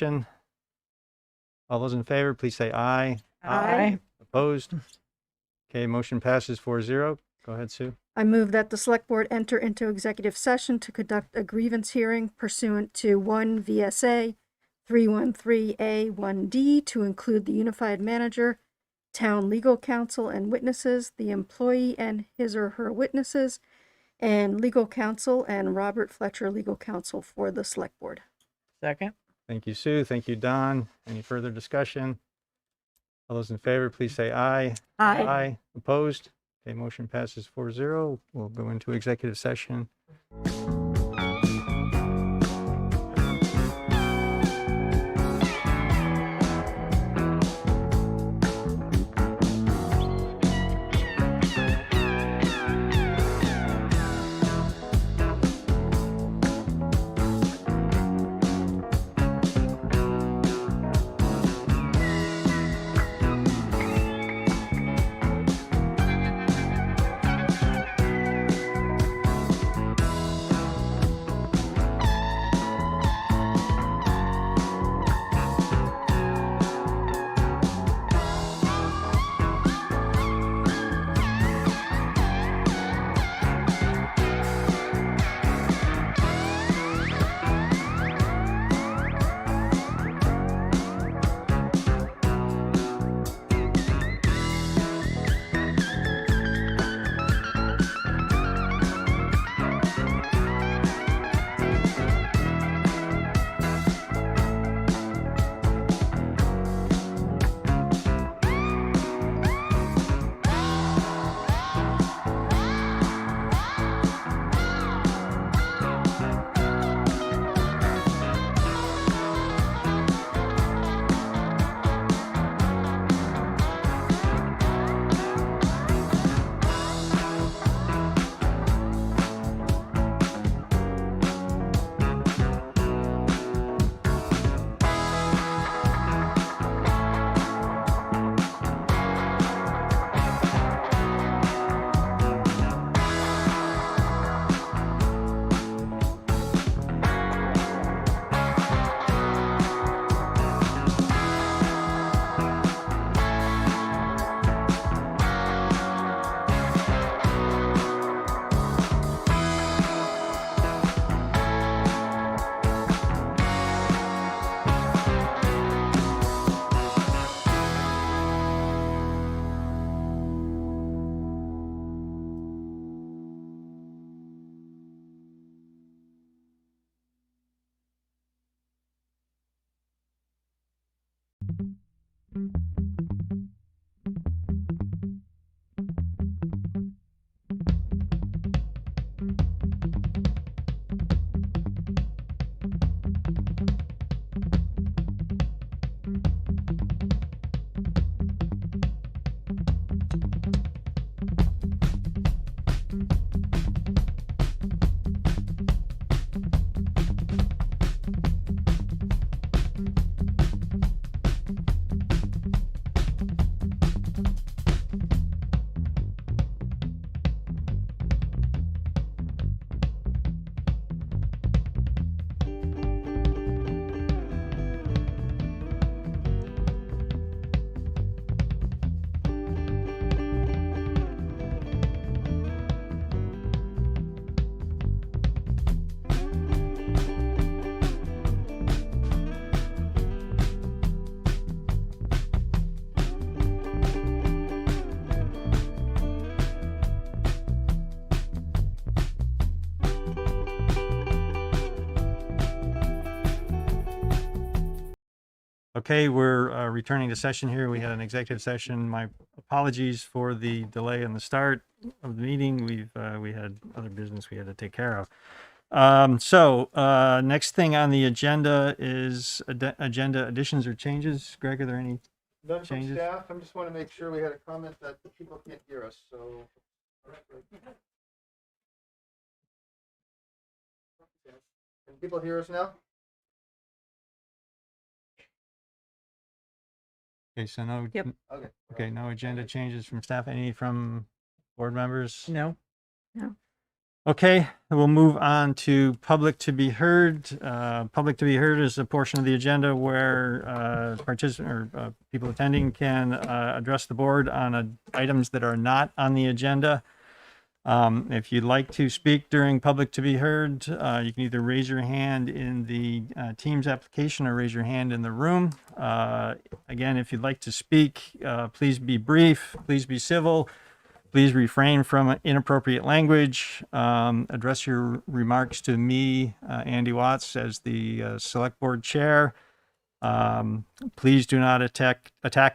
All those in favor, please say aye. Aye. Opposed? Okay, motion passes 4-0. Go ahead, Sue. I move that the Select Board enter into executive session to conduct a grievance hearing pursuant to 1 VSA 313A1D to include the Unified Manager, Town Legal Counsel and witnesses, the employee and his or her witnesses, and legal counsel and Robert Fletcher, legal counsel for the Select Board. Second. Thank you, Sue. Thank you, Don. Any further discussion? All those in favor, please say aye. Aye. Opposed? Okay, motion passes 4-0. We'll go into executive session. Okay, we're returning to session here. We had an executive session. My apologies for the delay in the start of the meeting. We had other business we had to take care of. Next thing on the agenda is agenda additions or changes. Greg, are there any? None from Changes? staff. I just want to make sure we had a comment that the people can't hear us, so. Can people hear us now? Okay, so no. Yep. Okay. Okay, no agenda changes from staff. Any from board members? No. Okay, we'll move on to public to be heard. Public to be heard is a portion of the agenda where people attending can address the board on items that are not on the agenda. If you'd like to speak during public to be heard, you can either raise your hand in the Teams application or raise your hand in the room. Again, if you'd like to speak, please be brief, please be civil. Please refrain from inappropriate language. Address your remarks to me, Andy Watts, as the Select Board Chair. Please do not attack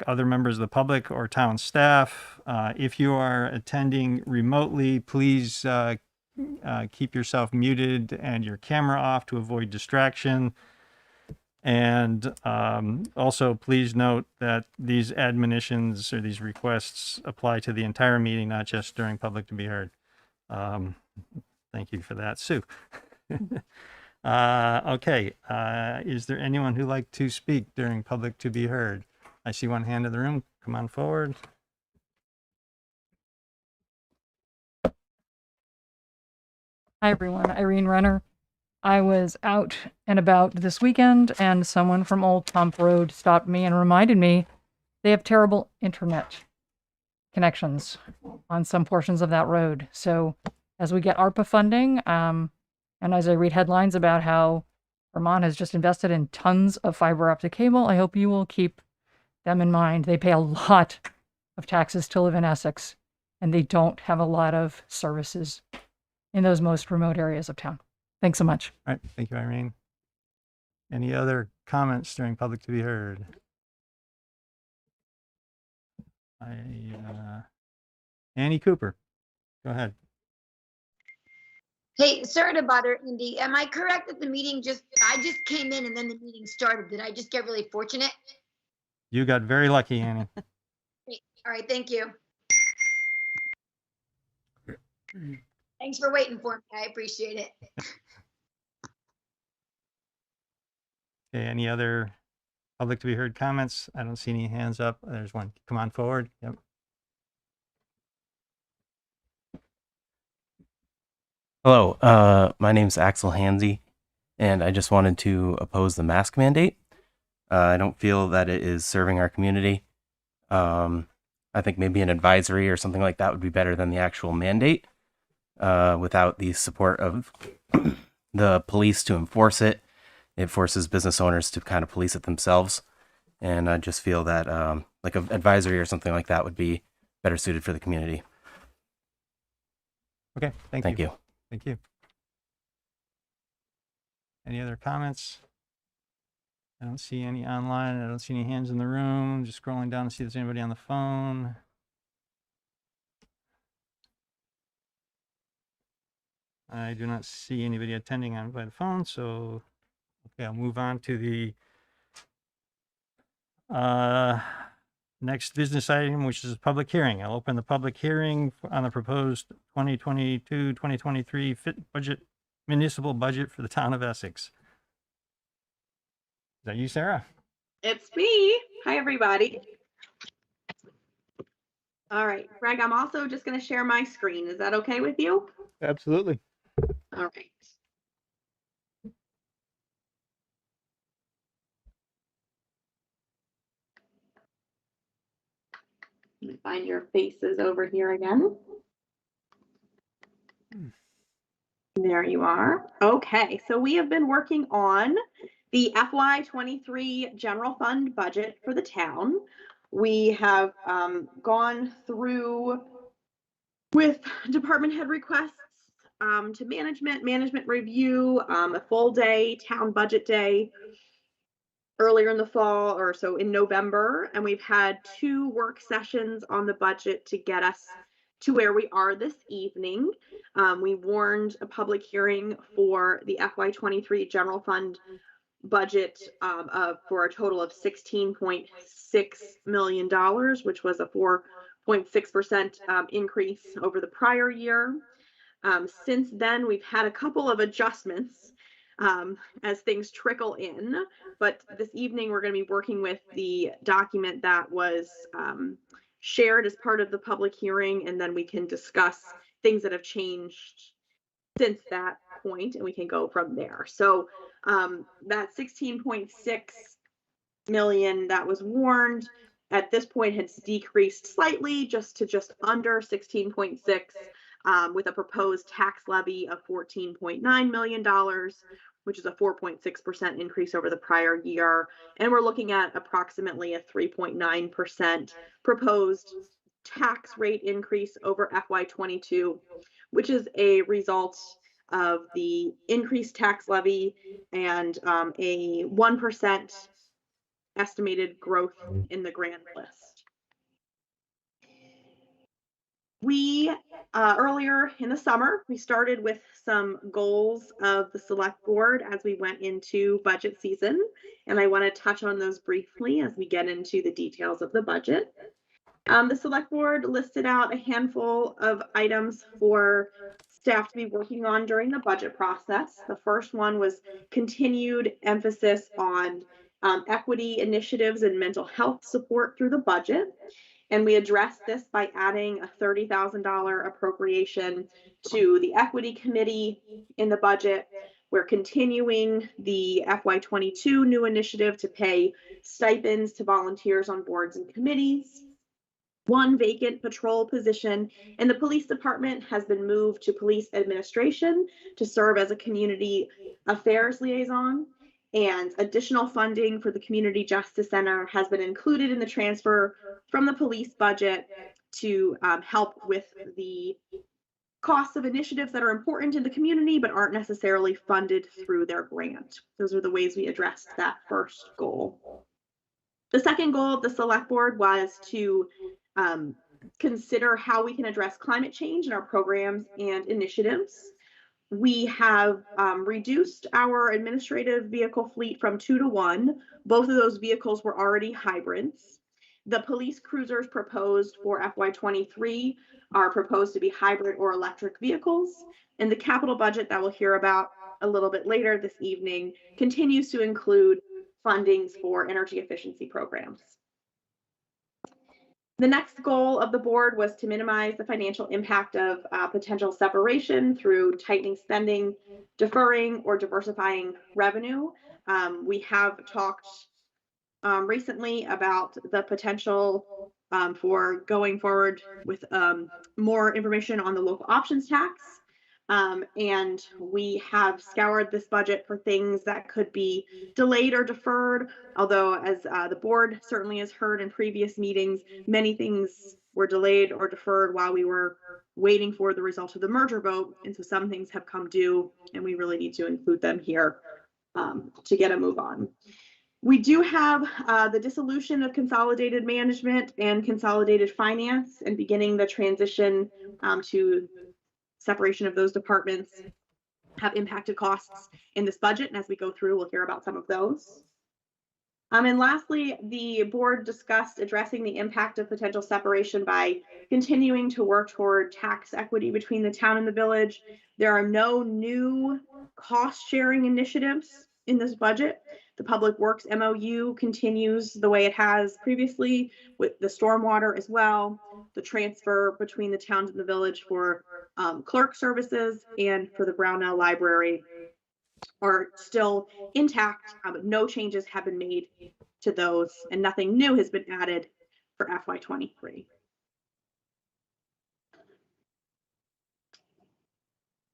other members of the public or town staff. If you are attending remotely, please keep yourself muted and your camera off to avoid distraction. And also, please note that these admonitions or these requests apply to the entire meeting, not just during public to be heard. Thank you for that, Sue. Okay, is there anyone who'd like to speak during public to be heard? I see one hand in the room. Come on forward. Hi, everyone. Irene Renner. I was out and about this weekend, and someone from Old Pump Road stopped me and reminded me they have terrible internet connections on some portions of that road. So as we get ARPA funding, and as I read headlines about how Vermont has just invested in tons of fiber optic cable, I hope you will keep them in mind. They pay a lot of taxes to live in Essex, and they don't have a lot of services in those most remote areas of town. Thanks so much. All right, thank you, Irene. Any other comments during public to be heard? Annie Cooper, go ahead. Hey, sorry to bother, Indy. Am I correct that the meeting I just came in and then the meeting started? Did I just get really fortunate? You got very lucky, Annie. All right, thank you. Thanks for waiting for me. I appreciate it. Okay, any other public to be heard comments? I don't see any hands up. There's one. Come on forward. Yep. Hello, my name's Axel Hansey, and I just wanted to oppose the mask mandate. I don't feel that it is serving our community. I think maybe an advisory or something like that would be better than the actual mandate. Without the support of the police to enforce it, it forces business owners to kind of police it themselves. And I just feel that like an advisory or something like that would be better suited for the community. Okay, thank Thank you. Thank you. Any other comments? I don't see any online. I don't see any hands in the room. Just scrolling down to see if there's anybody on the phone. I do not see anybody attending by the phone, so okay, I'll move on to the next business item, which is a public hearing. I'll open the public hearing on the proposed 2022-2023 municipal budget for the town of Essex. Is that you, Sarah? It's me. Hi, everybody. All right, Greg, I'm also just going to share my screen. Is that okay with you? Absolutely. All right. Let me find your faces over here again. There you are. Okay, so we have been working on the FY23 general fund budget for the town. We have gone through with department head requests to management review, a full day, town budget day earlier in the fall or so in November. And we've had 2 work sessions on the budget to get us to where we are this evening. We warned a public hearing for the FY23 general fund budget for a total of $16.6 million, which was a 4.6% increase over the prior year. Since then, we've had a couple of adjustments as things trickle in, but this evening we're going to be working with the document that was shared as part of the public hearing, and then we can discuss things that have changed since that point, and we can go from there. So that 16.6 million that was warned at this point has decreased slightly to just under 16.6, with a proposed tax levy of $14.9 million, which is a 4.6% increase over the prior year. And we're looking at approximately a 3.9% proposed tax rate increase over FY22, which is a result of the increased tax levy and a 1% estimated growth in the grant list. We earlier in the summer, we started with some goals of the select board as we went into budget season, and I want to touch on those briefly as we get into the details of the budget. The select board listed out a handful of items for staff to be working on during the budget process. The first one was continued emphasis on equity initiatives and mental health support through the budget. And we addressed this by adding a $30,000 appropriation to the equity committee in the budget. We're continuing the FY22 new initiative to pay stipends to volunteers on boards and committees. One vacant patrol position in the police department has been moved to police administration to serve as a community affairs liaison. And additional funding for the Community Justice Center has been included in the transfer from the police budget to help with the costs of initiatives that are important in the community but aren't necessarily funded through their grant. Those are the ways we addressed that first goal. The second goal of the select board was to consider how we can address climate change in our programs and initiatives. We have reduced our administrative vehicle fleet from 2 to 1. Both of those vehicles were already hybrids. The police cruisers proposed for FY23 are proposed to be hybrid or electric vehicles. And the capital budget that we'll hear about a little bit later this evening continues to include fundings for energy efficiency programs. The next goal of the board was to minimize the financial impact of potential separation through tightening spending, deferring, or diversifying revenue. We have talked recently about the potential for going forward with more information on the local options tax. And we have scoured this budget for things that could be delayed or deferred, although as the board certainly has heard in previous meetings, many things were delayed or deferred while we were waiting for the result of the merger vote. And so some things have come due and we really need to include them here to get a move on. We do have the dissolution of consolidated management and consolidated finance and beginning the transition to separation of those departments have impacted costs in this budget. And as we go through, we'll hear about some of those. And lastly, the board discussed addressing the impact of potential separation by continuing to work toward tax equity between the town and the village. There are no new cost sharing initiatives in this budget. The Public Works MOU continues the way it has previously with the stormwater as well. The transfer between the towns and the village for clerk services and for the Brownell Library are still intact, but no changes have been made to those and nothing new has been added for FY23.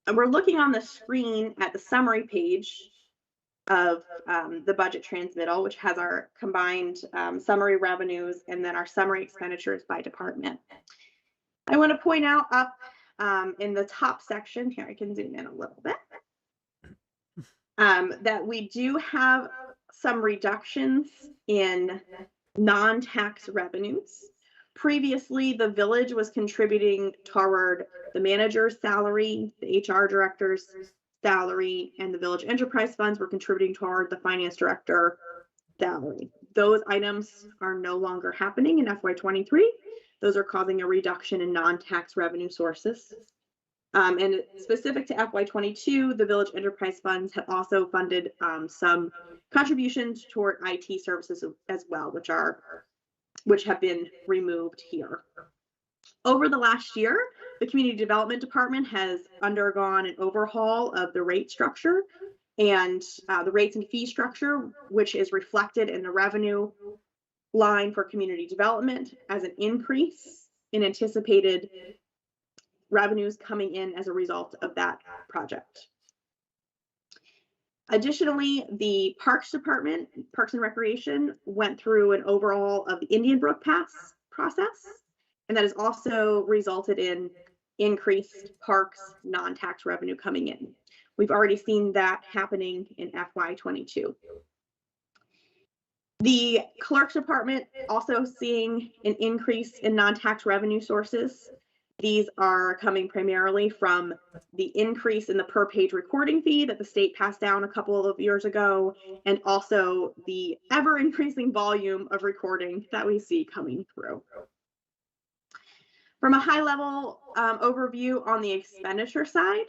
And we're looking on the screen at the summary page of the budget transmittal, which has our combined summary revenues and then our summary expenditures by department. I want to point out up in the top section here, I can zoom in a little bit, that we do have some reductions in non-tax revenues. Previously, the village was contributing toward the manager's salary, the HR director's salary, and the village enterprise funds were contributing toward the finance director salary. Those items are no longer happening in FY23. Those are causing a reduction in non-tax revenue sources. And specific to FY22, the village enterprise funds have also funded some contributions toward IT services as well, which have been removed here. Over the last year, the Community Development Department has undergone an overhaul of the rate structure and the rates and fee structure, which is reflected in the revenue line for community development as an increase in anticipated revenues coming in as a result of that project. Additionally, the Parks Department, Parks and Recreation, went through an overhaul of the Indian Brook Pass process, and that has also resulted in increased parks non-tax revenue coming in. We've already seen that happening in FY22. The Clerk's Department also seeing an increase in non-tax revenue sources. These are coming primarily from the increase in the per page recording fee that the state passed down a couple of years ago, and also the ever increasing volume of recording that we see coming through. From a high level overview on the expenditure side,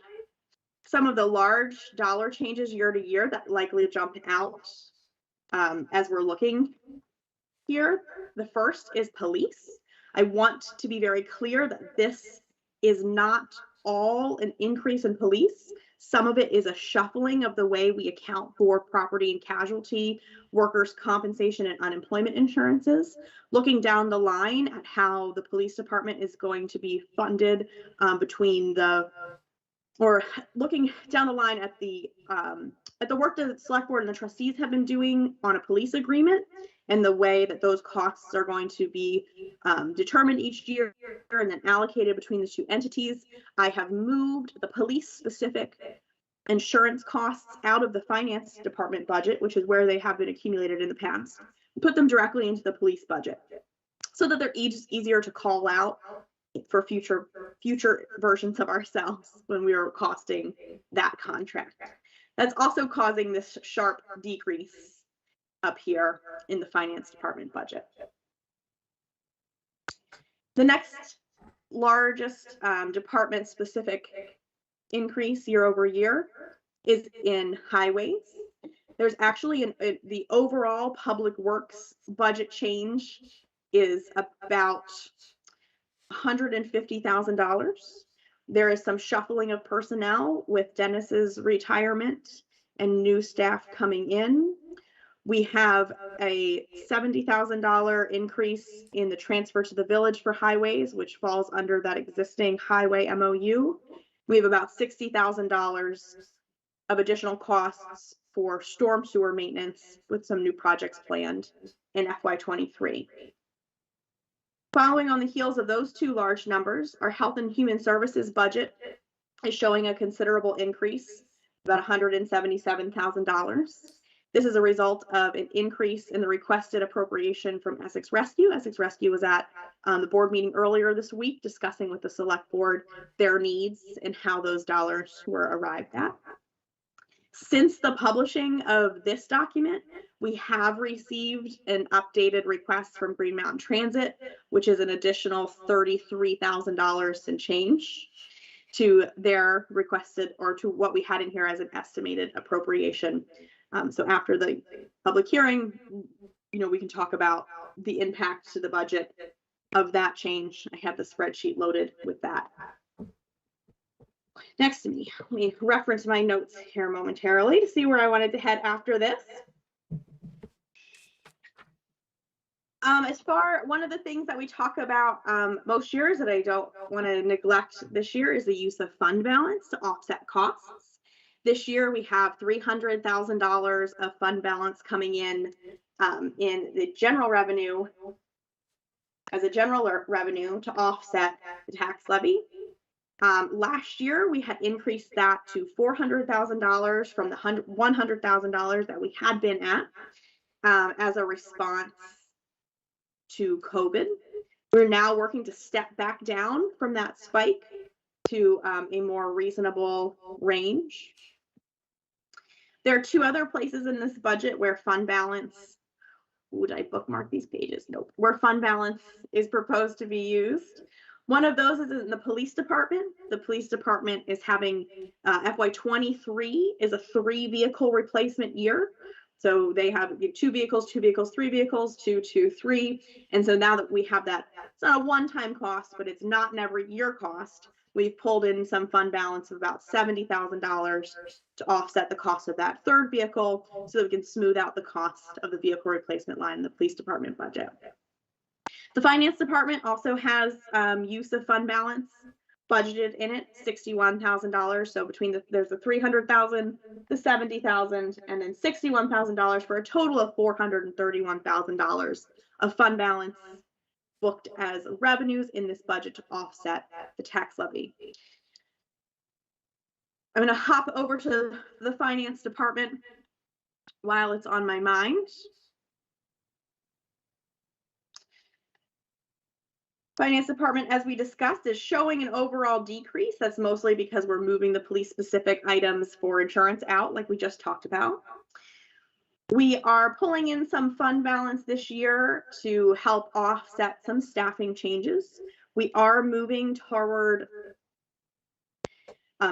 some of the large dollar changes year to year that likely jump out as we're looking here. The first is police. I want to be very clear that this is not all an increase in police. Some of it is a shuffling of the way we account for property and casualty, workers' compensation, and unemployment insurances. Looking down the line at how the police department is going to be funded looking down the line at the work that the select board and the trustees have been doing on a police agreement and the way that those costs are going to be determined each year and then allocated between the two entities. I have moved the police specific insurance costs out of the finance department budget, which is where they have been accumulated in the past, put them directly into the police budget so that they're easier to call out for future versions of ourselves when we are costing that contract. That's also causing this sharp decrease up here in the finance department budget. The next largest department specific increase year over year is in highways. There's actually the overall public works budget change is about $150,000. There is some shuffling of personnel with Dennis's retirement and new staff coming in. We have a $70,000 increase in the transfer to the village for highways, which falls under that existing highway MOU. We have about $60,000 of additional costs for storm sewer maintenance with some new projects planned in FY23. Following on the heels of those two large numbers, our Health and Human Services budget is showing a considerable increase, about $177,000. This is a result of an increase in the requested appropriation from Essex Rescue. Essex Rescue was at the board meeting earlier this week discussing with the select board their needs and how those dollars were arrived at. Since the publishing of this document, we have received an updated request from Green Mountain Transit, which is an additional $33,000 and change to their requested, or to what we had in here as an estimated appropriation. So after the public hearing, we can talk about the impact to the budget of that change. I have the spreadsheet loaded with that. Next to me, let me reference my notes here momentarily to see where I wanted to head after this. One of the things that we talk about most years that I don't want to neglect this year is the use of fund balance to offset costs. This year we have $300,000 of fund balance coming in the general revenue as a general revenue to offset the tax levy. Last year we had increased that to $400,000 from the $100,000 that we had been at as a response to COVID. We're now working to step back down from that spike to a more reasonable range. There are two other places in this budget where fund balance, would I bookmark these pages? Nope. Where fund balance is proposed to be used. One of those is in the police department. The police department is having FY23 is a 3-vehicle replacement year. So they have 2 vehicles, 2 vehicles, 3 vehicles, 2, 2, 3. And so now that we have that, it's not a one-time cost, but it's not an every year cost. we've pulled in some fund balance of about $70,000 to offset the cost of that third vehicle so that we can smooth out the cost of the vehicle replacement line in the police department budget. The finance department also has use of fund balance budgeted in it, $61,000. So between there's the $300,000, the $70,000, and then $61,000 for a total of $431,000 of fund balance booked as revenues in this budget to offset the tax levy. I'm going to hop over to the finance department while it's on my mind. Finance department, as we discussed, is showing an overall decrease. That's mostly because we're moving the police specific items for insurance out, like we just talked about. We are pulling in some fund balance this year to help offset some staffing changes. We are moving toward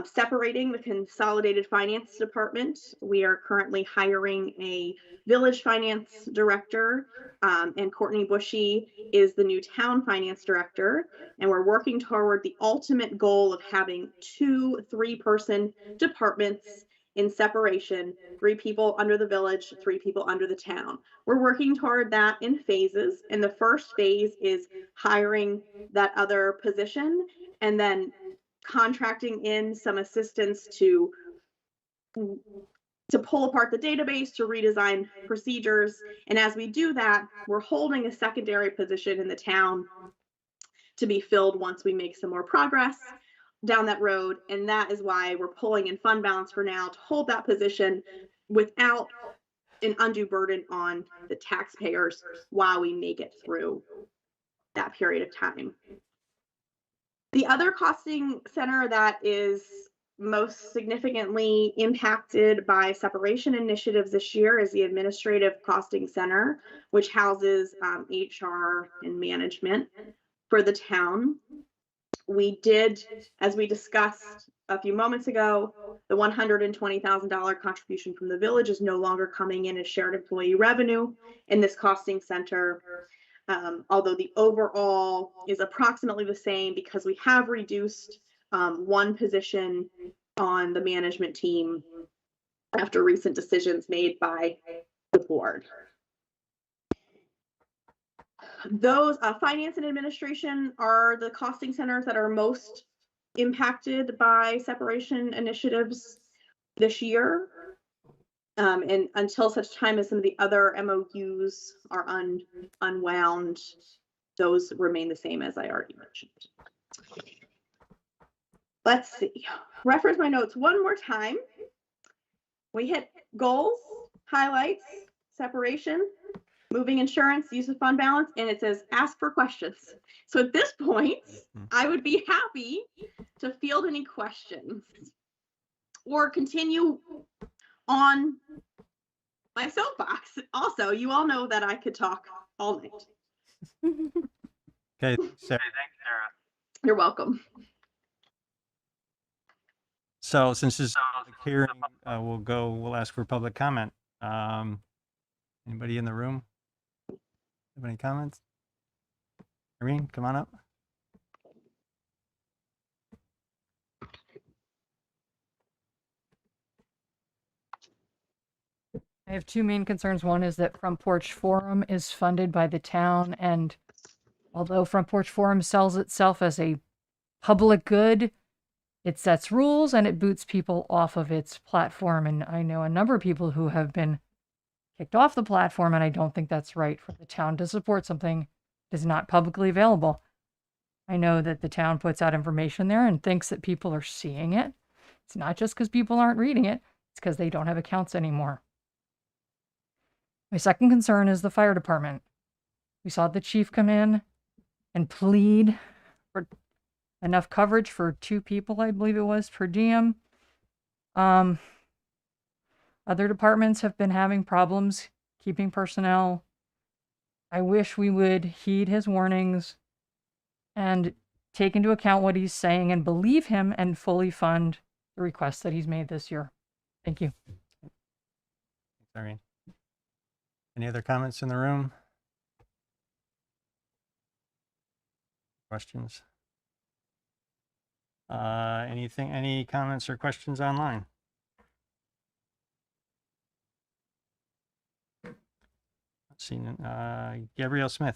separating the consolidated finance department. We are currently hiring a village finance director, and Courtney Bushy is the new town finance director. And we're working toward the ultimate goal of having 2 3-person departments in separation, 3 people under the village, 3 people under the town. We're working toward that in phases. And the first phase is hiring that other position, and then contracting in some assistance to pull apart the database, to redesign procedures. And as we do that, we're holding a secondary position in the town to be filled once we make some more progress down that road. And that is why we're pulling in fund balance for now to hold that position without an undue burden on the taxpayers while we make it through that period of time. The other costing center that is most significantly impacted by separation initiatives this year is the Administrative Costing Center, which houses HR and management for the town. We did, as we discussed a few moments ago, the $120,000 contribution from the village is no longer coming in as shared employee revenue in this costing center. Although the overall is approximately the same because we have reduced 1 position on the management team after recent decisions made by the board. Those finance and administration are the costing centers that are most impacted by separation initiatives this year. And until such time as some of the other MOUs are unwound, those remain the same as I already mentioned. Let's see, reference my notes one more time. We hit goals, highlights, separation, moving insurance, use of fund balance, and it says ask for questions. So at this point, I would be happy to field any questions or continue on my soapbox. Also, you all know that I could talk all night. Okay, Sarah. You're welcome. So since this is a public hearing, we'll ask for public comment. Anybody in the room have any comments? Irene, come on up. I have 2 main concerns. One is that Front Porch Forum is funded by the town, and although Front Porch Forum sells itself as a public good, it sets rules and it boots people off of its platform. And I know a number of people who have been kicked off the platform, and I don't think that's right for the town to support something that is not publicly available. I know that the town puts out information there and thinks that people are seeing it. It's not just because people aren't reading it, it's because they don't have accounts anymore. My second concern is the fire department. We saw the chief come in and plead for enough coverage for 2 people, I believe it was, per diem. Other departments have been having problems keeping personnel. I wish we would heed his warnings and take into account what he's saying and believe him and fully fund the requests that he's made this year. Thank you. Thanks, Irene. Any other comments in the room? Questions? Any comments or questions online? Let's see, Gabrielle Smith.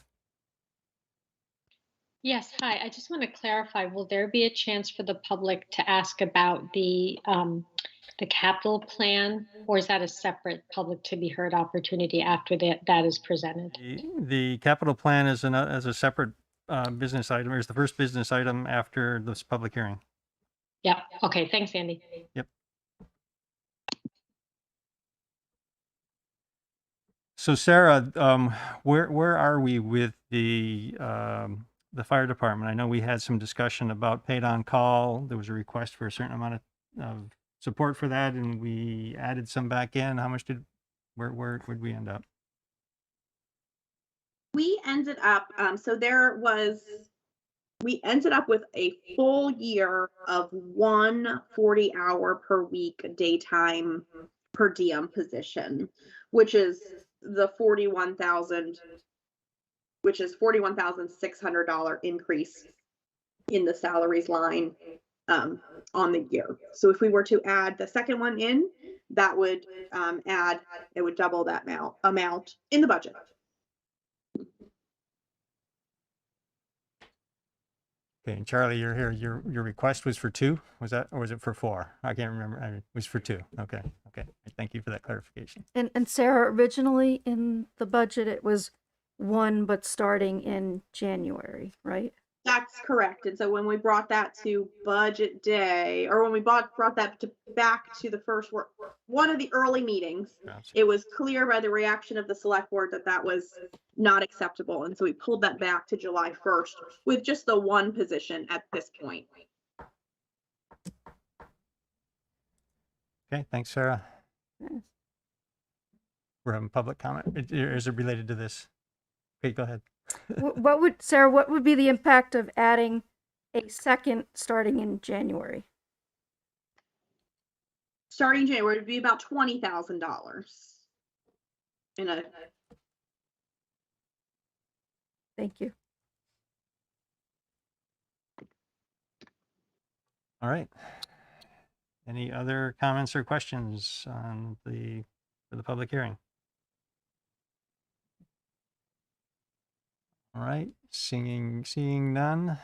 Yes, hi. I just want to clarify, will there be a chance for the public to ask about the capital plan, or is that a separate public to be heard opportunity after that is presented? The capital plan is as a separate business item, or is the first business item after this public hearing. Yeah. Okay. Thanks, Andy. Yep. So Sarah, where are we with the fire department? I know we had some discussion about paid on call. There was a request for a certain amount of support for that, and we added some back in. How much where would we end up? We ended up, we ended up with a full year of 1 40-hour per week daytime per diem position, which is the $41,600 increase in the salaries line on the year. So if we were to add the second one in, that would it would double that amount in the budget. Okay, and Charlie, you're here. Your request was for 2? Was that, or was it for 4? I can't remember. It was for 2. Okay. Thank you for that clarification. And Sarah, originally in the budget, it was 1, but starting in January, right? That's correct. And so when we brought that to budget day, or when we brought that back to the first one of the early meetings, Gotcha. it was clear by the reaction of the select board that that was not acceptable. And so we pulled that back to July 1st with just the one position at this point. Okay, thanks, Sarah. Yes. We're having public comment. Is it related to this? Okay, go ahead. What would be the impact of adding a second starting in January? Starting January, it would be about $20,000 in a. Thank you. All right. Any other comments or questions on for the public hearing? All right, seeing none.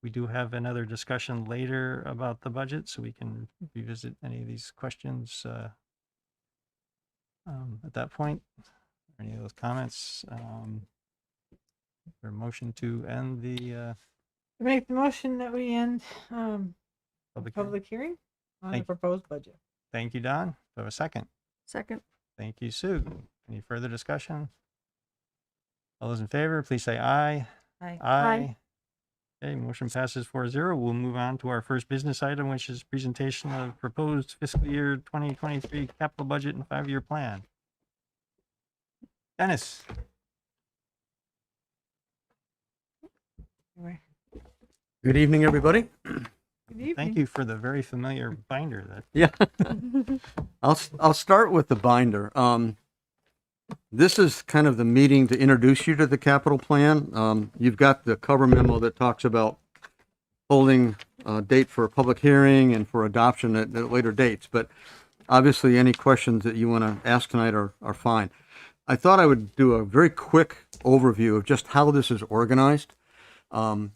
We do have another discussion later about the budget, so we can revisit any of these questions at that point. Any of those comments? For a motion to end the I make the motion that we end public hearing? public hearing on the Thank- proposed budget. Thank you, Don. Do I have a second? Second. Thank you, Sue. Any further discussion? All those in favor, please say aye. Aye. Aye. Okay, motion passes 4-0. We'll move on to our first business item, which is presentation of proposed fiscal year 2023 capital budget and 5-year plan. Dennis. Anyway, Good evening, everybody. good evening. Thank you for the very familiar binder that Yeah, I'll start with the binder. This is kind of the meeting to introduce you to the capital plan. You've got the cover memo that talks about holding a date for a public hearing and for adoption at later dates. But obviously, any questions that you want to ask tonight are fine. I thought I would do a very quick overview of just how this is organized. I'm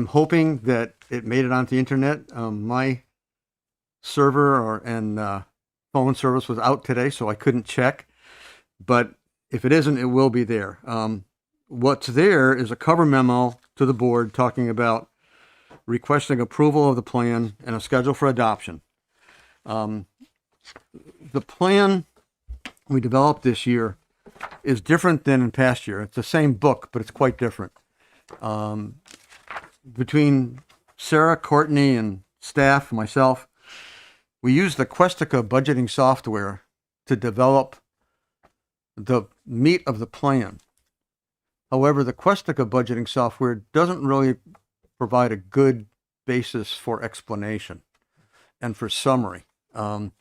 hoping that it made it onto the internet. My server and phone service was out today, so I couldn't check. But if it isn't, it will be there. What's there is a cover memo to the board talking about requesting approval of the plan and a schedule for adoption. The plan we developed this year is different than in past year. It's the same book, but it's quite different. Between Sarah, Courtney, and staff, myself, we use the Questica budgeting software to develop the meat of the plan. However, the Questica budgeting software doesn't really provide a good basis for explanation and for summary. And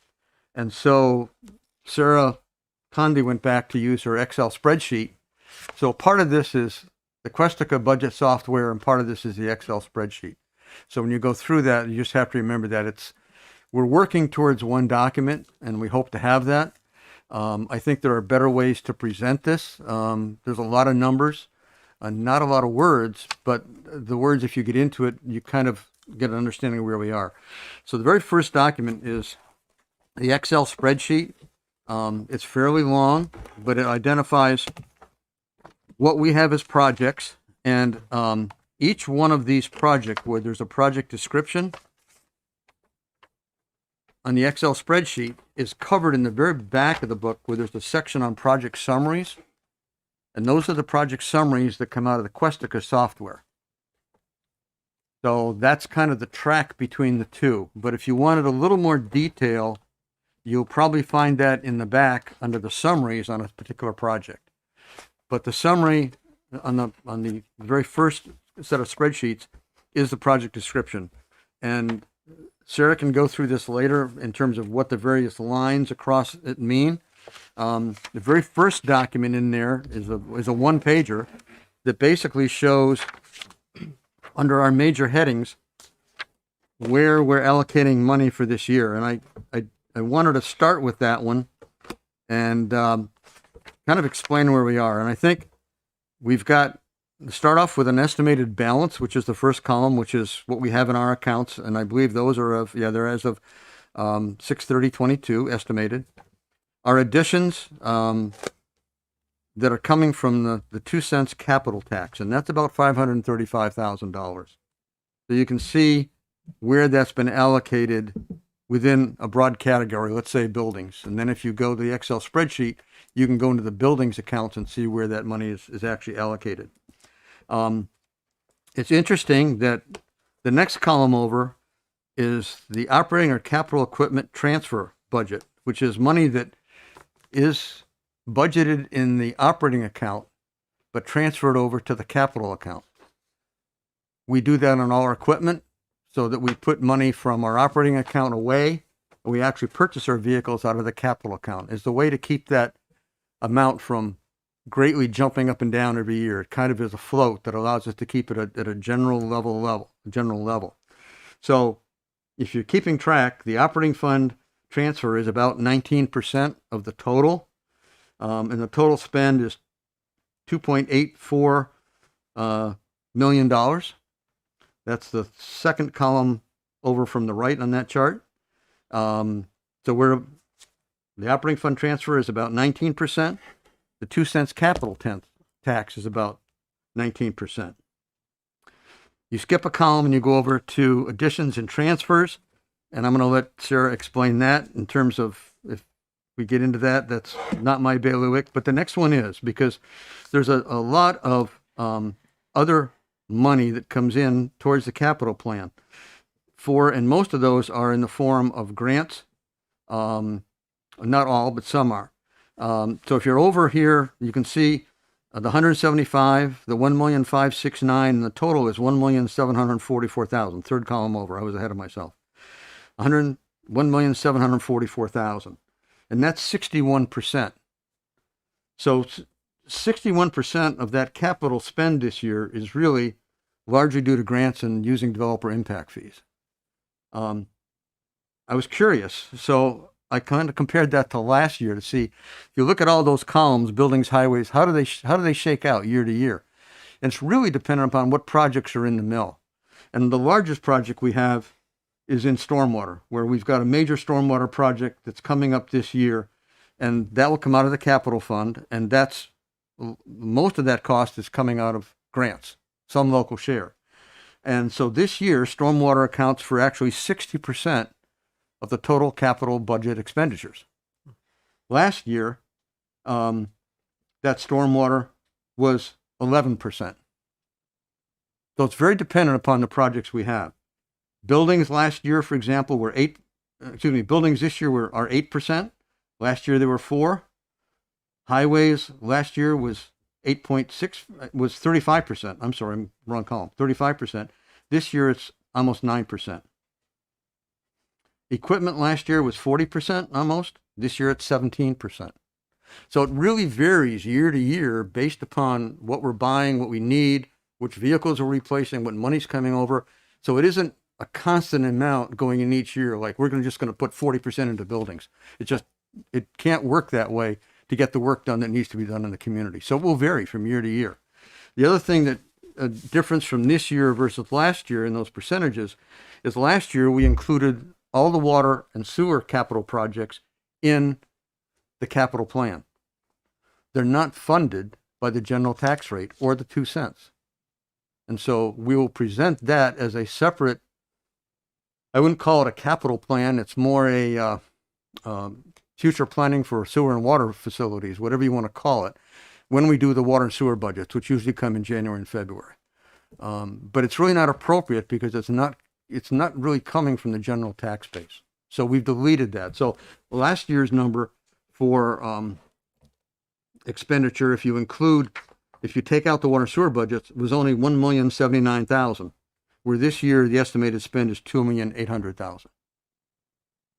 so Sarah Condi went back to use her Excel spreadsheet. So part of this is the Questica budget software and part of this is the Excel spreadsheet. So when you go through that, you just have to remember that we're working towards one document, and we hope to have that. I think there are better ways to present this. There's a lot of numbers, not a lot of words, but the words, if you get into it, you kind of get an understanding of where we are. So the very first document is the Excel spreadsheet. It's fairly long, but it identifies what we have as projects, and each one of these projects where there's a project description on the Excel spreadsheet is covered in the very back of the book where there's a section on project summaries. And those are the project summaries that come out of the Questica software. So that's kind of the track between the two. But if you wanted a little more detail, you'll probably find that in the back under the summaries on a particular project. But the summary on the very first set of spreadsheets is the project description. And Sarah can go through this later in terms of what the various lines across it mean. The very first document in there is a one-pager that basically shows under our major headings where we're allocating money for this year. And I wanted to start with that one and kind of explain where we are. And I think we've got start off with an estimated balance, which is the first column, which is what we have in our accounts. And I believe those are they're as of 6/30/22 estimated. Our additions that are coming from the 2 cents capital tax, and that's about $535,000. So you can see where that's been allocated within a broad category, let's say buildings. And then if you go to the Excel spreadsheet, you can go into the buildings accounts and see where that money is actually allocated. It's interesting that the next column over is the operating or capital equipment transfer budget, which is money that is budgeted in the operating account, but transferred over to the capital account. We do that on all our equipment so that we put money from our operating account away. And we actually purchase our vehicles out of the capital account. It's the way to keep that amount from greatly jumping up and down every year. It kind of is a float that allows us to keep it at a general level. So if you're keeping track, the operating fund transfer is about 19% of the total. And the total spend is $2.84 million. That's the second column over from the right on that chart. So the operating fund transfer is about 19%. The 2 cents capital tax is about 19%. You skip a column and you go over to additions and transfers. And I'm going to let Sarah explain that in terms of if we get into that, that's not my bailiwick. But the next one is, because there's a lot of other money that comes in towards the capital plan. And most of those are in the form of grants. Not all, but some are. So if you're over here, you can see the 175, the 1,569,000, and the total is 1,744,000. Third column over. I was ahead of myself. 1,744,000. And that's 61%. So 61% of that capital spend this year is really largely due to grants and using developer impact fees. I was curious, so I kind of compared that to last year to see if you look at all those columns, buildings, highways, how do they shake out year to year? And it's really dependent upon what projects are in the mill. And the largest project we have is in stormwater, where we've got a major stormwater project that's coming up this year, and that will come out of the capital fund, and that's most of that cost is coming out of grants, some local share. And so this year, stormwater accounts for actually 60% of the total capital budget expenditures. Last year, that stormwater was 11%. So it's very dependent upon the projects we have. Buildings last year, for example, were buildings this year are 8%. Last year they were 4%. Highways last year was 35%. I'm sorry, wrong column. 35%. This year it's almost 9%. Equipment last year was 40% almost. This year it's 17%. So it really varies year to year based upon what we're buying, what we need, which vehicles we're replacing, what money's coming over. So it isn't a constant amount going in each year, like we're just going to put 40% into buildings. It can't work that way to get the work done that needs to be done in the community. So it will vary from year to year. The other thing that a difference from this year versus last year in those percentages is last year we included all the water and sewer capital projects in the capital plan. They're not funded by the general tax rate or the 2 cents. And so we will present that as a separate, I wouldn't call it a capital plan. It's more a future planning for sewer and water facilities, whatever you want to call it, when we do the water and sewer budgets, which usually come in January and February. But it's really not appropriate because it's not really coming from the general tax base. So we've deleted that. So last year's number for expenditure, if you take out the water and sewer budgets, was only $1,079,000, where this year the estimated spend is $2,800,000.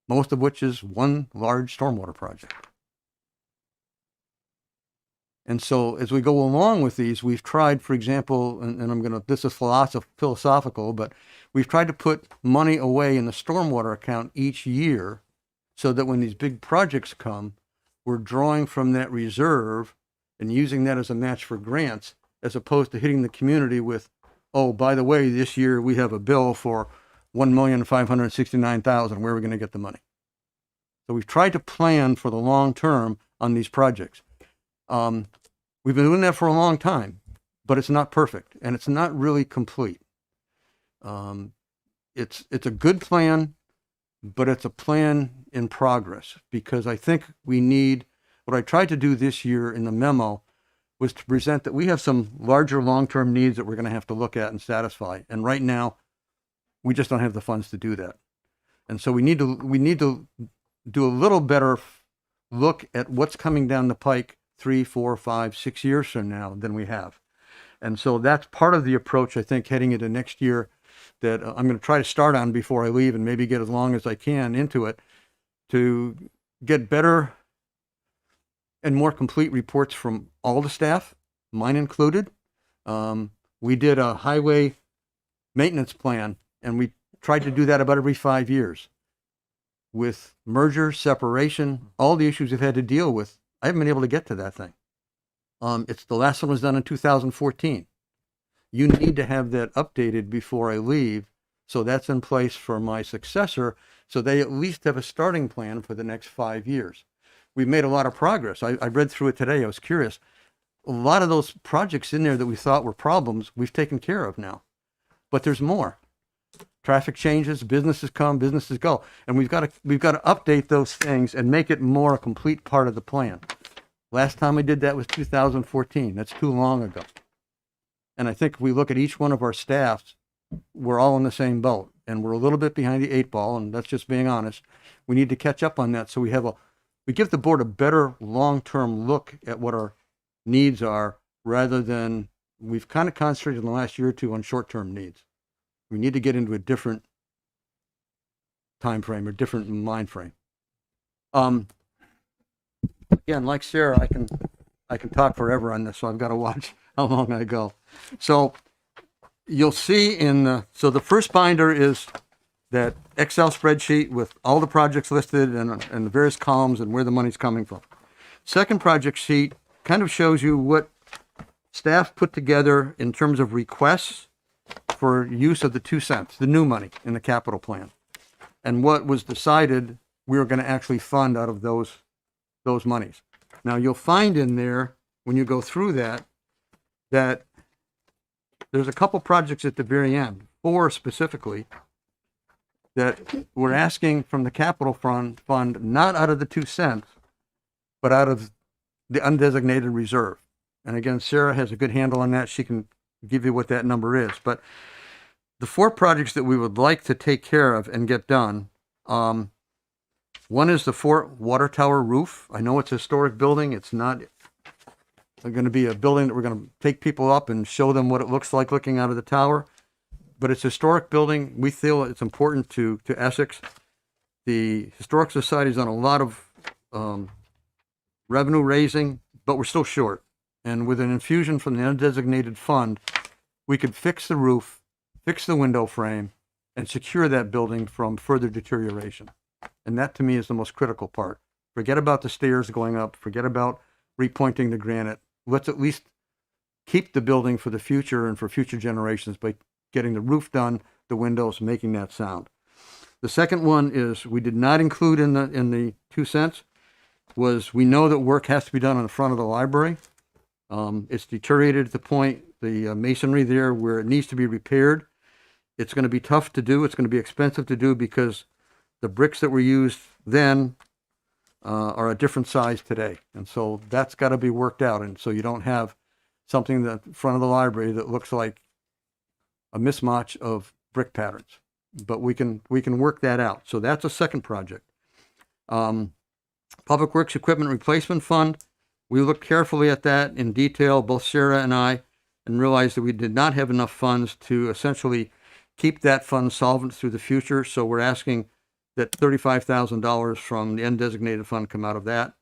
Most of which is one large stormwater project. And so as we go along with these, we've tried, for example, this is philosophical, but we've tried to put money away in the stormwater account each year so that when these big projects come, we're drawing from that reserve and using that as a match for grants, as opposed to hitting the community with, oh, by the way, this year we have a bill for $1,569,000. Where are we going to get the money? So we've tried to plan for the long term on these projects. We've been doing that for a long time, but it's not perfect and it's not really complete. It's a good plan, but it's a plan in progress, because I think what I tried to do this year in the memo was to present that we have some larger long-term needs that we're going to have to look at and satisfy. And right now, we just don't have the funds to do that. And so we need to do a little better look at what's coming down the pike 3, 4, 5, 6 years from now than we have. And so that's part of the approach, I think, heading into next year that I'm going to try to start on before I leave and maybe get as long as I can into it to get better and more complete reports from all the staff, mine included. We did a highway maintenance plan, and we tried to do that about every 5 years. With merger, separation, all the issues we've had to deal with, I haven't been able to get to that thing. It's the last one was done in 2014. You need to have that updated before I leave, so that's in place for my successor, so they at least have a starting plan for the next 5 years. We've made a lot of progress. I read through it today. I was curious. A lot of those projects in there that we thought were problems, we've taken care of now. But there's more. Traffic changes, businesses come, businesses go. And we've got to update those things and make it more a complete part of the plan. Last time we did that was 2014. That's too long ago. And I think if we look at each one of our staffs, we're all in the same boat. And we're a little bit behind the 8 ball, and that's just being honest. We need to catch up on that so we give the board a better long-term look at what our needs are, rather than we've kind of concentrated in the last year or two on short-term needs. We need to get into a different time frame or different mind frame. Again, like Sarah, I can talk forever on this, so I've got to watch how long I go. So you'll see so the first binder is that Excel spreadsheet with all the projects listed and the various columns and where the money's coming from. Second project sheet kind of shows you what staff put together in terms of requests for use of the 2 cents, the new money in the capital plan, and what was decided we were going to actually fund out of those monies. Now you'll find in there, when you go through that there's a couple projects at the very end, 4 specifically, that we're asking from the capital fund not out of the 2 cents, but out of the undesignated reserve. And again, Sarah has a good handle on that. She can give you what that number is. But the 4 projects that we would like to take care of and get done, one is the Fort Water Tower roof. I know it's a historic building. It's not going to be a building that we're going to take people up and show them what it looks like looking out of the tower. But it's a historic building. We feel it's important to Essex. The Historic Society's done a lot of revenue raising, but we're still short. And with an infusion from the undesignated fund, we could fix the roof fix the window frame, and secure that building from further deterioration. And that to me is the most critical part. Forget about the stairs going up, forget about repointing the granite. Let's at least keep the building for the future and for future generations by getting the roof done, the windows, making that sound. The second one is we did not include in the 2 cents was we know that work has to be done on the front of the library. It's deteriorated to the point, the masonry there where it needs to be repaired. It's going to be tough to do. It's going to be expensive to do because the bricks that were used then are a different size today. And so that's got to be worked out. And so you don't have something in front of the library that looks like a mismatch of brick patterns. But we can work that out. So that's a second project. Public Works Equipment Replacement Fund. We looked carefully at that in detail, both Sarah and I, and realized that we did not have enough funds to essentially keep that fund solvent through the future. So we're asking that $35,000 from the undesignated fund come out of that.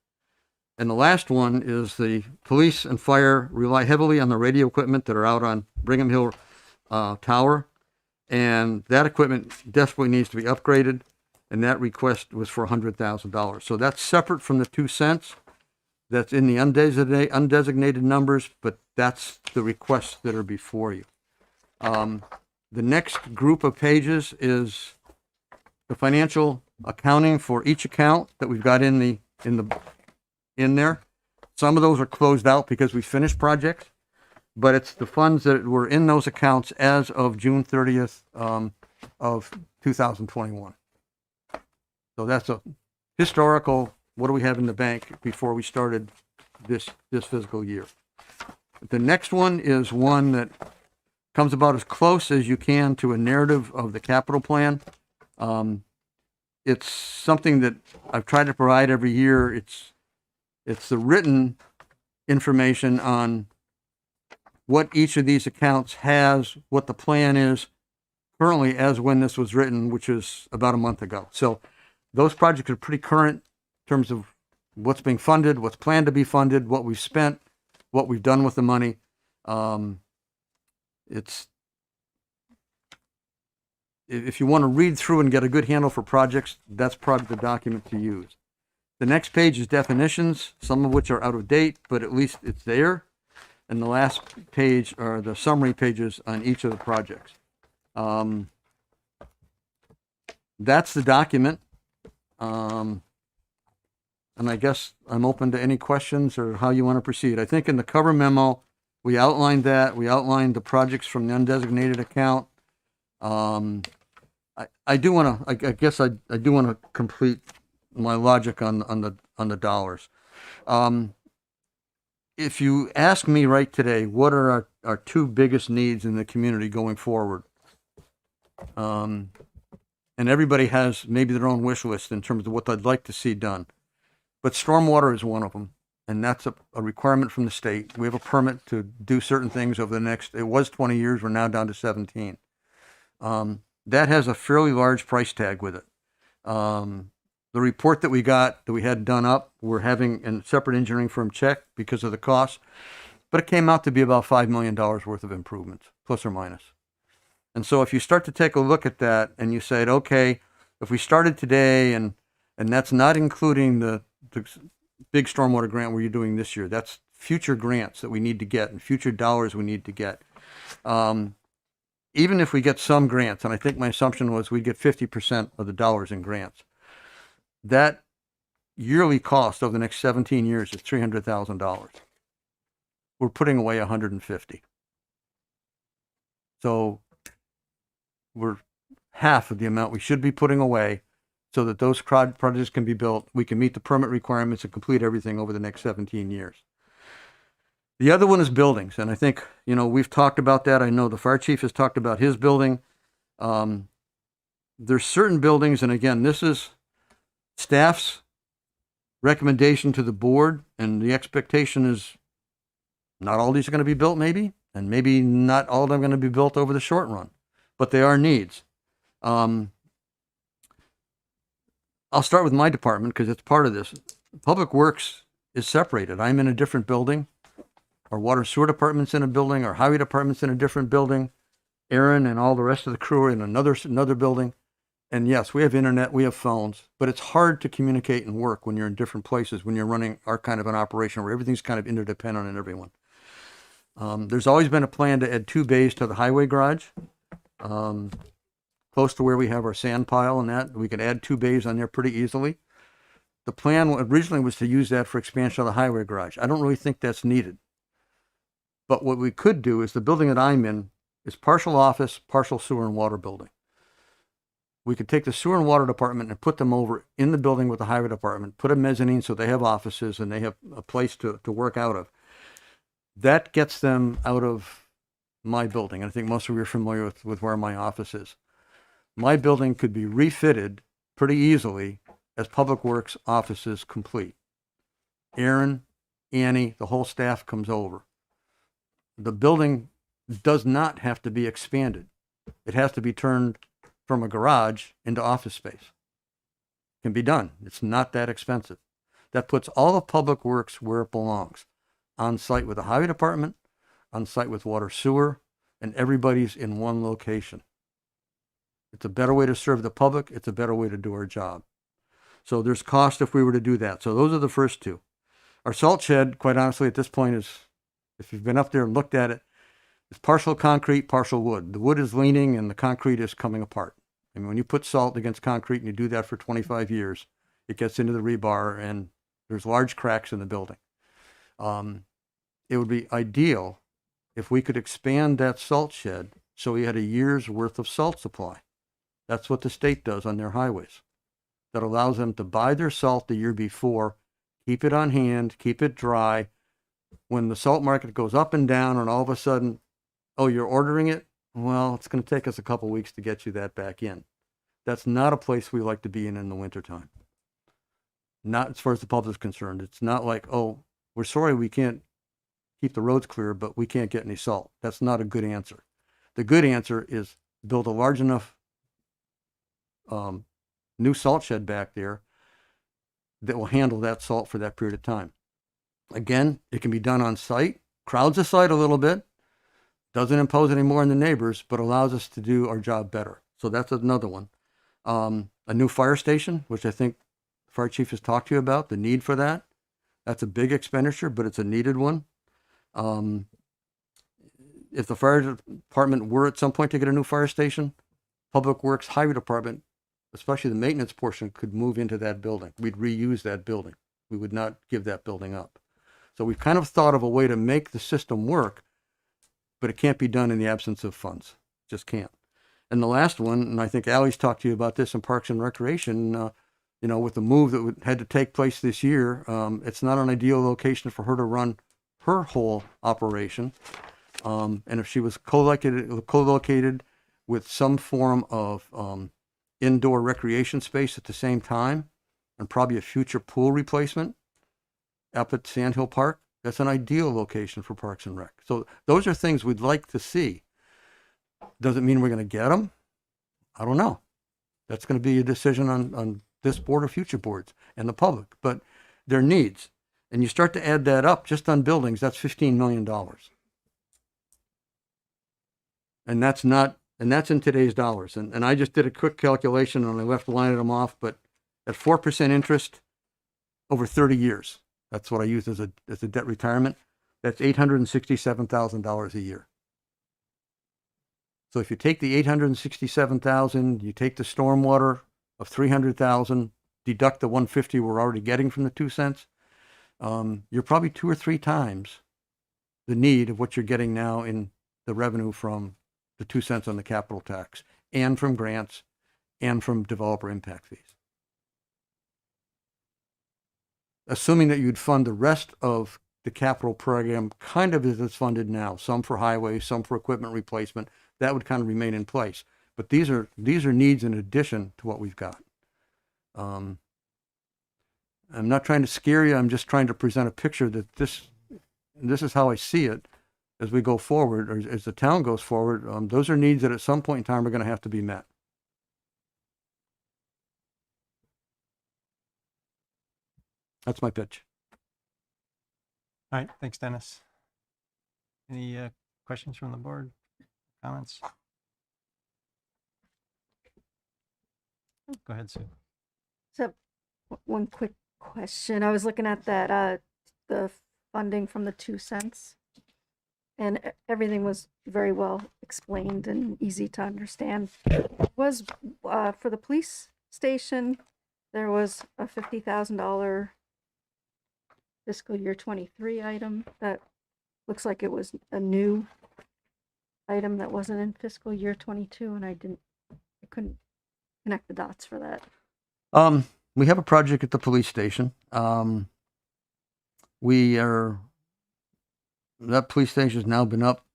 And the last one is the police and fire rely heavily on the radio equipment that are out on Brigham Hill Tower. And that equipment desperately needs to be upgraded. And that request was for $100,000. So that's separate from the 2 cents. That's in the undesignated numbers, but that's the requests that are before you. The next group of pages is the financial accounting for each account that we've got in there. Some of those are closed out because we finished projects, but it's the funds that were in those accounts as of June 30th of 2021. So that's a historical, what do we have in the bank before we started this fiscal year. The next one is one that comes about as close as you can to a narrative of the capital plan. It's something that I've tried to provide every year. It's the written information on what each of these accounts has, what the plan is currently as when this was written, which is about a month ago. So those projects are pretty current in terms of what's being funded, what's planned to be funded, what we've spent, what we've done with the money. If you want to read through and get a good handle for projects, that's probably the document to use. The next page is definitions, some of which are out of date, but at least it's there. And the last page are the summary pages on each of the projects. That's the document. And I guess I'm open to any questions or how you want to proceed. I think in the cover memo, we outlined that. We outlined the projects from the undesignated account. I do want to, I guess I do want to complete my logic on the dollars. If you ask me right today, what are our two biggest needs in the community going forward? And everybody has maybe their own wish list in terms of what they'd like to see done. But stormwater is one of them. And that's a requirement from the state. We have a permit to do certain things over the next, it was 20 years, we're now down to 17. That has a fairly large price tag with it. The report that we got, that we had done up, we're having a separate engineering firm check because of the cost, but it came out to be about $5 million worth of improvements, plus or minus. And so if you start to take a look at that and you said, okay, if we started today and that's not including the big stormwater grant we're doing this year, that's future grants that we need to get and future dollars we need to get. Even if we get some grants, and I think my assumption was we'd get 50% of the dollars in grants, that yearly cost over the next 17 years is $300,000. We're putting away 150. So we're half of the amount we should be putting away so that those projects can be built. We can meet the permit requirements and complete everything over the next 17 years. The other one is buildings. And I think, we've talked about that. I know the fire chief has talked about his building. There's certain buildings, and again, this is staff's recommendation to the board, and the expectation is not all these are going to be built maybe, and maybe not all of them are going to be built over the short run, but they are needs. I'll start with my department because it's part of this. Public Works is separated. I'm in a different building. Our water and sewer department's in a building. Our highway department's in a different building. Aaron and all the rest of the crew are in another building. And yes, we have internet, we have phones, but it's hard to communicate and work when you're in different places, when you're running our kind of an operation where everything's kind of interdependent on everyone. There's always been a plan to add 2 bays to the highway garage, close to where we have our sand pile and that. We could add 2 bays on there pretty easily. The plan originally was to use that for expansion of the highway garage. I don't really think that's needed. But what we could do is the building that I'm in is partial office, partial sewer and water building. We could take the sewer and water department and put them over in the building with the highway department, put a mezzanine so they have offices and they have a place to work out of. That gets them out of my building. I think most of you are familiar with where my office is. My building could be refitted pretty easily as Public Works offices complete. Aaron, Annie, the whole staff comes over. The building does not have to be expanded. It has to be turned from a garage into office space. Can be done. It's not that expensive. That puts all of Public Works where it belongs. On site with the highway department, on site with water sewer, and everybody's in one location. It's a better way to serve the public. It's a better way to do our job. So there's cost if we were to do that. So those are the first 2. Our salt shed, quite honestly, at this point is, if you've been up there and looked at it, it's partial concrete, partial wood. The wood is leaning and the concrete is coming apart. I mean, when you put salt against concrete and you do that for 25 years, it gets into the rebar and there's large cracks in the building. It would be ideal if we could expand that salt shed so we had a year's worth of salt supply. That's what the state does on their highways. That allows them to buy their salt the year before, keep it on hand, keep it dry. When the salt market goes up and down and all of a sudden, oh, you're ordering it? Well, it's going to take us a couple weeks to get you that back in. That's not a place we like to be in the wintertime. Not as far as the public is concerned. It's not like, oh, we're sorry we can't keep the roads clear, but we can't get any salt. That's not a good answer. The good answer is build a large enough new salt shed back there that will handle that salt for that period of time. Again, it can be done on site, crowds the site a little bit, doesn't impose any more on the neighbors, but allows us to do our job better. So that's another one. A new fire station, which I think the fire chief has talked to you about, the need for that. That's a big expenditure, but it's a needed one. If the fire department were at some point to get a new fire station, Public Works Highway Department, especially the maintenance portion, could move into that building. We'd reuse that building. We would not give that building up. So we've kind of thought of a way to make the system work, but it can't be done in the absence of funds. Just can't. And the last one, and I think Ally's talked to you about this in Parks and Recreation, with the move that had to take place this year, it's not an ideal location for her to run her whole operation. And if she was co-located with some form of indoor recreation space at the same time, and probably a future pool replacement up at Sand Hill Park, that's an ideal location for Parks and Rec. So those are things we'd like to see. Does it mean we're going to get them? I don't know. That's going to be a decision on this board or future boards and the public, but their needs. And you start to add that up just on buildings, that's $15 million. And that's in today's dollars. And I just did a quick calculation and I left lining them off, but at 4% interest over 30 years, that's what I use as a debt retirement. That's $867,000 a year. So if you take the $867,000, you take the stormwater of $300,000, deduct the $150 we're already getting from the 2 cents, you're probably 2 or 3 times the need of what you're getting now in the revenue from the 2 cents on the capital tax and from grants and from developer impact fees. Assuming that you'd fund the rest of the capital program kind of as it's funded now, some for highways, some for equipment replacement, that would kind of remain in place. But these are needs in addition to what we've got. I'm not trying to scare you. I'm just trying to present a picture that this is how I see it as we go forward, or as the town goes forward. Those are needs that at some point in time are going to have to be met. That's my pitch. All right, thanks, Dennis. Any questions from the board? Comments? Go ahead, Sue. So, one quick question. I was looking at that, the funding from the 2 cents, and everything was very well explained and easy to understand. Was, for the police station, there was a $50,000 fiscal year 23 item that looks like it was a new item that wasn't in fiscal year 22, and I couldn't connect the dots for that. We have a project at the police station. That police station's now been up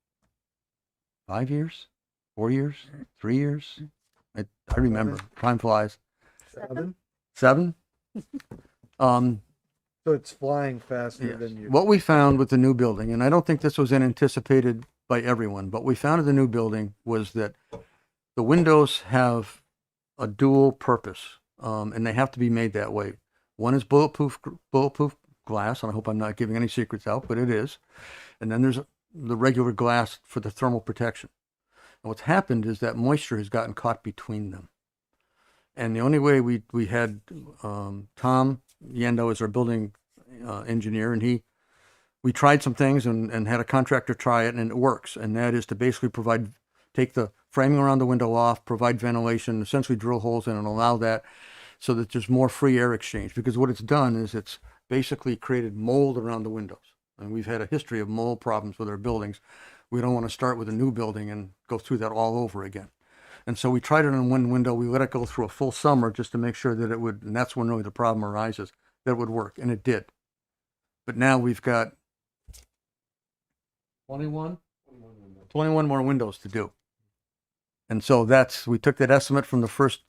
5 years, 4 years, 3 years. I remember. Time flies. 7? 7? So it's flying faster Yes. than you. What we found with the new building, and I don't think this was anticipated by everyone, but we found in the new building was that the windows have a dual purpose, and they have to be made that way. One is bulletproof glass, and I hope I'm not giving any secrets out, but it is. And then there's the regular glass for the thermal protection. And what's happened is that moisture has gotten caught between them. And the only way we had Tom Yendo as our building engineer, and we tried some things and had a contractor try it, and it works. And that is to basically take the framing around the window off, provide ventilation, essentially drill holes in and allow that so that there's more free air exchange. Because what it's done is it's basically created mold around the windows. And we've had a history of mold problems with our buildings. We don't want to start with a new building and go through that all over again. And so we tried it on one window. We let it go through a full summer just to make sure that it would, and that's when really the problem arises, that it would work. And it did. But now we've got 21 more windows to do. And so we took that estimate from the first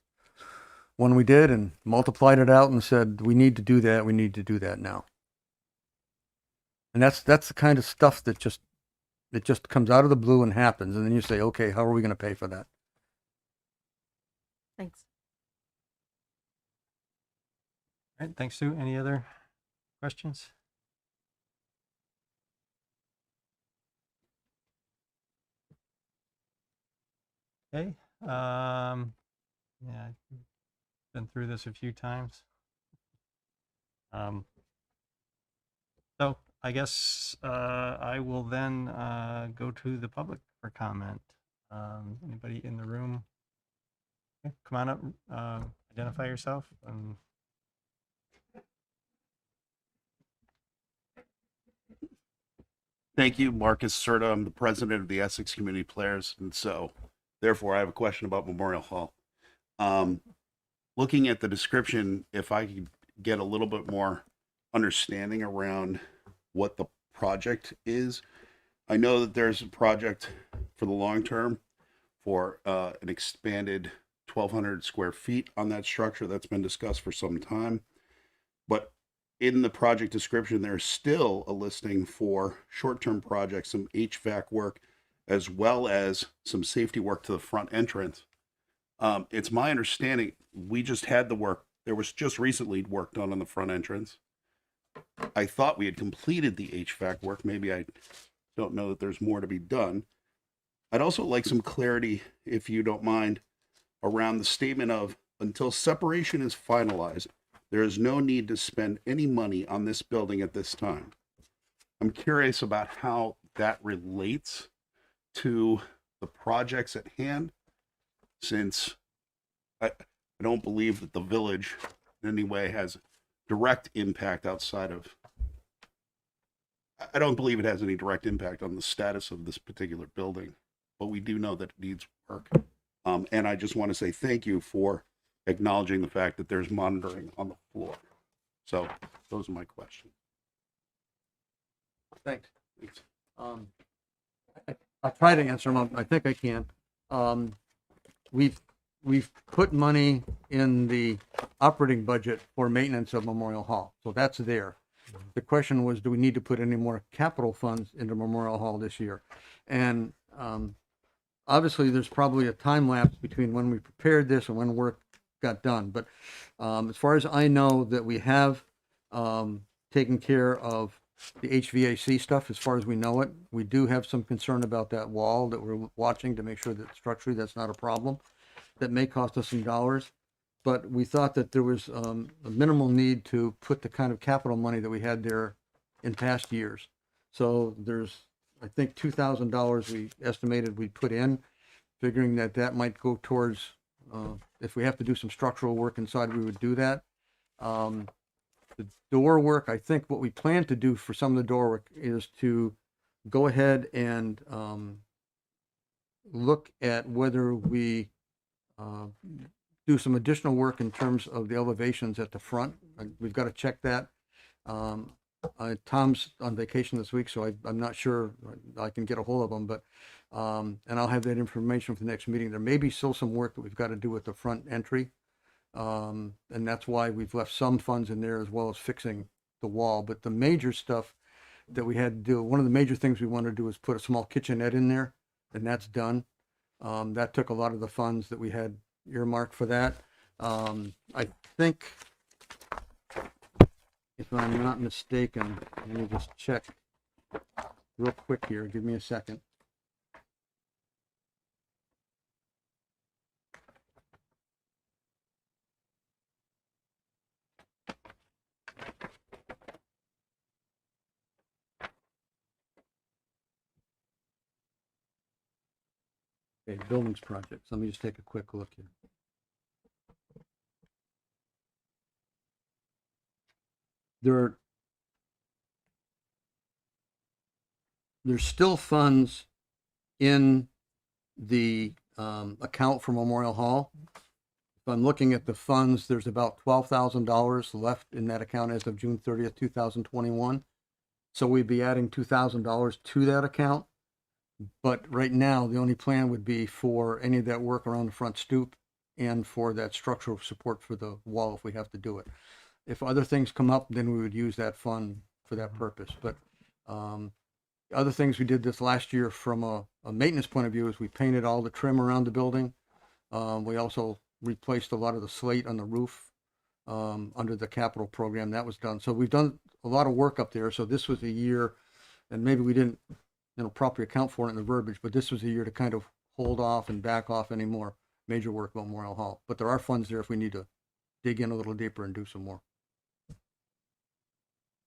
one we did and multiplied it out and said, we need to do that. We need to do that now. And that's the kind of stuff that just comes out of the blue and happens. And then you say, okay, how are we going to pay for that? Thanks. All right, thanks, Sue. Any other questions? Okay. Yeah, I've been through this a few times. So I guess I will then go to the public for comment. Anybody in the room? Okay, come on up, identify yourself. Thank you, Marcus Serta. I'm the president of the Essex Community Players, and so therefore I have a question about Memorial Hall. Looking at the description, if I could get a little bit more understanding around what the project is. I know that there's a project for the long term for an expanded 1,200 square feet on that structure that's been discussed for some time. But in the project description, there's still a listing for short-term projects, some HVAC work, as well as some safety work to the front entrance. It's my understanding we just had the work. There was just recently work done on the front entrance. I thought we had completed the HVAC work. Maybe I don't know that there's more to be done. I'd also like some clarity, if you don't mind, around the statement of until separation is finalized, there is no need to spend any money on this building at this time. I'm curious about how that relates to the projects at hand, since I don't believe that the village in any way has direct impact outside of, I don't believe it has any direct impact on the status of this particular building, but we do know that it needs work. And I just want to say thank you for acknowledging the fact that there's monitoring on the floor. So those are my questions. Thanks. I'll try to answer them. I think I can. We've put money in the operating budget for maintenance of Memorial Hall, so that's there. The question was, do we need to put any more capital funds into Memorial Hall this year? And obviously, there's probably a time lapse between when we prepared this and when work got done. But as far as I know, that we have taken care of the HVAC stuff as far as we know it. We do have some concern about that wall that we're watching to make sure that structurally that's not a problem. That may cost us some dollars. but we thought that there was a minimal need to put the kind of capital money that we had there in past years. So there's, I think, $2,000 we estimated we'd put in, figuring that that might go towards, if we have to do some structural work inside, we would do that. The door work, I think what we plan to do for some of the door work is to go ahead and look at whether we do some additional work in terms of the elevations at the front. We've got to check that. Tom's on vacation this week, so I'm not sure I can get a hold of him, but and I'll have that information for the next meeting. There may be still some work that we've got to do with the front entry. And that's why we've left some funds in there as well as fixing the wall. But the major stuff that we had to do, one of the major things we wanted to do was put a small kitchenette in there, and that's done. That took a lot of the funds that we had earmarked for that. I think, if I'm not mistaken, let me just check real quick here. Give me a second. Okay, buildings projects. Let me just take a quick look here. There's still funds in the account for Memorial Hall. If I'm looking at the funds, there's about $12,000 left in that account as of June 30th, 2021. So we'd be adding $2,000 to that account. But right now, the only plan would be for any of that work around the front stoop and for that structural support for the wall if we have to do it. If other things come up, then we would use that fund for that purpose. But other things we did this last year from a maintenance point of view is we painted all the trim around the building. We also replaced a lot of the slate on the roof under the capital program. That was done. So we've done a lot of work up there. So this was a year, and maybe we didn't properly account for it in the verbiage, but this was a year to kind of hold off and back off any more major work at Memorial Hall. But there are funds there if we need to dig in a little deeper and do some more.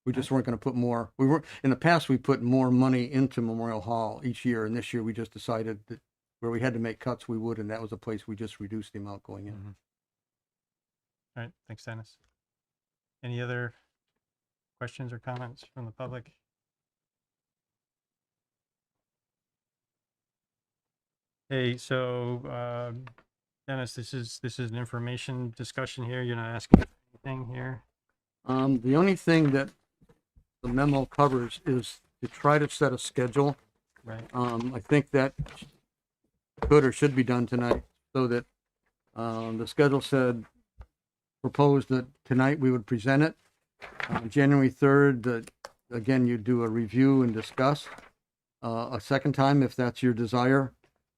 We just weren't going to put more. We were in the past. We put more money into Memorial Hall each year, and this year we just decided that where we had to make cuts, we would, and that was a place we just reduced the amount going in. All right, thanks, Dennis. Any other questions or comments from the public? Hey, so Dennis, this is an information discussion here. You're not asking anything here. The only thing that the memo covers is to try to set a schedule. Right. I think that could or should be done tonight, so that the schedule said proposed that tonight we would present it. January 3rd, again, you do a review and discuss. A second time, if that's your desire.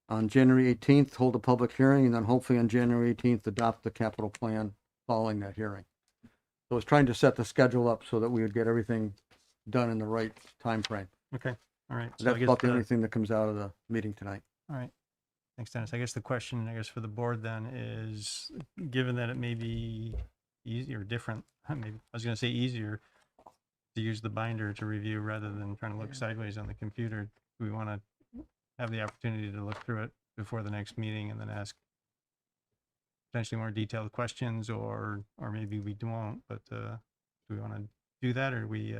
On January 18th, hold a public hearing, and then hopefully on January 18th, adopt the capital plan following that hearing. So I was trying to set the schedule up so that we would get everything done in the right time frame. Okay. All right. So I That's guess about the only thing that comes out of the meeting tonight. all right. Thanks, Dennis. I guess the question, for the board then is, given that it may be easier, different, maybe I was going to say easier to use the binder to review rather than trying to look sideways on the computer, do we want to have the opportunity to look through it before the next meeting and then ask potentially more detailed questions, or maybe we won't, but do we want to do that, or we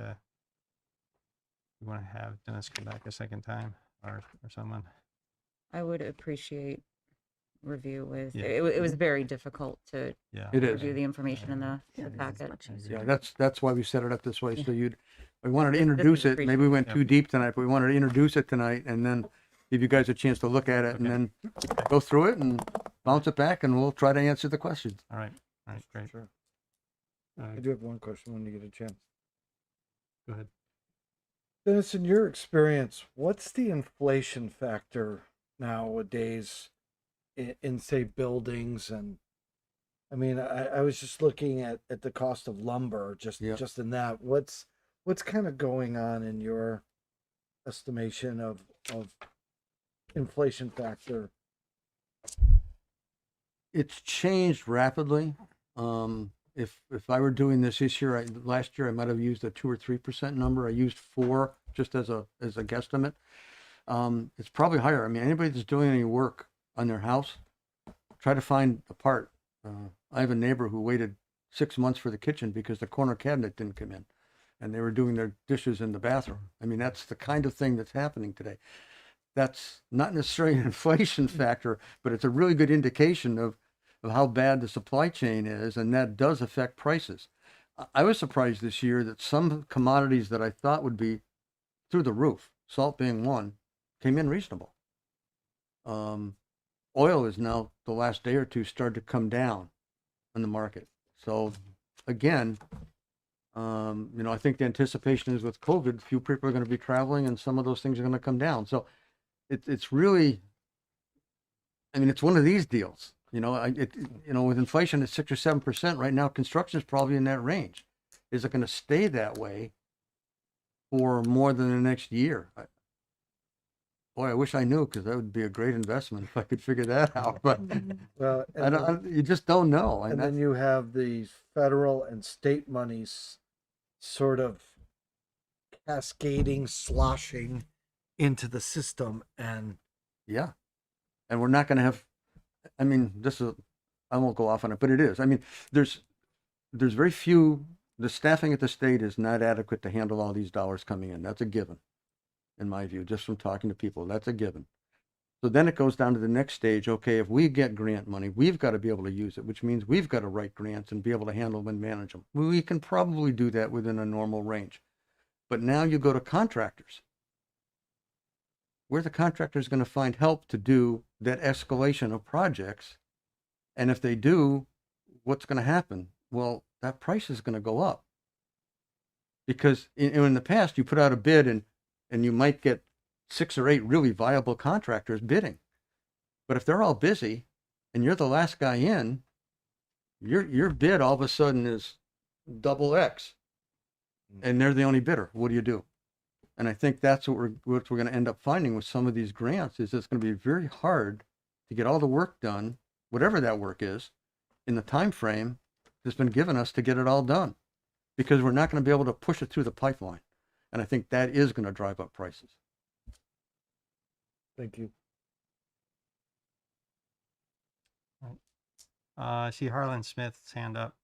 want to have Dennis come back a second time, or someone? I would appreciate review with, Yeah. it was very difficult to Yeah. It is. review the information in the Yeah, packet. much easier. Yeah, that's why we set it up this way. So we wanted to introduce it. Maybe we went too deep tonight, but we wanted to introduce it tonight and then give you guys a chance to look at it and then go through it and bounce it back, and we'll try to answer the questions. All right. All right. Great. Sure. Uh, I do have one question when you get a chance. Go ahead. Dennis, in your experience, what's the inflation factor nowadays in say buildings? And I mean, I was just looking at the cost of lumber, just in that. What's kind of going on in your estimation of inflation factor? It's changed rapidly. If I were doing this year, last year I might have used a 2 or 3% number. I used 4 just as a guesstimate. It's probably higher. I mean, anybody that's doing any work on their house, try to find a part. I have a neighbor who waited 6 months for the kitchen because the corner cabinet didn't come in, and they were doing their dishes in the bathroom. I mean, that's the kind of thing that's happening today. That's not necessarily an inflation factor, but it's a really good indication of how bad the supply chain is, and that does affect prices. I was surprised this year that some commodities that I thought would be through the roof, salt being one, came in reasonable. Oil is now, the last day or two, started to come down in the market. So again, I think the anticipation is with COVID, few people are going to be traveling and some of those things are going to come down. So it's really, I mean, it's one of these deals, with inflation at 6 or 7% right now, construction is probably in that range. Is it going to stay that way for more than the next year? Boy, I wish I knew, because that would be a great investment if I could figure that out. But Well, you just don't know. and then you have these federal and state monies sort of cascading, sloshing into the system, and yeah, and we're not going to have. I mean, I won't go off on it, but it is. I mean, there's very few. The staffing at the state is not adequate to handle all these dollars coming in. That's a given, in my view, just from talking to people. That's a given. So then it goes down to the next stage. Okay, if we get grant money, we've got to be able to use it, which means we've got to write grants and be able to handle them and manage them. We can probably do that within a normal range. But now you go to contractors. Where the contractor is going to find help to do that escalation of projects. And if they do, what's going to happen? Well, that price is going to go up. Because in the past, you put out a bid and you might get 6 or 8 really viable contractors bidding. But if they're all busy and you're the last guy in, your bid all of a sudden is double X. And they're the only bidder. What do you do? And I think that's what we're going to end up finding with some of these grants, is it's going to be very hard to get all the work done, whatever that work is, in the time frame that's been given us to get it all done, because we're not going to be able to push it through the pipeline. And I think that is going to drive up prices. thank you. I see Harlan Smith's hand up.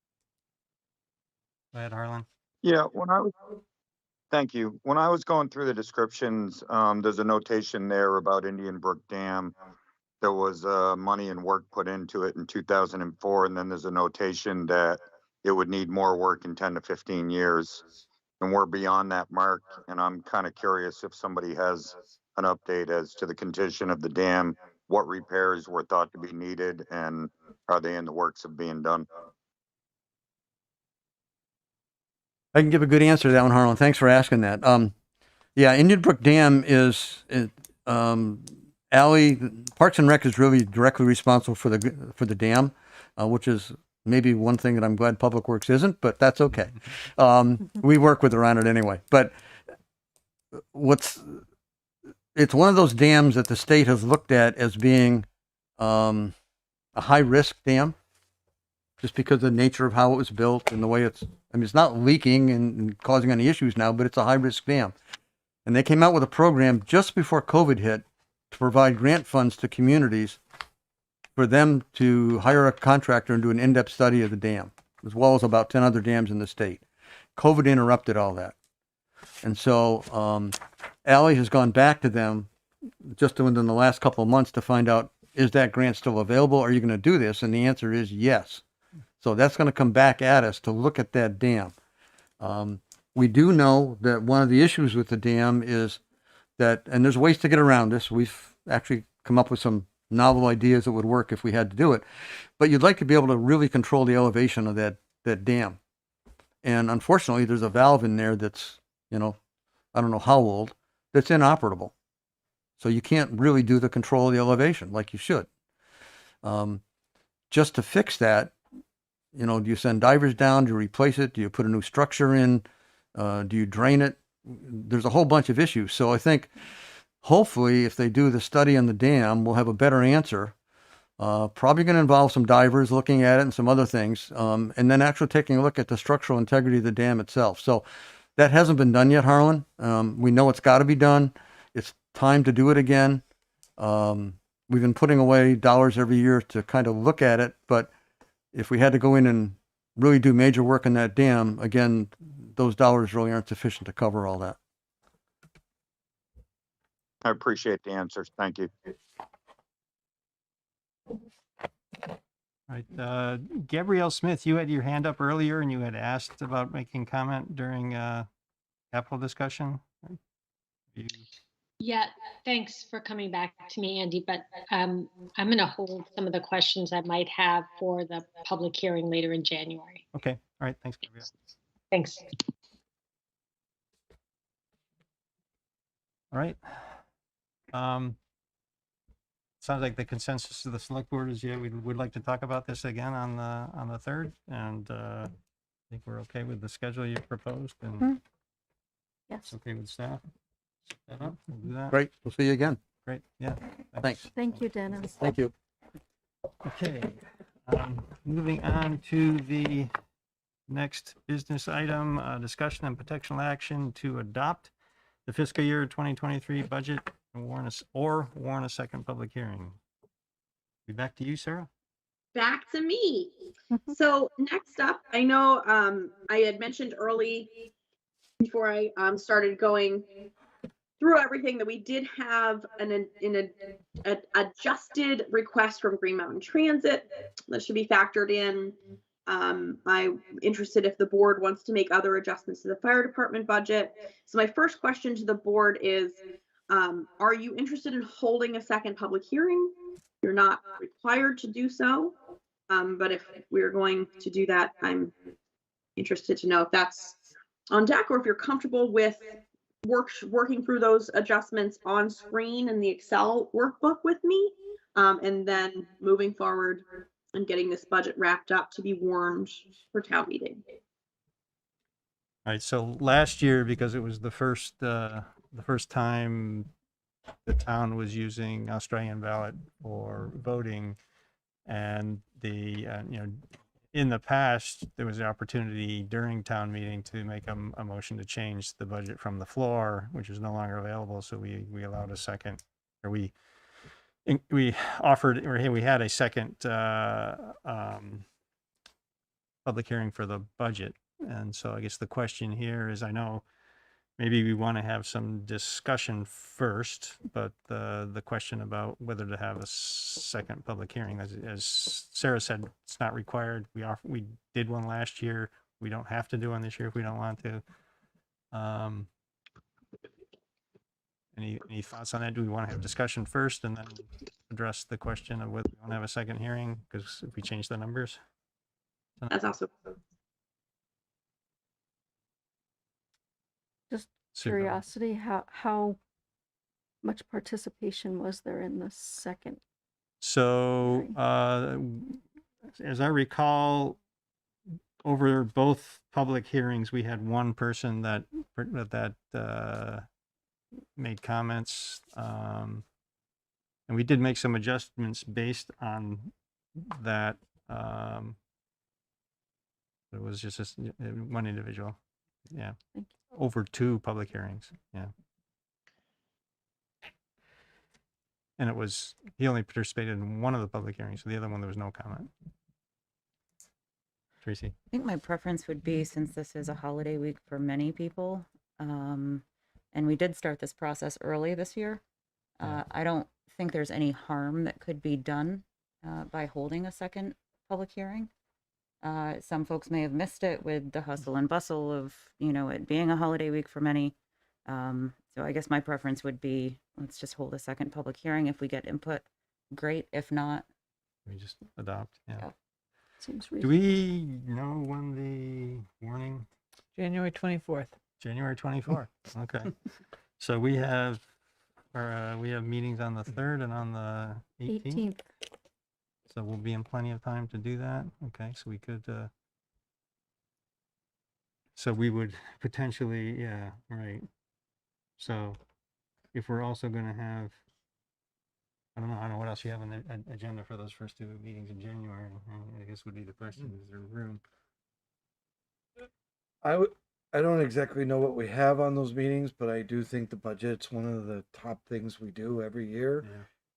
Go ahead, Harlan. Yeah, thank you. When I was going through the descriptions, there's a notation there about Indian Brook Dam. There was money and work put into it in 2004, and then there's a notation that it would need more work in 10 to 15 years. And we're beyond that mark, and I'm kind of curious if somebody has an update as to the condition of the dam, what repairs were thought to be needed, and are they in the works of being done? I can give a good answer to that one, Harlan. Thanks for asking that. Yeah, Indian Brook Dam is, Parks and Rec is really directly responsible for the dam, which is maybe one thing that I'm glad Public Works isn't, but that's okay. We work with her on it anyway. But it's one of those dams that the state has looked at as being a high risk dam, just because of the nature of how it was built and the way it's not leaking and causing any issues now, but it's a high risk dam. And they came out with a program just before COVID hit to provide grant funds to communities for them to hire a contractor and do an in-depth study of the dam, as well as about 10 other dams in the state. COVID interrupted all that. And so Ally has gone back to them just within the last couple of months to find out, is that grant still available? Are you going to do this? And the answer is yes. So that's going to come back at us to look at that dam. We do know that one of the issues with the dam is that, and there's ways to get around this. We've actually come up with some novel ideas that would work if we had to do it. But you'd like to be able to really control the elevation of that dam. And unfortunately, there's a valve in there that's, I don't know how old, that's inoperable. So you can't really do the control of the elevation like you should. Just to fix that, do you send divers down? Do you replace it? Do you put a new structure in? Do you drain it? There's a whole bunch of issues. So I think hopefully if they do the study on the dam, we'll have a better answer Probably going to involve some divers looking at it and some other things, and then actually taking a look at the structural integrity of the dam itself. So that hasn't been done yet, Harlan. We know it's got to be done. It's time to do it again. We've been putting away dollars every year to kind of look at it, but if we had to go in and really do major work on that dam, again, those dollars really aren't sufficient to cover all that. I appreciate the answers. Thank you. All right, Gabrielle Smith, you had your hand up earlier and you had asked about making comment during capital discussion. You- Yeah, thanks for coming back to me, Andy, but I'm going to hold some of the questions I might have for the public hearing later in January. Okay, all right, thanks, Gabrielle. Thanks. All right. Sounds like the consensus of the select board is, yeah, we would like to talk about this again on the 3rd, and I think we're okay with the schedule you proposed, and Yes. it's okay with staff. Set that up, we'll do that. Great. We'll see you again. Great, yeah. Thanks. Thank you, Dennis. Thank you. Okay, moving on to the next business item, discussion and potential action to adopt the fiscal year 2023 budget and warn a second public hearing. Be back to you, Sarah. Back to me. So next up, I know I had mentioned early before I started going through everything that we did have an adjusted request from Green Mountain Transit that should be factored in. I'm interested if the board wants to make other adjustments to the fire department budget. So my first question to the board is, are you interested in holding a second public hearing? You're not required to do so, but if we're going to do that, I'm interested to know if that's on deck, or if you're comfortable with working through those adjustments on screen in the Excel workbook with me, and then moving forward and getting this budget wrapped up to be warned for town meeting. All right, so last year, because it was the first time the town was using Australian ballot for voting, and the in the past there was the opportunity during town meeting to make a motion to change the budget from the floor, which is no longer available. So we allowed a second, or we offered, or hey, we had a second public hearing for the budget. And so I guess the question here is, I know maybe we want to have some discussion first, but the question about whether to have a second public hearing, as Sarah said, it's not required. We did one last year. We don't have to do one this year if we don't want to. Any thoughts on that? Do we want to have discussion first and then address the question of whether we want to have a second hearing? Because if we change the numbers. That's also Just Super. curiosity, how much participation was there in the second? So, as I recall, over both public hearings, we had one person that made comments, and we did make some adjustments based on that. It was just one individual, yeah, over 2 public hearings, yeah. And he only participated in one of the public hearings, so the other one, there was no comment. Tracy? I think my preference would be, since this is a holiday week for many people, and we did start this process early this year, I don't think there's any harm that could be done by holding a second public hearing. Some folks may have missed it with the hustle and bustle of, it being a holiday week for many. So I guess my preference would be, let's just hold a second public hearing. If we get input, great. If not, we just adopt, yeah. Seems Do reasonable. we know when the warning? January 24th. January 24th. Okay. So we have meetings on the 3rd and on the 18th. So we'll be in plenty of time to do that. Okay. So we could, so we would potentially, yeah, right. So if we're also going to have, I don't know else you have on the agenda for those first 2 meetings in January? I guess would be the question, is there room? I don't exactly know what we have on those meetings, but I do think the budget's one of the top things we do every year.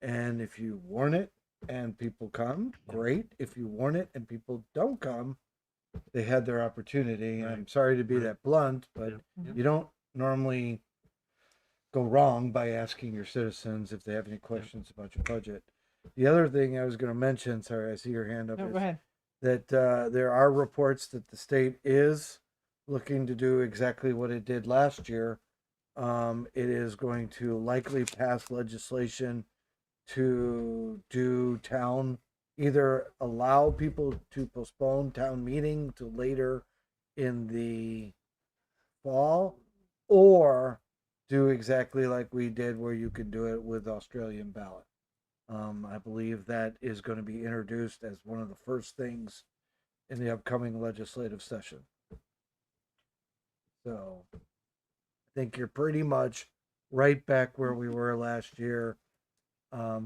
Yeah. And if you warn it and people come, great. If you warn it and people don't come, they had their opportunity. Right. I'm sorry to be Right. that blunt, but Yep. you don't normally go wrong by asking your citizens if they have any questions about your budget. The other thing I was going to mention, sorry, I see your hand up, No, is go ahead. that there are reports that the state is looking to do exactly what it did last year. It is going to likely pass legislation to do town, either allow people to postpone town meeting to later in the fall, or do exactly like we did where you could do it with Australian ballot. I believe that is going to be introduced as one of the first things in the upcoming legislative session. So I think you're pretty much right back where we were last year.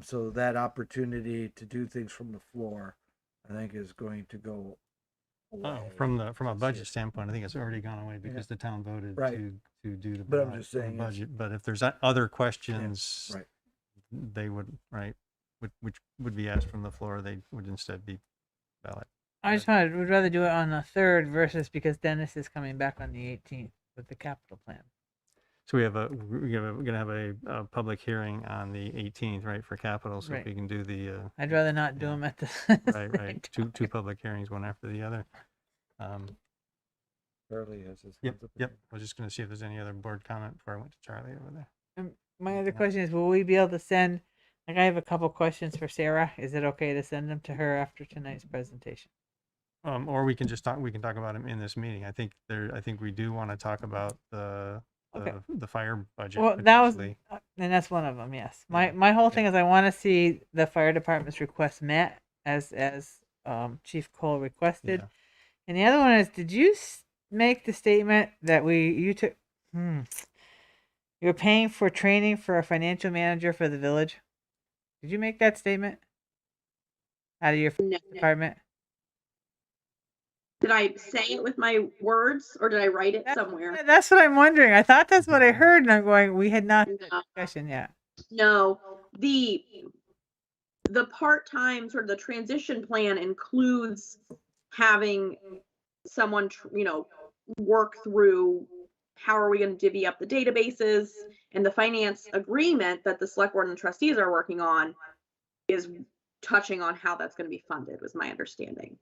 So that opportunity to do things from the floor, I think, is going to go away. From a this budget year. standpoint, I think it's already gone away because the town voted Right. to do the But I'm ballot just for the saying it's- budget. But if there's other questions, Right. they would, which would be asked from the floor, they would instead be ballot. I just would rather do it on the 3rd versus because Dennis is coming back on the 18th with the capital plan. So we're gonna have a public hearing on the 18th, right, for capital. So if Right. we can do the I'd rather not do yeah. them at the right, same two time. public hearings, one after the other. Charlie has his Yep, hands up. yep. I was just gonna see if there's any other board comment before I went to Charlie over there. My other question is, will we be able to send, like I have a couple questions for Sarah. Is it okay to send them to her after tonight's presentation? Or we can just talk. We can talk about them in this meeting. I think we do want to talk about the Okay. the fire budget. Well, that was, potentially. and that's one of them. Yes. My whole thing is I want to see the fire department's request met as Chief Cole requested. Yeah. And the other one is, did you make the statement that you're paying for training for a financial manager for the village? Did you make that statement out of your No. department? Did I say it with my words or did I write it Yeah, somewhere? that's what I'm wondering. I thought that's what I heard, and I'm going, we had not had that discussion yet. No, the part-time sort of the transition plan includes having someone, work through how are we going to divvy up the databases, and the finance agreement that the select board and trustees are working on is touching on how that's going to be funded, was my understanding.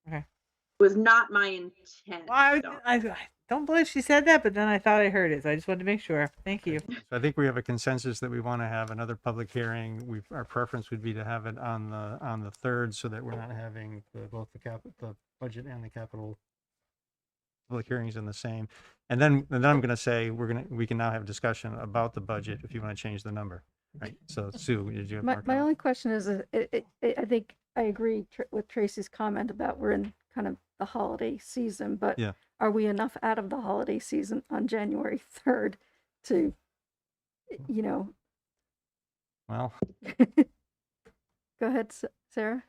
Okay. It was not my intent. Well, so. I don't believe she said that, but then I thought I heard it, so I just wanted to make sure. Thank you. So I think we have a consensus that we want to have another public hearing. Our preference would be to have it on the 3rd, so that we're not having both the budget and the capital public hearings in the same. And then I'm going to say we can now have discussion about the budget if you want to change the number. Right. So Sue, did you have more My comments? only question is, I think I agree with Tracy's comment about we're in kind of the holiday season, but Yeah. are we enough out of the holiday season on January 3rd to, Well, go ahead, Sarah?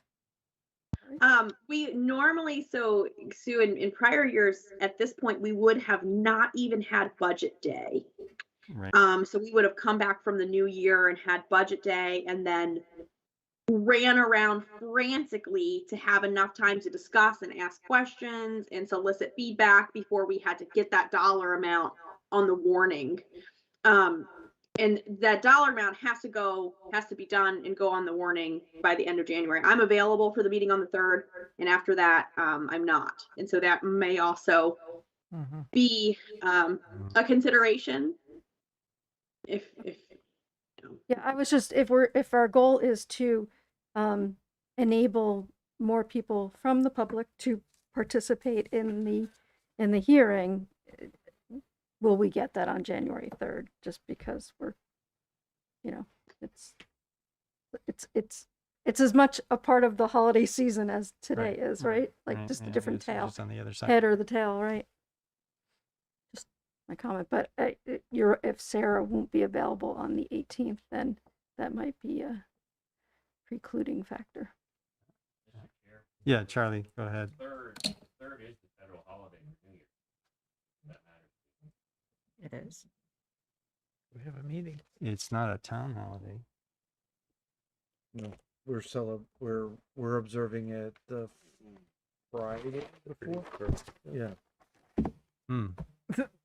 We normally, so Sue, in prior years, at this point, we would have not even had budget day. right. So we would have come back from the new year and had budget day and then ran around frantically to have enough time to discuss and ask questions and solicit feedback before we had to get that dollar amount on the warning. And that dollar amount has to be done and go on the warning by the end of January. I'm available for the meeting on the 3rd, and after that, I'm not. And so that may also be a consideration. If Yeah, I was just, if our goal is to enable more people from the public to participate in the hearing, will we get that on January 3rd? Just because we're, it's as much a part of the holiday season as today is, right? Like just a different it's tail, just on the other side. head or the tail, right? Just my comment, but if Sarah won't be available on the 18th, then that might be a precluding factor. Yeah, Charlie, go ahead. Third is the federal holiday for New Year. That matters. It is. We have a meeting. It's not a town holiday. No, we're observing it the Friday before. Yeah. Hmm.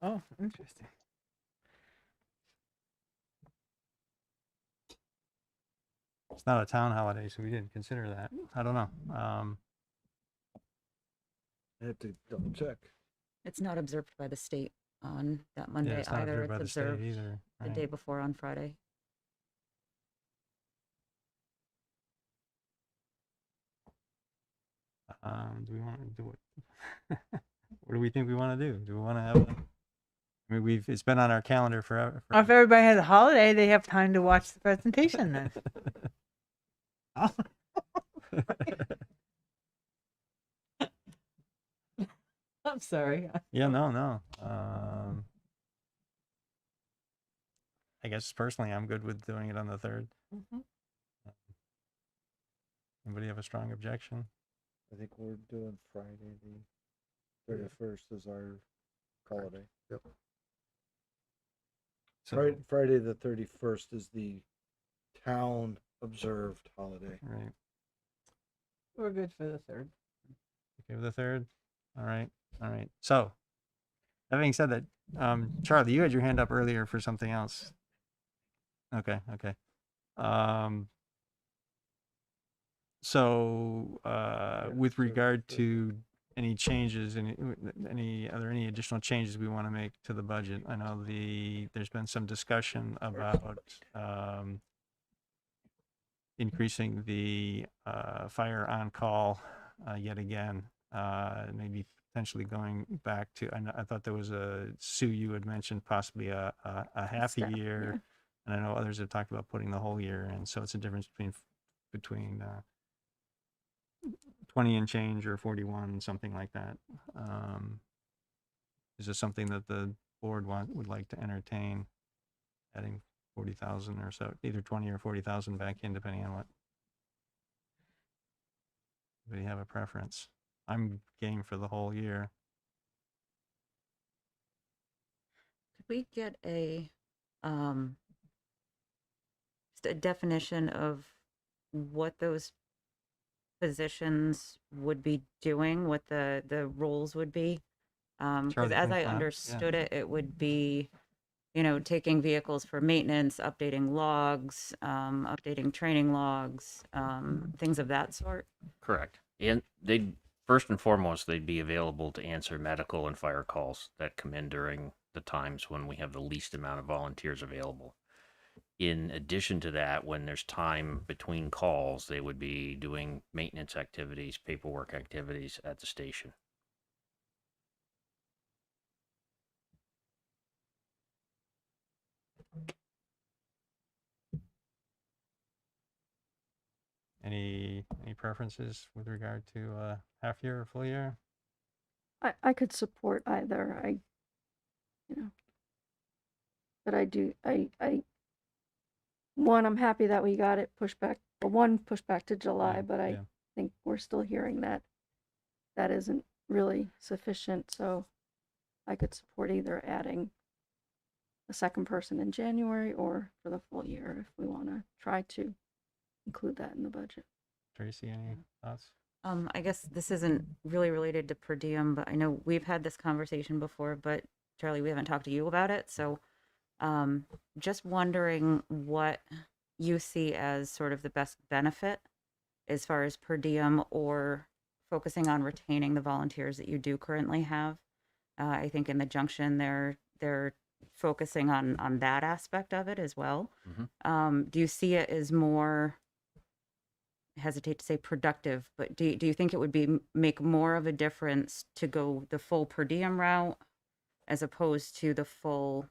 Oh, interesting. It's not a town holiday, so we didn't consider that. I don't know. I have to double check. It's not observed by the state on that Yeah, Monday it's not either. observed by the It's state observed either. the Right. day before on Friday. Do we want to do it? What do we think we want to do? Do we want to have a, I mean, it's been on our calendar forever. If everybody has a holiday, they have time to watch the presentation then. I'm sorry. Yeah, no. I guess personally, I'm good with doing it on the 3rd. Anybody have a strong objection? I think we're doing Friday the 31st is our holiday. Yep. So, Friday the 31st is the town observed holiday. right. We're good for the 3rd. Okay with the 3rd? All right. So, that being said that, Charlie, you had your hand up earlier for something else. Okay. So, with regard to any changes, any additional changes we want to make to the budget? I know there's been some discussion about increasing the fire on call yet again. Maybe potentially going back to. I thought there was Sue, you had mentioned possibly a half a year, and I know others have talked about putting the whole year in. So it's a difference between 20 and change or 41, something like that. Is this something that the board would like to entertain, adding 40,000 or so, either 20 or 40,000 back in, depending on what? Do you have a preference? I'm game for the whole year. Could we get just a definition of what those positions would be doing, what the roles would be? Because Charlie, as think I that, understood it, it would be, taking vehicles for maintenance, updating logs, updating training logs, things of that sort. Correct. And they'd first and foremost, they'd be available to answer medical and fire calls that come in during the times when we have the least amount of volunteers available. In addition to that, when there's time between calls, they would be doing maintenance activities, paperwork activities at the station. Any preferences with regard to half year or full year? I could support either. But I'm happy that we got it pushed back, pushed back to July, Yeah, but I think we're still hearing that isn't really sufficient, so I could support either adding a second person in January or for the full year if we want to try to include that in the budget. Tracy, any thoughts? I guess this isn't really related to per diem, but I know we've had this conversation before, but Charlie, we haven't talked to you about it. So just wondering what you see as sort of the best benefit as far as per diem or focusing on retaining the volunteers that you do currently have. I think in the Junction, they're focusing on that aspect of it as well. Mm-hmm. Do you see it as more, hesitate to say productive, but do you think it would make more of a difference to go the full per diem route as opposed to the full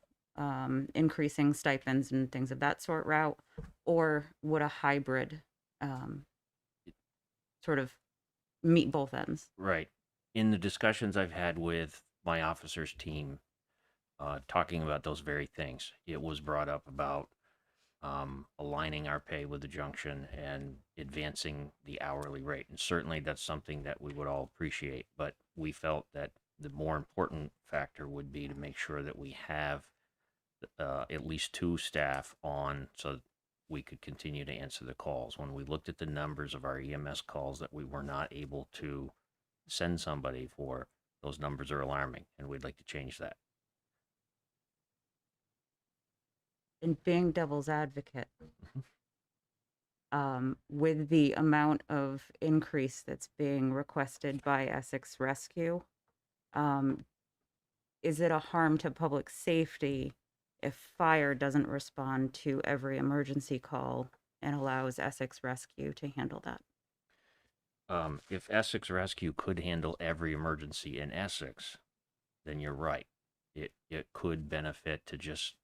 increasing stipends and things of that sort route, or would a hybrid sort of meet both ends? Right. In the discussions I've had with my officers team, talking about those very things, it was brought up about aligning our pay with the junction and advancing the hourly rate. And certainly that's something that we would all appreciate, but we felt that the more important factor would be to make sure that we have at least 2 staff on so we could continue to answer the calls. When we looked at the numbers of our EMS calls that we were not able to send somebody for, those numbers are alarming, and we'd like to change that. In being devil's advocate, with the amount of increase that's being requested by Essex Rescue, is it a harm to public safety if fire doesn't respond to every emergency call and allows Essex Rescue to handle that? If Essex Rescue could handle every emergency in Essex, then you're right. It could benefit to just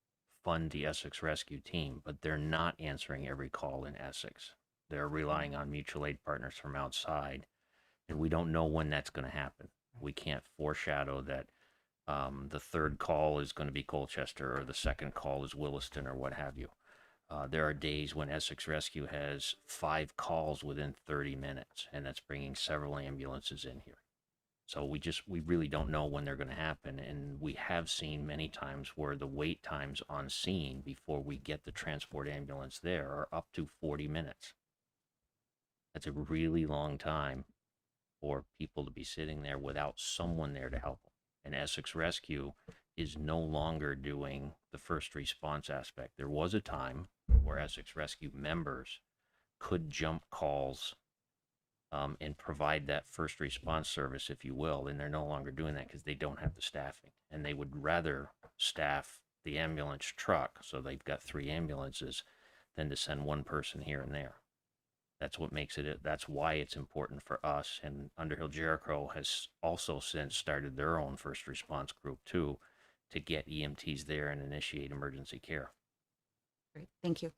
fund the Essex Rescue team, but they're not answering every call in Essex. They're relying on mutual aid partners from outside, and we don't know when that's going to happen. We can't foreshadow that the third call is going to be Colchester or the second call is Williston or what have you. There are days when Essex Rescue has 5 calls within 30 minutes, and that's bringing several ambulances in here. So we really don't know when they're going to happen, and we have seen many times where the wait times on scene before we get the transport ambulance there are up to 40 minutes. That's a really long time for people to be sitting there without someone there to help them. And Essex Rescue is no longer doing the first response aspect. There was a time where Essex Rescue members could jump calls and provide that first response service, if you will, and they're no longer doing that because they don't have the staffing. And they would rather staff the ambulance truck, so they've got 3 ambulances, than to send one person here and there. That's what makes it, that's why it's important for us. And Underhill Jericho has also since started their own first response group too, to get EMTs there and initiate emergency care. Great, thank you.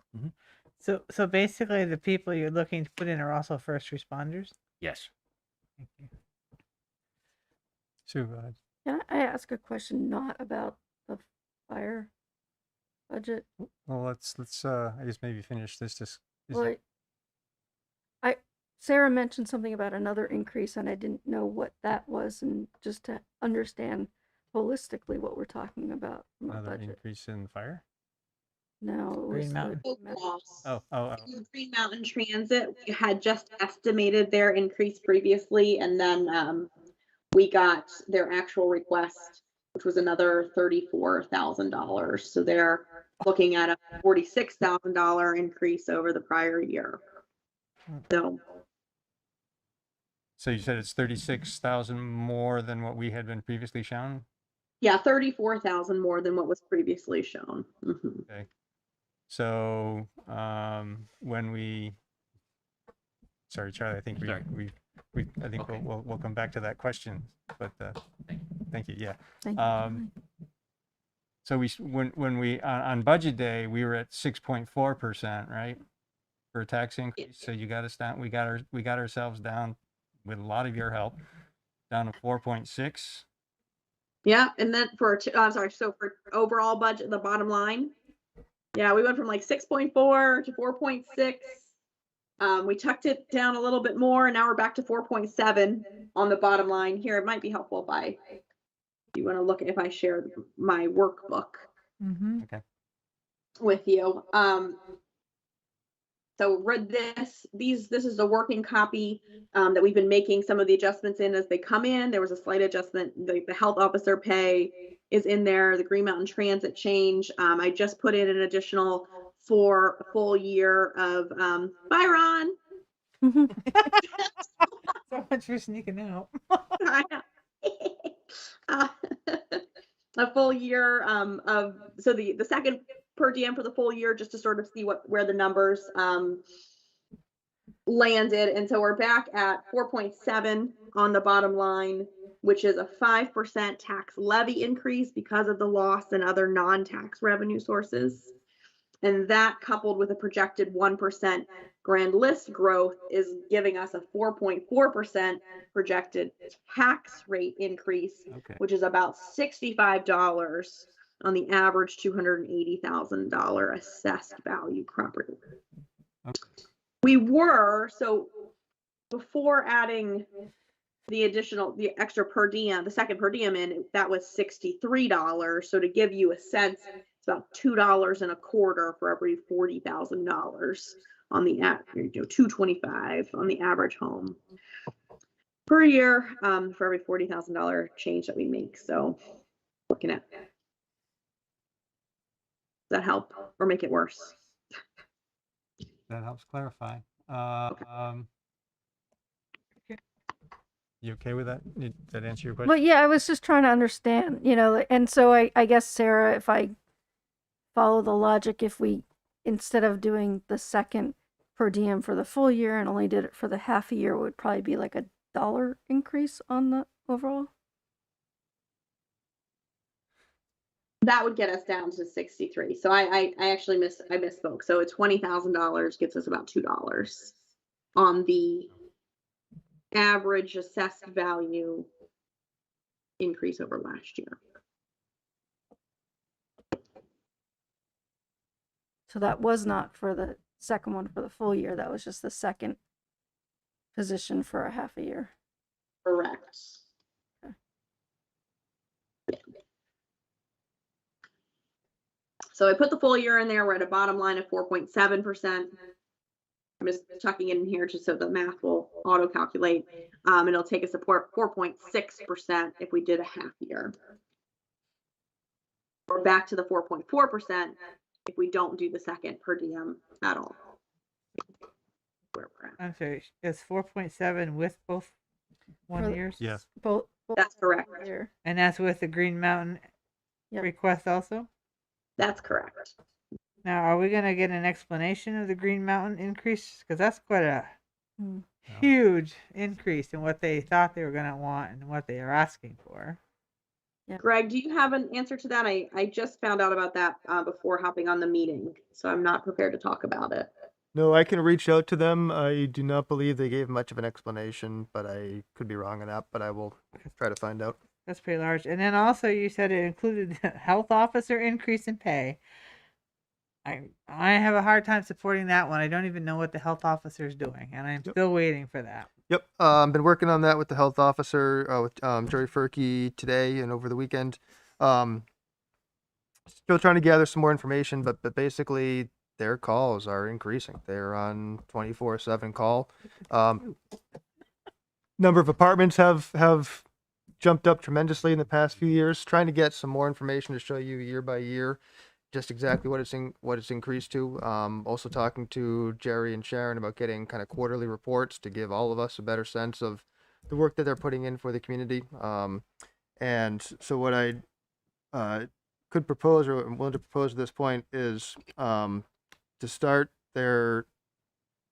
So basically, the people you're looking to put in are also first responders? Yes. Thank you. Sue, Can I ask a question not about the fire budget? well, let's I guess maybe finish this. Just Well, Sarah mentioned something about another increase, and I didn't know what that was, and just to understand holistically what we're talking about from a another budget. increase in fire. No, it Green was Mountain. Oh. Green Mountain Transit, we had just estimated their increase previously, and then we got their actual request, which was another $34,000. So they're looking at a $46,000 increase over the prior year. So you said it's 36,000 more than what we had been previously shown? Yeah, 34,000 more than what was previously shown. Mhm. Okay. So when we, sorry, Charlie, I think I think Okay. we'll come back to that question, but thank you. Yeah. Thank you, Charlie. So when we on budget day we were at 6.4%, right, for a tax increase. So you got us down. We got ourselves down with a lot of your help down to 4.6. Yeah, and then so for overall budget, the bottom line, yeah, we went from like 6.4 to 4.6. We tucked it down a little bit more, and now we're back to 4.7 on the bottom line here. It might be helpful if you want to look if I share my workbook Okay. with you. So read this. This is the working copy that we've been making some of the adjustments in as they come in. There was a slight adjustment. The health officer pay is in there. The Green Mountain Transit change. I just put in an additional for a full year of Byron. So much for sneaking out. A full year of the second per diem for the full year, just to sort of see where the numbers landed. And so we're back at 4.7 on the bottom line, which is a 5% tax levy increase because of the loss and other non-tax revenue sources. And that, coupled with a projected 1% grand list growth, is giving us a 4.4% projected tax rate increase, which is about $65 on the average $280,000 assessed value property. We were, so before adding the extra per diem, the second per diem in, that was $63. So to give you a sense, it's about $2.25 for every $40,000 on the $225 on the average home per year, for every $40,000 change that we make. So looking at, does that help or make it worse? That helps clarify. You okay with that? Did that answer your question? But yeah, I was just trying to understand, and so I guess, Sarah, if I follow the logic, if we, instead of doing the second per diem for the full year and only did it for the half a year, it would probably be like $1 increase on the overall? That would get us down to 63. So I actually misspoke. So it's $20,000 gets us about $2 on the average assessed value increase over last year. So that was not for the second one for the full year. That was just the second position for a half a year. Correct. Okay. So I put the full year in there. We're at a bottom line of 4.7%. I'm just chucking it in here just so the math will auto calculate. It'll take us to 4.6% if we did a half year. We're back to the 4.4% if we don't do the second per diem at all. Where we're at. I'm sorry, it's 4.7 with both one years? Yes. Both That's correct. year. And that's with the Green Mountain Yep. request also? That's correct. Now, are we going to get an explanation of the Green Mountain increase? Because that's quite a Hmm. huge increase in what they thought they were going to want and what they are asking for. Greg, do you have an answer to that? I just found out about that before hopping on the meeting, so I'm not prepared to talk about it. No, I can reach out to them. I do not believe they gave much of an explanation, but I could be wrong on that, but I will try to find out. That's pretty large. And then also you said it included health officer increase in pay. I have a hard time supporting that one. I don't even know what the health officer is doing, and I'm still waiting for that. Yep. Been working on that with the health officer, with Jerry Furkey today and over the weekend. Still trying to gather some more information, but basically their calls are increasing. They're on 24/7 call. Number of apartments have jumped up tremendously in the past few years. Trying to get some more information to show you year by year just exactly what it's increased to. Also talking to Jerry and Sharon about getting kind of quarterly reports to give all of us a better sense of the work that they're putting in for the community. And so what I could propose, or I'm willing to propose at this point, is to start the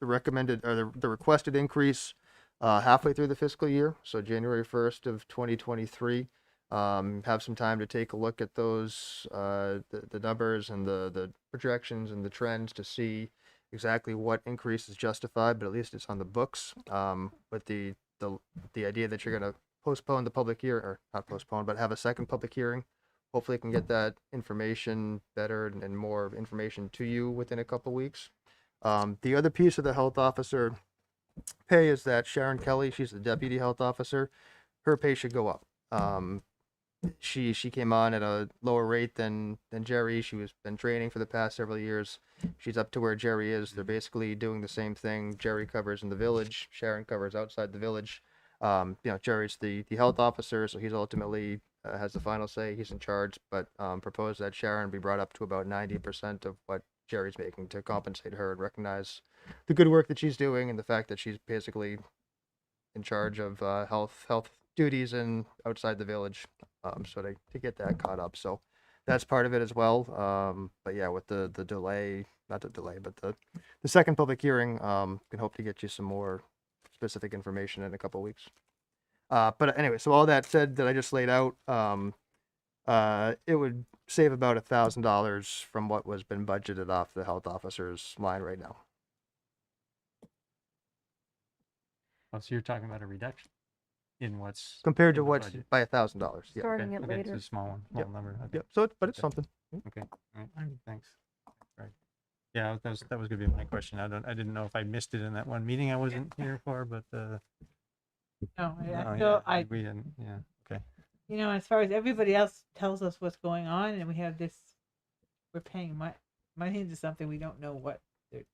recommended or the requested increase halfway through the fiscal year, so January 1st of 2023. Have some time to take a look at those the numbers and the projections and the trends to see exactly what increase is justified, but at least it's on the books. With the idea that you're going to postpone the public hearing, or not postpone, but have a second public hearing. Hopefully, I can get that information better and more information to you within a couple weeks. The other piece of the health officer pay is that Sharon Kelly, she's the deputy health officer, her pay should go up. She came on at a lower rate than Jerry. She was been training for the past several years. She's up to where Jerry is. They're basically doing the same thing. Jerry covers in the village. Sharon covers outside the village. Jerry's the health officer, so he's ultimately has the final say. He's in charge, but proposed that Sharon be brought up to about 90% of what Jerry's making to compensate her and recognize the good work that she's doing and the fact that she's basically in charge of health duties and outside the village. So to get that caught up. So that's part of it as well. But yeah, with the delay, not the delay, but the second public hearing, can hope to get you some more specific information in a couple weeks. But anyway, so all that said that I just laid out, it would save about $1,000 from what was been budgeted off the health officer's line right now. Oh, so you're talking about a reduction? in what's. Compared to in the what's budget. by $1,000. Yeah. Starting it Okay, it's later. a small one, small number. Okay. Yep. So, but it's Okay. something. Okay, all right, thanks. Right. Yeah, that was gonna be my question. I didn't know if I missed it in that one meeting I wasn't here for, but, No, oh, yeah, we didn't, yeah, okay. you know, as far as everybody else tells us what's going on, and we have this, we're paying money into something we don't know what they're.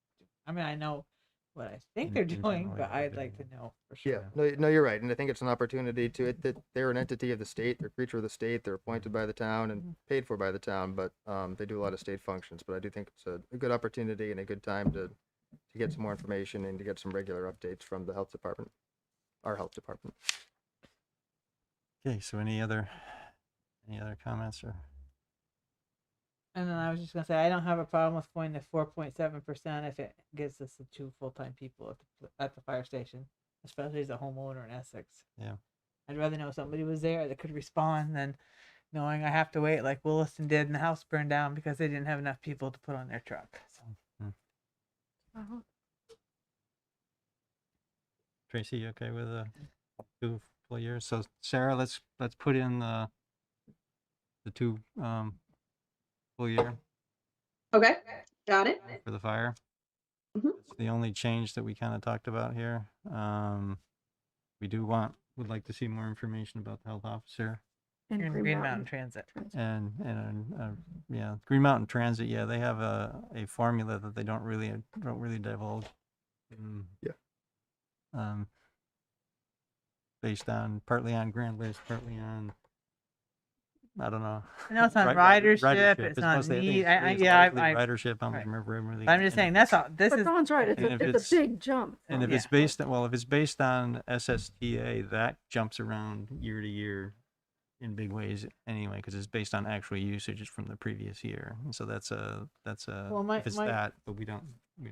I mean, I know what I think they're In doing, general, but yeah, I'd yeah, like to yeah. know for sure. Yeah, no, you're right, and I think it's an opportunity to it that they're an entity of the state, they're a creature of the state, they're appointed by the town and paid for by the town, but they do a lot of state functions. But I do think it's a good opportunity and a good time to get some more information and to get some regular updates from the health department, our health department. Okay, so any other comments or? And then I was just gonna say, I don't have a problem with going to 4.7% if it gets us the 2 full-time people at the fire station, especially as a homeowner in Essex. Yeah. I'd rather know somebody was there that could respond than knowing I have to wait like Williston did and the house burned down because they didn't have enough people to put on their truck. So. Uh-huh. Tracy, you okay with 2 full years? So Sarah, let's put in the 2 full year Okay, got it. for the fire. Mhm. It's the only change that we kind of talked about here. We would like to see more information about the health officer And You're in Green Mountain Transit. and yeah, Green Mountain Transit. Yeah, they have a formula that they don't really divulge. Yeah. Based on partly on grand list, partly on I don't know. I know it's on ridership, it's on need. Ridership. I don't right. remember really. I'm just saying that's all. This But is Don's right. and if It's a big jump. And if Yeah. it's based on, well, if it's based on SSTA, that jumps around year to year in big ways anyway, because it's based on actual usage from the previous year. And so that's Well, if it's that, but we don't.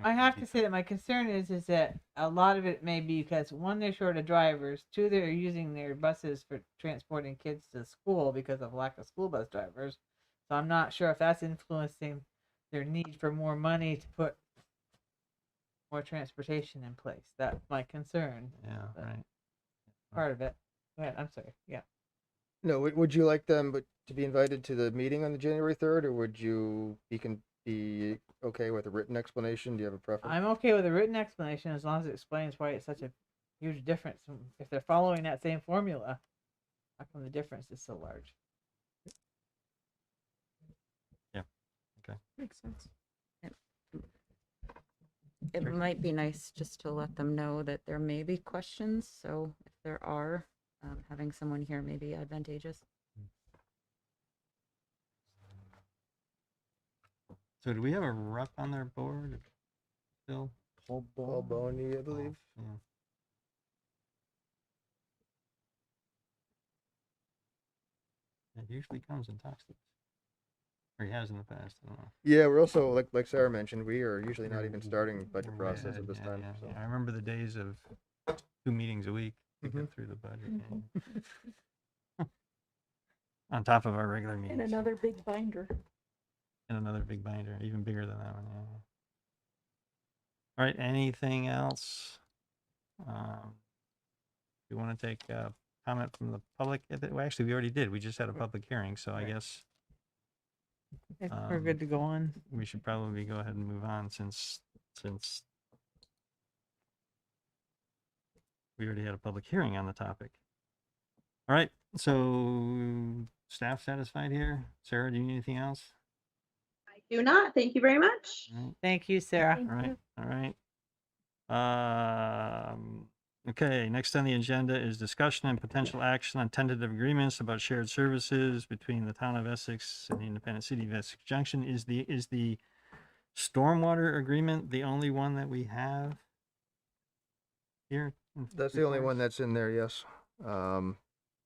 I have to say that my concern is that a lot of it may be because 1, they're short of drivers, 2, they're using their buses for transporting kids to school because of lack of school bus drivers. So I'm not sure if that's influencing their need for more money to put more transportation in place. That's my concern. Yeah, But right. Part of it. Go ahead. I'm sorry. Yeah. No, would you like them to be invited to the meeting on the January 3rd, or would you be okay with a written explanation? Do you have a preference? I'm okay with a written explanation as long as it explains why it's such a huge difference. If they're following that same formula, how come the difference is so large? Yeah. Okay. Makes sense. It might be nice just to let them know that there may be questions. So if there are, having someone here may be advantageous. So do we have a rep on their board still? Paul Boney, I believe. Yeah. It usually comes and talks to us. Or he has in the past, I don't know. Yeah, we're also like Sarah mentioned, we are usually not even starting budget We're way process ahead, at this yeah, time. yeah, So. yeah. I remember the days of 2 meetings a week to Mhm. get through the budget. Yeah. On top of our regular And meetings. another big binder. And another big binder, even bigger than that one. Yeah. All right. Anything else? You want to take comment from the public? Well, actually, we already did. We just had a public hearing, so I guess If we're good to go on. we should probably go ahead and move on since we already had a public hearing on the topic. All right. So staff satisfied here? Sarah, do you need anything else? Do not. Thank you very much. All right. Thank you, Sarah. Thank All right, you. all right. Okay, next on the agenda is discussion and potential action on tentative agreements about shared services between the town of Essex and the independent city of Essex Junction. Is the stormwater agreement the only one that we have here? That's the only one that's in there, yes.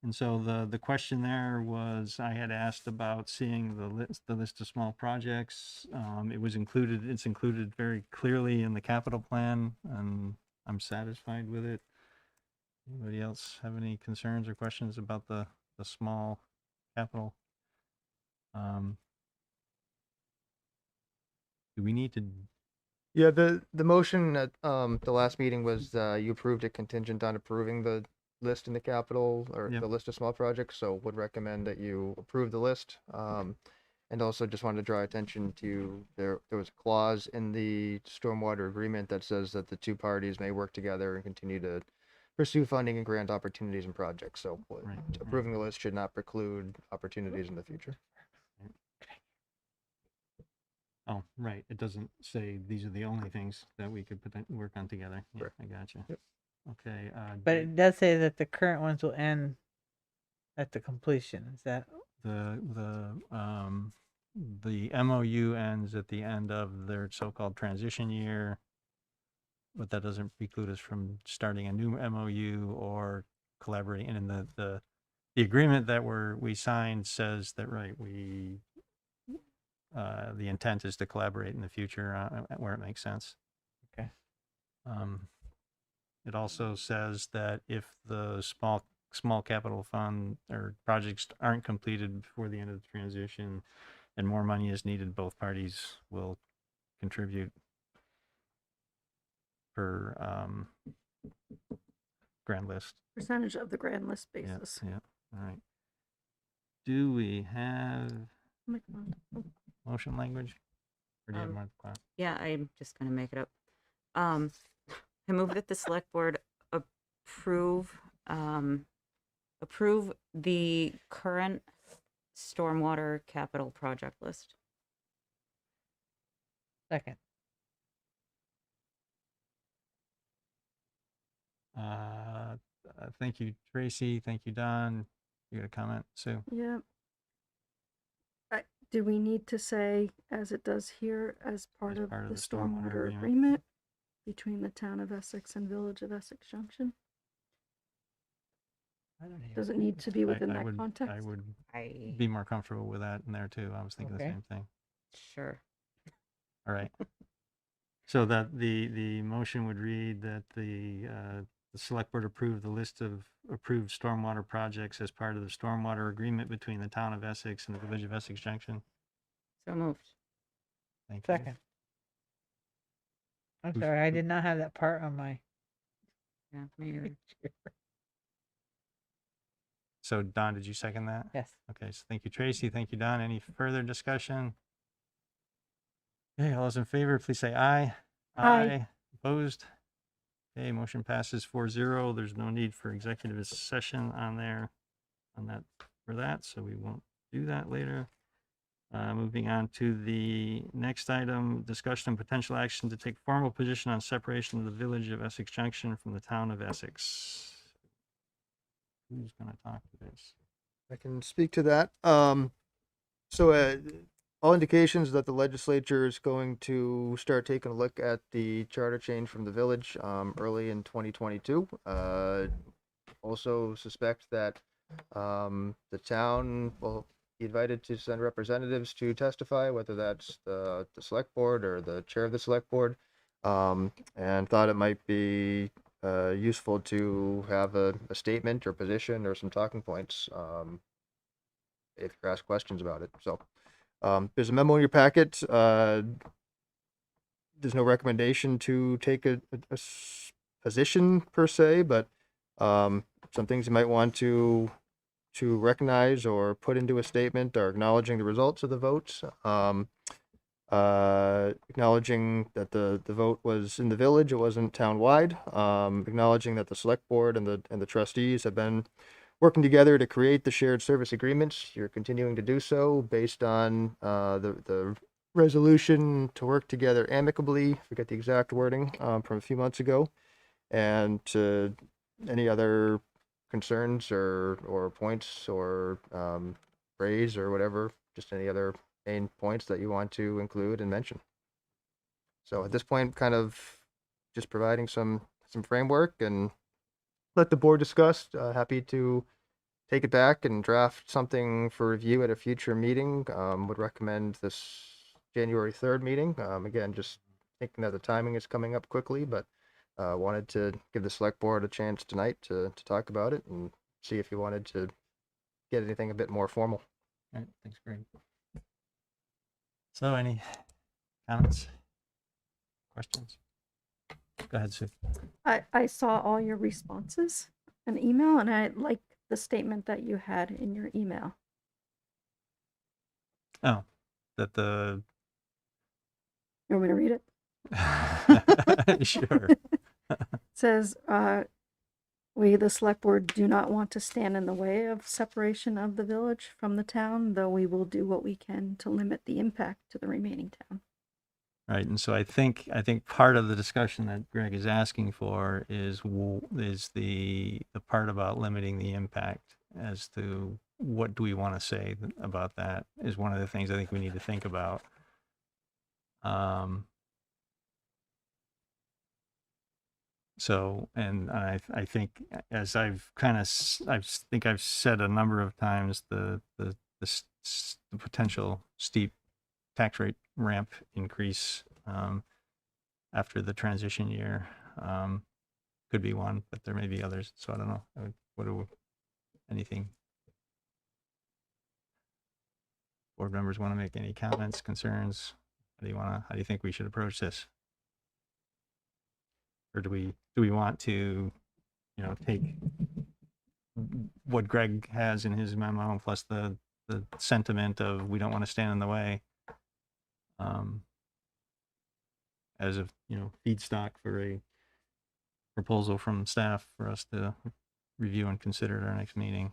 And so the question there was, I had asked about seeing the list of small projects. It's included very clearly in the capital plan, and I'm satisfied with it. Anybody else have any concerns or questions about the small capital? Do we need to? Yeah, the motion at the last meeting was you approved it contingent on approving the list in the capital or Yep. the list of small projects, so would recommend that you approve the list. And also just wanted to draw attention to there was a clause in the stormwater agreement that says that the two parties may work together and continue to pursue funding and grant opportunities and projects. So Right, approving the list should not preclude opportunities in the future. Oh, right. It doesn't say these are the only things that we could work on together. Yeah, Correct. I got you. Yep. Okay. But it does say that the current ones will end at the completion. Is that the MOU ends at the end of their so-called transition year, but that doesn't preclude us from starting a new MOU or collaborating. And in the agreement that we signed says that, right, the intent is to collaborate in the future where it makes sense. okay? It also says that if the small capital fund or projects aren't completed before the end of the transition and more money is needed, both parties will contribute per grand list. Percentage of the grand list Yeah, basis. yeah. All right. Do we have Oh my God. motion language? Or do you have more? Yeah, I'm just gonna make it up. I move that the select board approve the current stormwater capital project list. Second. Thank you, Tracy. Thank you, Don. You got a comment, Sue? Yeah. Do we need to say, as it does here, as part of the stormwater agreement between the town of Essex and village of Essex Junction? Does it need to be within that context? I would be more comfortable with that in there too. I was thinking the same thing. Sure. All right. So that the motion would read that the select board approve the list of approved stormwater projects as part of the stormwater agreement between the town of Essex and the village of Essex Junction. So moved. Thank you. Second. I'm sorry, I did not have that part on my. Yeah, me either. So Don, did you second that? Yes. Okay, so thank you, Tracy. Thank you, Don. Any further discussion? Okay, all those in favor, please say aye. Aye. Opposed? Okay, motion passes 4-0. There's no need for executive session for that, so we won't do that later. Moving on to the next item, discussion and potential action to take formal position on separation of the village of Essex Junction from the town of Essex. Who's going to talk to this? I can speak to that. All indications that the legislature is going to start taking a look at the charter change from the village early in 2022. Also suspect that the town will be invited to send representatives to testify, whether that's the select board or the chair of the select board, and thought it might be useful to have a statement or position or some talking points if you're asked questions about it. So there's a memo in your packet. There's no recommendation to take a position per se, but some things you might want to recognize or put into a statement are acknowledging the results of the votes, acknowledging that the vote was in the village, it wasn't townwide, acknowledging that the select board and the trustees have been working together to create the shared service agreements. You're continuing to do so based on the resolution to work together amicably, forget the exact wording, from a few months ago, and to any other concerns or points or praise or whatever, just any other main points that you want to include and mention. So at this point, kind of just providing some framework and let the board discuss. Happy to take it back and draft something for review at a future meeting. Would recommend this January 3rd meeting. Again, just thinking that the timing is coming up quickly, but wanted to give the select board a chance tonight to talk about it and see if you wanted to get anything a bit more formal. All right, thanks, Greg. So any comments, questions? Go ahead, Sue. I saw all your responses. an email, and I like the statement that you had in your email. Oh, that the You want me to read it? sure. It says, we, the select board, do not want to stand in the way of separation of the village from the town, though we will do what we can to limit the impact to the remaining town. Right, and so I think part of the discussion that Greg is asking for is the part about limiting the impact as to what do we want to say about that is one of the things I think we need to think about. So, and I think as I've kind of I think I've said a number of times the potential steep tax rate ramp increase after the transition year could be one, but there may be others. So I don't know. Anything board members want to make any comments, concerns? How do you think we should approach this? Or do we want to, take what Greg has in his memo plus the sentiment of we don't want to stand in the way as a feedstock for a proposal from staff for us to review and consider at our next meeting.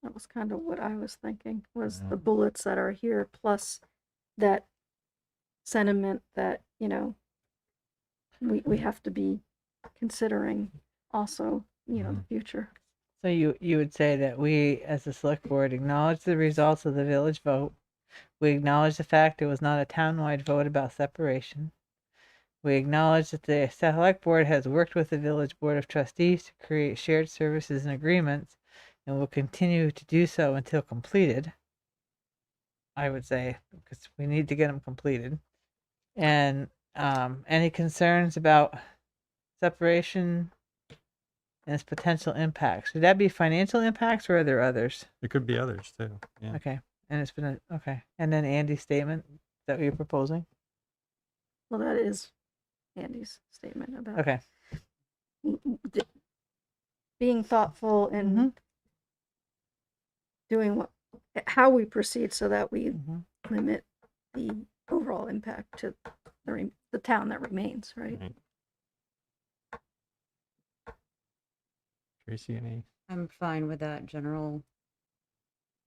That was kind of what I was thinking, was the bullets that are here, plus that sentiment that, we have to be considering also, the future. So you would say that we, as the select board, acknowledge the results of the village vote. We acknowledge the fact it was not a townwide vote about separation. We acknowledge that the select board has worked with the village board of trustees to create shared services and agreements, and will continue to do so until completed. I would say, because we need to get them completed. And any concerns about separation and its potential impacts? Would that be financial impacts, or are there others? There could be others too. Yeah. Okay, and it's been okay. And then Andy's statement that you're proposing. Well, that is Andy's statement about Okay. being thoughtful and doing how we proceed so that we limit the overall impact to the town that remains, right? Tracy, any? I'm fine with that general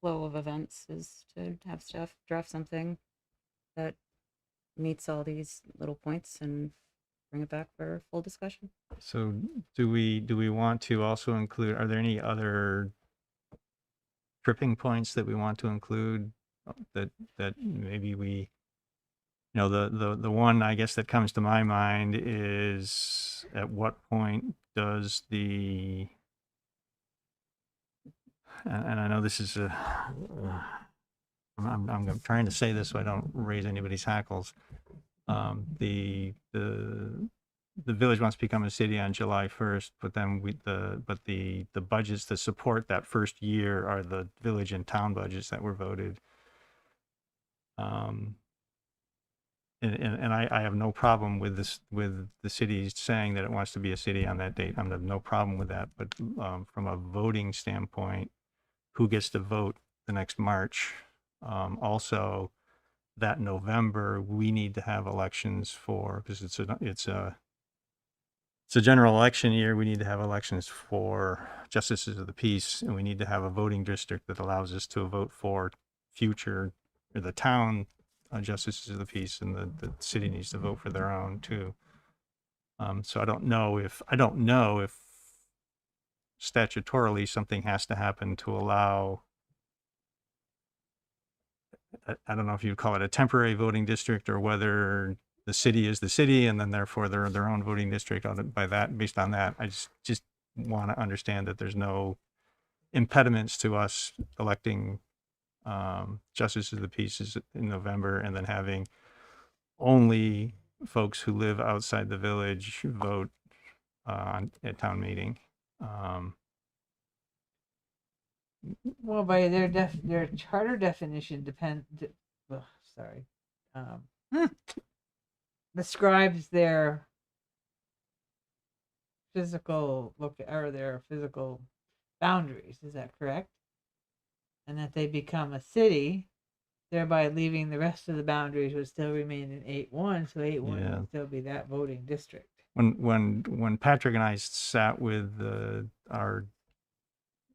flow of events, is to have staff draft something that meets all these little points and bring it back for full discussion. So do we want to also include, are there any other tripping points that we want to include that maybe we, the one I guess that comes to my mind is at what point does and I know this is I'm trying to say this so I don't raise anybody's hackles. The village wants to become a city on July 1st, but then the budgets to support that first year are the village and town budgets that were voted. And I have no problem with this, with the city saying that it wants to be a city on that date. I have no problem with that. But from a voting standpoint, who gets to vote the next March? Also, that November we need to have elections for, because it's a general election year. We need to have elections for justices of the peace, and we need to have a voting district that allows us to vote for future, or the town justices of the peace, and the city needs to vote for their own too. So I don't know if statutorily something has to happen to allow, I don't know if you'd call it a temporary voting district, or whether the city is the city and then therefore they're their own voting district based on that. I just want to understand that there's no impediments to us electing justices of the peace in November, and then having only folks who live outside the village vote at town meeting. Well, by their charter definition describes their physical look or their physical boundaries. Is that correct? And that they become a city, thereby leaving the rest of the boundaries would still remain in 8-1, so 8-1 Yeah. would still be that voting district. When Patrick and I sat with our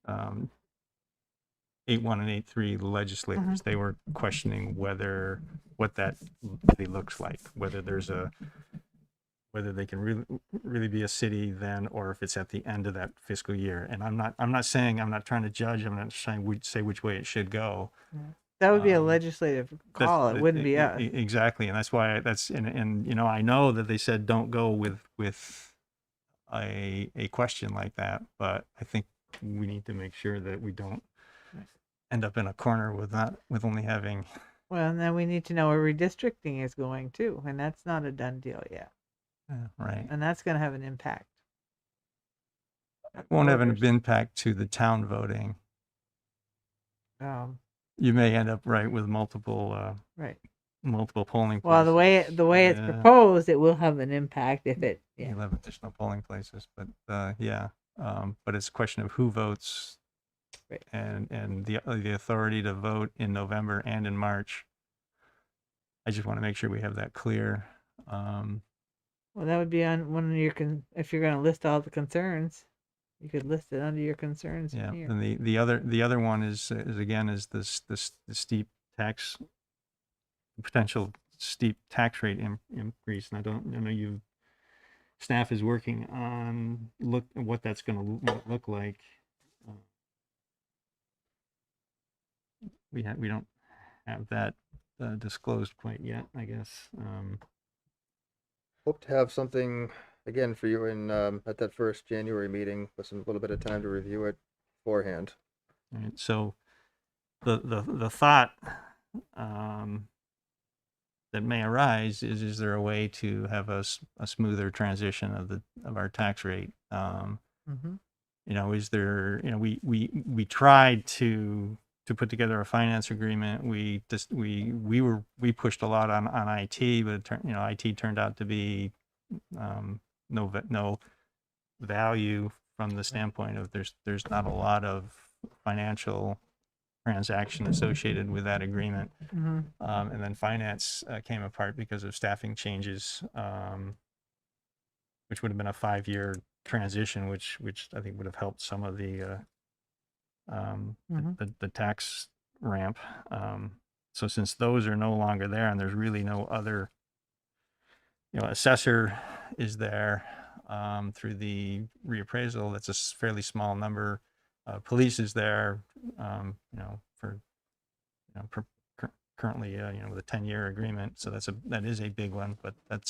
8-1 and 8-3 legislators, they were questioning what that really looks like, whether they can really be a city then, or if it's at the end of that fiscal year. And I'm not trying to judge. I'm not trying to say which way it should go. That would be a legislative call. It wouldn't be us. Exactly, and that's why and you know, I know that they said don't go with a question like that, but I think we need to make sure that we don't end up in a corner with only having. Well, and then we need to know where redistricting is going too, and that's not a done deal yet. Right. And that's going to have an impact. It won't have an impact to the town voting. You may end up with multiple multiple polling places. Well, the way it's proposed, it will have an impact if it. Yeah. You'll have additional polling places, but but it's a question of who votes, right, and the authority to vote in November and in March. I just want to make sure we have that clear. Well, that would be on one of your if you're going to list all the concerns, you could list it under your concerns. Yeah, here. and the other one is again the steep tax, potential steep tax rate increase, and I know staff is working on what that's going to look like. We don't have that disclosed quite yet, I guess. Hope to have something again for you in at that first January meeting with a little bit of time to review it beforehand. All right, so the thought that may arise is there a way to have a smoother transition of our tax rate? You know, is there, you know, we tried to put together a finance agreement. We pushed a lot on IT, but IT turned out to be no value from the standpoint of there's not a lot of financial transaction associated with that agreement. And then finance came apart because of staffing changes, which would have been a 5-year transition, which I think would have helped some of the tax ramp. So since those are no longer there and there's really no other, assessor is there through the reappraisal, that's a fairly small number. Police is there, currently, with a 10-year agreement. So that is a big one, but that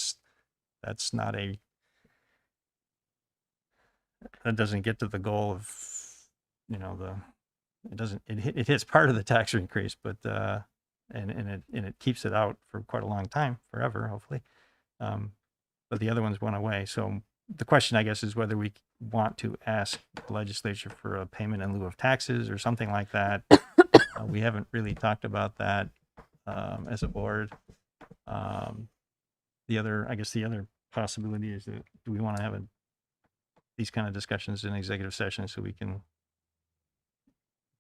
doesn't get to the goal of, it hits part of the tax increase, but and it keeps it out for quite a long time, forever, hopefully. But the other ones went away. So the question, I guess, is whether we want to ask the legislature for a payment in lieu of taxes or something like that. We haven't really talked about that as a board. The other possibility is that do we want to have these kind of discussions in executive session so we can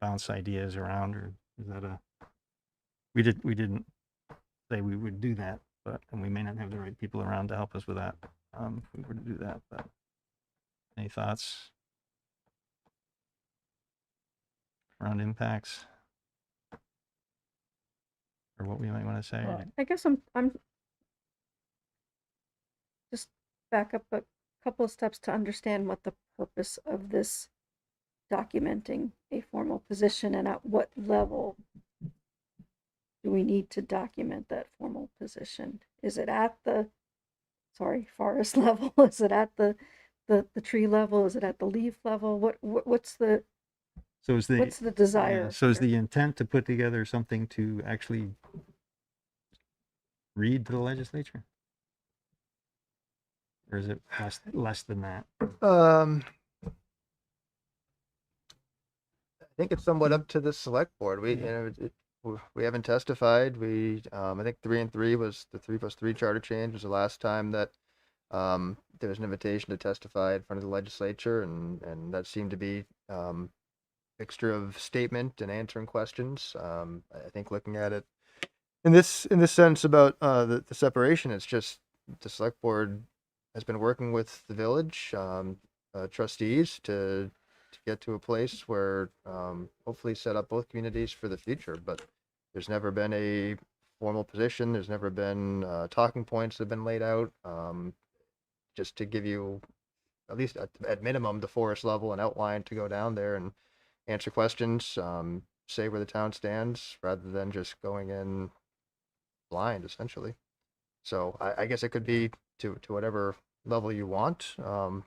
bounce ideas around, or is that we didn't say we would do that, and we may not have the right people around to help us with that if we were to do that. But any thoughts around impacts or what we might want to say? Well, I guess I'm just back up a couple of steps to understand what the purpose of this documenting a formal position and at what level do we need to document that formal position? Is it at the forest level? Is it at the tree level? Is it at the leaf level? What's the desire? So is the intent to put together something to actually read to the legislature? Or is it less than that? I think it's somewhat up to the select board. We haven't testified. I think 3 and 3 was the 3+3 charter change was the last time that There was an invitation to testify in front of the legislature, and that seemed to be mixture of statement and answering questions. I think looking at it in this sense about the separation, it's just the select board has been working with the village trustees to get to a place where hopefully set up both communities for the future. But there's never been a formal position. There's never been talking points that have been laid out. Just to give you at least at minimum the forest level and outline to go down there and answer questions, say where the town stands rather than just going in blind essentially. So I guess it could be to whatever level you want.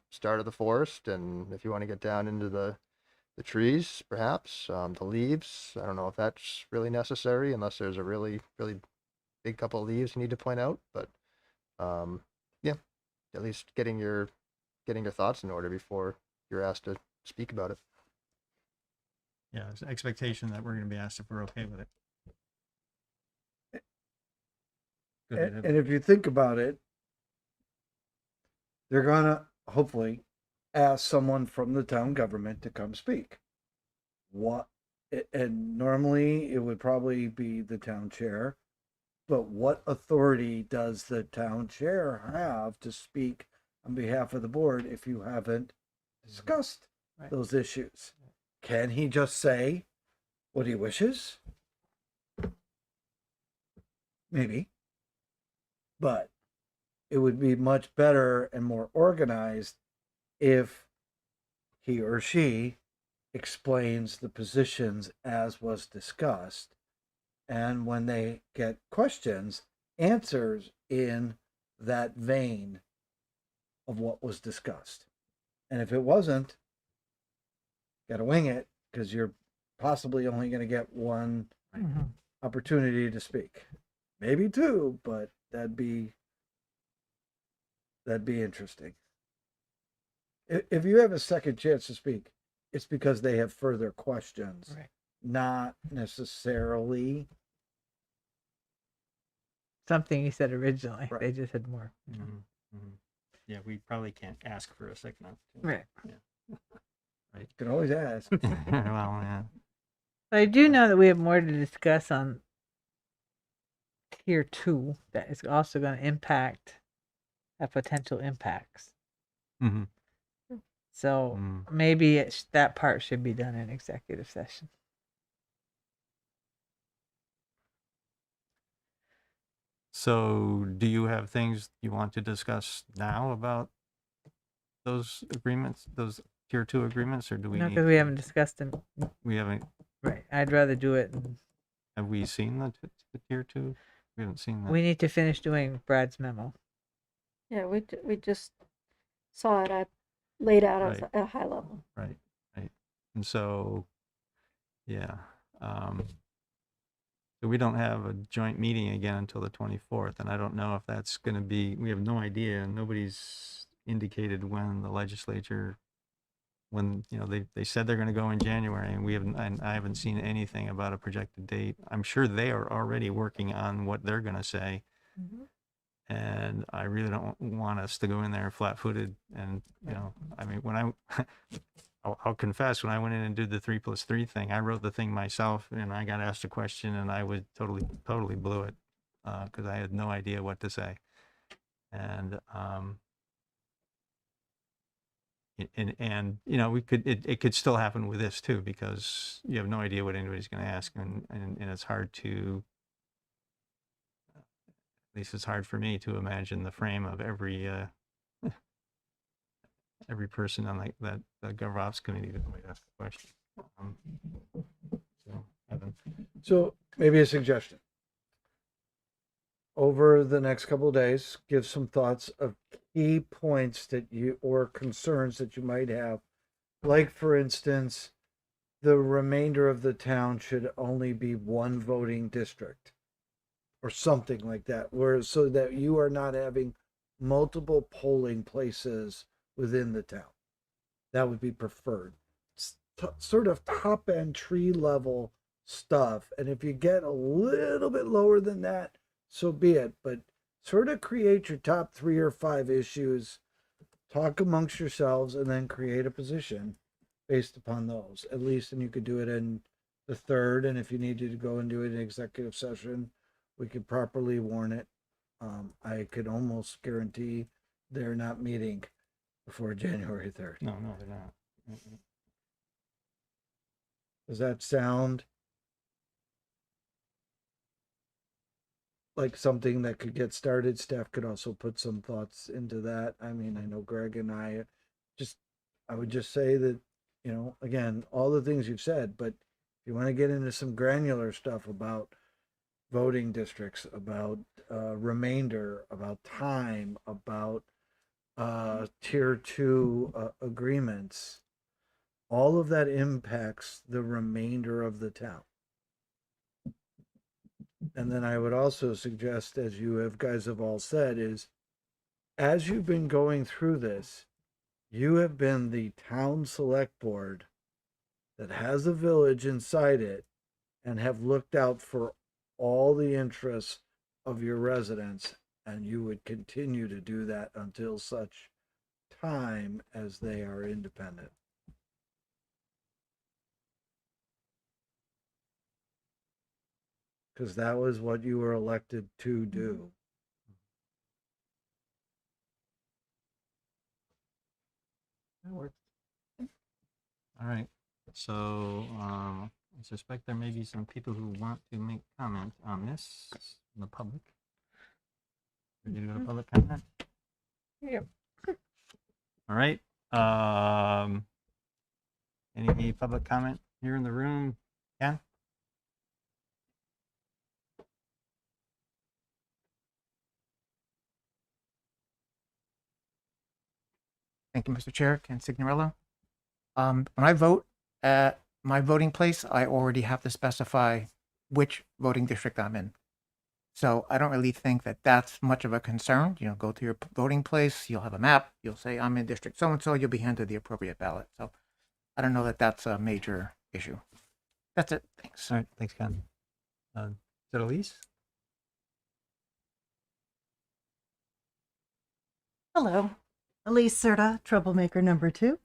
Start at the forest, and if you want to get down into the trees, perhaps the leaves. I don't know if that's really necessary unless there's a really big couple of leaves you need to point out. But yeah, at least getting your thoughts in order before you're asked to speak about it. Yeah, there's an expectation that we're going to be asked if we're okay with it. And if you think about it, they're gonna hopefully ask someone from the town government to come speak. And normally it would probably be the town chair, but what authority does the town chair have to speak on behalf of the board if you haven't discussed those issues? Can he just say what he wishes? Maybe. But it would be much better and more organized if he or she explains the positions as was discussed, and when they get questions, answers in that vein of what was discussed. And if it wasn't, gotta wing it, because you're possibly only going to get one opportunity to speak, maybe two, but that'd be interesting. If you have a second chance to speak, it's because they have further questions, not necessarily Something you said originally. They just had more. Yeah, we probably can't ask for a second opportunity. Right. Yeah. Right. You can always ask. Well, yeah. But I do know that we have more to discuss on tier 2 that is also going to impact potential impacts. Mm-hmm. So maybe that part should be done in executive session. So do you have things you want to discuss now about those agreements, those tier 2 agreements, or do we No, need because we haven't discussed them. We haven't. Right. I'd rather do it. Have we seen the tier 2? We haven't seen that. We need to finish doing Brad's memo. Yeah, we just saw it laid out Right. at a high level. Right. And so, yeah. So we don't have a joint meeting again until the 24th, and I don't know if that's going to be, we have no idea. Nobody's indicated when the legislature, when, they said they're going to go in January, and I haven't seen anything about a projected date. I'm sure they are already working on what they're going to say. And I really don't want us to go in there flat-footed. And, I mean, when I'll confess, when I went in and did the 3+3 thing, I wrote the thing myself, and I got asked a question, and I would totally blew it because I had no idea what to say. And it could still happen with this too, because you have no idea what anybody's going to ask, and it's hard to. At least it's hard for me to imagine the frame of every person on that GovOps committee that might ask a question. So maybe a suggestion. Over the next couple of days, give some thoughts of key points or concerns that you might have. Like, for instance, the remainder of the town should only be one voting district, or something like that, so that you are not having multiple polling places within the town. That would be preferred. Sort of top end tree level stuff. And if you get a little bit lower than that, so be it. But sort of create your top 3 or 5 issues, talk amongst yourselves, and then create a position based upon those, at least. And you could do it in the 3rd. And if you needed to go and do it in executive session, we could properly warn it. I could almost guarantee they're not meeting before January 3rd. No, they're not. Mm-mm. Does that sound like something that could get started? Staff could also put some thoughts into that. I mean, I know Greg and I would just say that, again, all the things you've said, but if you want to get into some granular stuff about voting districts, about remainder, about time, about tier 2 agreements, all of that impacts the remainder of the town. And then I would also suggest, as guys have all said, is as you've been going through this, you have been the town select board that has a village inside it and have looked out for all the interests of your residents, and you would continue to do that until such time as they are independent. Because that was what you were elected to do. That works. All right. So I suspect there may be some people who want to make comment on this in the public. Ready to go to public comment? Yep. All right. Any public comment here in the room? Ken? Thank you, Mr. Chair. Ken Signorello. When I vote at my voting place, I already have to specify which voting district I'm in. So I don't really think that that's much of a concern. Go to your voting place, you'll have a map, you'll say I'm in district so-and-so, you'll be handed the appropriate ballot. So I don't know that that's a major issue. That's it. Thanks. All right. Thanks, Ken. Is it Elise? Hello, Elise Serta, troublemaker number 2.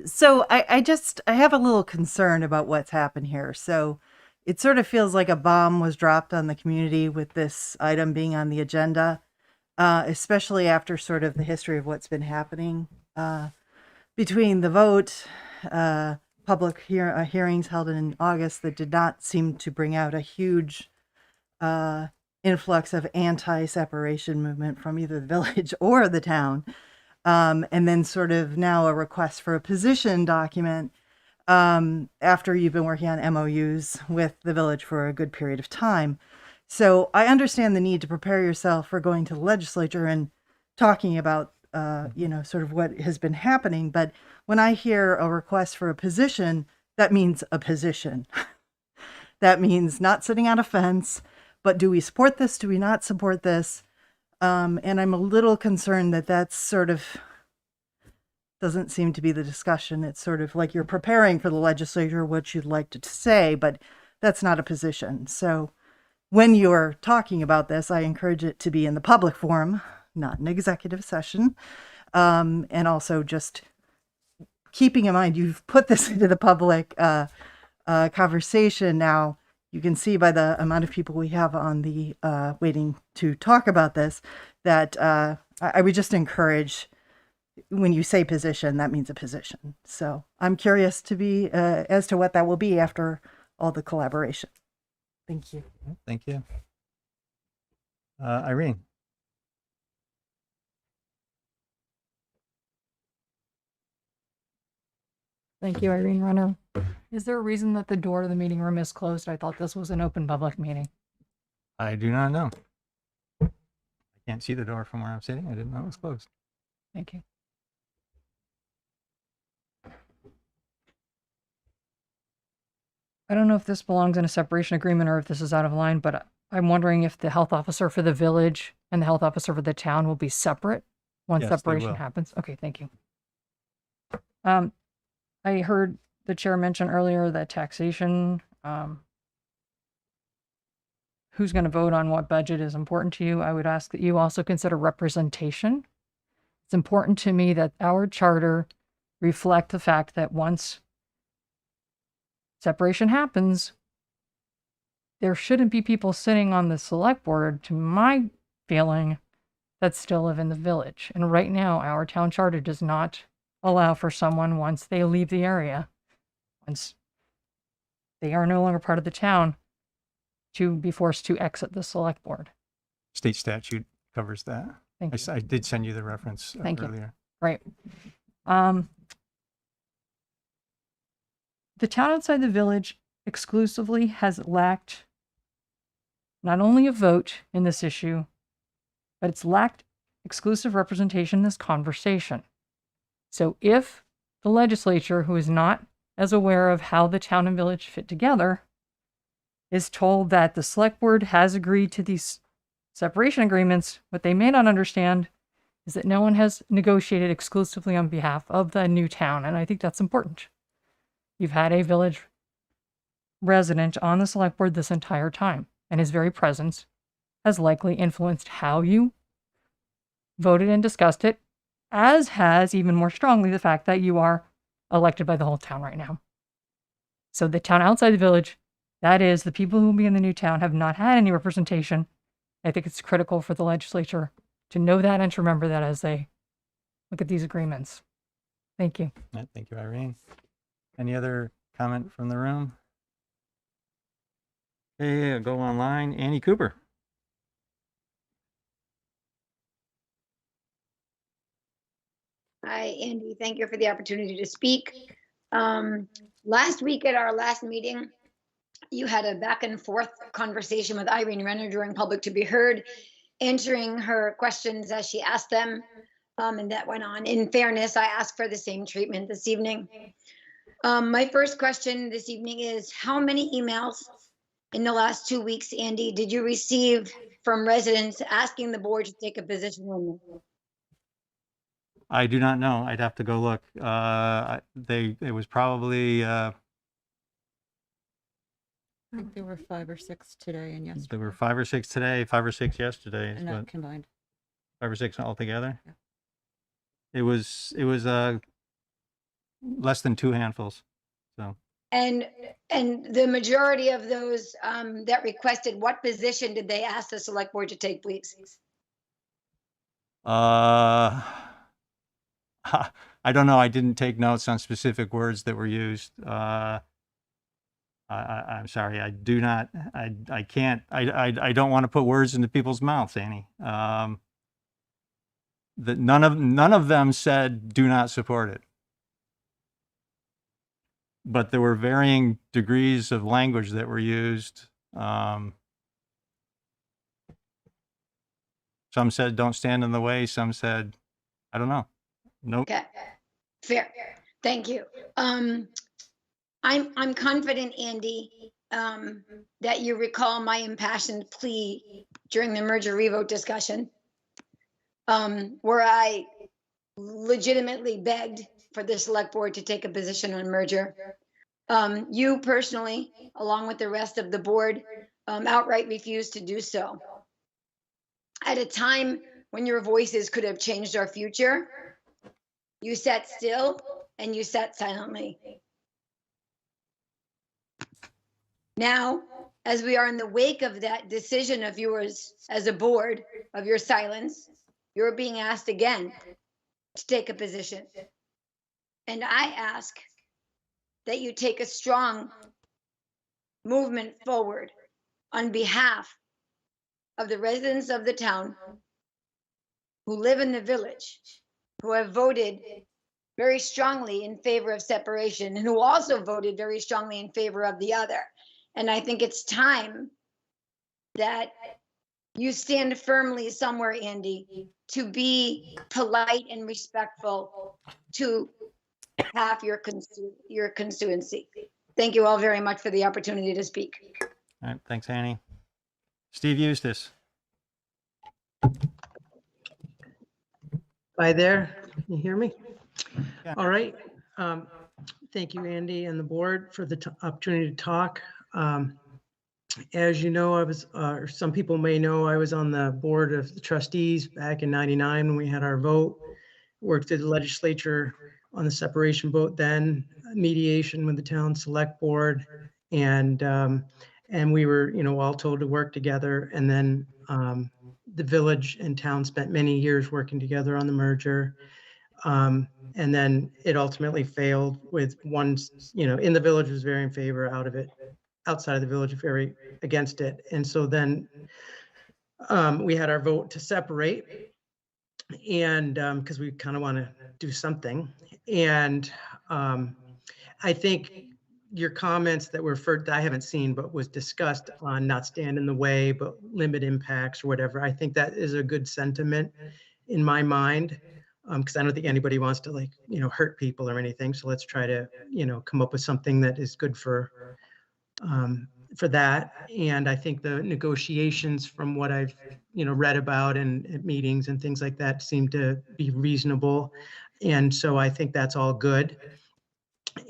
So I have a little concern about what's happened here. So it sort of feels like a bomb was dropped on the community with this item being on the agenda, especially after sort of the history of what's been happening between the vote, public hearings held in August that did not seem to bring out a huge influx of anti-separation movement from either the village or the town. And then sort of now a request for a position document after you've been working on MOUs with the village for a good period of time. So I understand the need to prepare yourself for going to the legislature and talking about, sort of what has been happening. But when I hear a request for a position, that means a position. That means not sitting on a fence, but do we support this? Do we not support this? And I'm a little concerned that that's sort of doesn't seem to be the discussion. It's sort of like you're preparing for the legislature what you'd like to say, but that's not a position. So when you're talking about this, I encourage it to be in the public forum, not an executive session. And also just keeping in mind, you've put this into the public conversation now. You can see by the amount of people we have on the waiting to talk about this, that I would just encourage, when you say position, that means a position. So I'm curious to be as to what that will be after all the collaboration. Thank you. Thank you. Irene? Thank you, Irene Runner. Is there a reason that the door to the meeting room is closed? I thought this was an open public meeting. I do not know. I can't see the door from where I'm sitting. I didn't know it was closed. Thank you. I don't know if this belongs in a separation agreement or if this is out of line, but I'm wondering if the health officer for the village and the health officer for the town will be separate once Yes, they separation will. happens. Okay, thank you. I heard the chair mention earlier that taxation who's going to vote on what budget is important to you, I would ask that you also consider representation. It's important to me that our charter reflect the fact that once separation happens, there shouldn't be people sitting on the select board, to my feeling, that still live in the village. And right now, our town charter does not allow for someone, once they leave the area, once they are no longer part of the town, to be forced to exit the select board. State statute covers that. Thank you. I did send you the reference Thank you. earlier. Right. The town outside the village exclusively has lacked not only a vote in this issue, but it's lacked exclusive representation in this conversation. So if the legislature, who is not as aware of how the town and village fit together, is told that the select board has agreed to these separation agreements, what they may not understand is that no one has negotiated exclusively on behalf of the new town. And I think that's important. You've had a village resident on the select board this entire time, and his very presence has likely influenced how you voted and discussed it, as has even more strongly the fact that you are elected by the whole town right now. So the town outside the village, that is, the people who will be in the new town, have not had any representation. I think it's critical for the legislature to know that and to remember that as they look at these agreements. Thank you. Yeah, thank you, Irene. Any other comment from the room? Okay, I'll go online. Annie Cooper. Hi, Andy. Thank you for the opportunity to speak. Last week at our last meeting, you had a back and forth conversation with Irene Renner during Public to be Heard, answering her questions as she asked them, and that went on. In fairness, I asked for the same treatment this evening. My first question this evening is, how many emails in the last 2 weeks, Andy, did you receive from residents asking the board to take a position on them? I do not know. I'd have to go look. It was probably, I think there were 5 or 6 today and yesterday. there were 5 or 6 today, 5 or 6 yesterday. And not combined. 5 or 6 altogether. Yeah. It was less than 2 handfuls. So And the majority of those that requested, what position did they ask the select board to take, please? I don't know. I didn't take notes on specific words that were used. I'm sorry. I do not. I can't. I don't want to put words into people's mouths, Annie. That none of them said do not support it. But there were varying degrees of language that were used. Some said don't stand in the way. Some said, I don't know. Nope. Okay, fair. Thank you. I'm confident, Andy, that you recall my impassioned plea during the merger revote discussion, where I legitimately begged for the select board to take a position on merger. You personally, along with the rest of the board, outright refused to do so. At a time when your voices could have changed our future, you sat still and you sat silently. Now, as we are in the wake of that decision of yours as a board, of your silence, you're being asked again to take a position. And I ask that you take a strong movement forward on behalf of the residents of the town who live in the village, who have voted very strongly in favor of separation and who also voted very strongly in favor of the other. And I think it's time that you stand firmly somewhere, Andy, to be polite and respectful to half your constituency. Thank you all very much for the opportunity to speak. All right. Thanks, Annie. Steve Eustace. Hi there. Can you hear me? Yeah. All right. Thank you, Andy, and the board for the opportunity to talk. As you know, I was, or some people may know, I was on the board of the trustees back in '99 when we had our vote. Worked at the legislature on the separation vote then, mediation with the town select board. And we were, all told to work together. And then the village and town spent many years working together on the merger. And then it ultimately failed with one, in the village was very in favor, out of it, outside of the village, very against it. And so then we had our vote to separate, and because we kind of want to do something. And I think your comments that were that I haven't seen, but was discussed on not stand in the way, but limit impacts or whatever. I think that is a good sentiment in my mind, because I don't think anybody wants to hurt people or anything. So let's try to, come up with something that is good for that. And I think the negotiations, from what I've, read about and at meetings and things like that, seem to be reasonable. And so I think that's all good.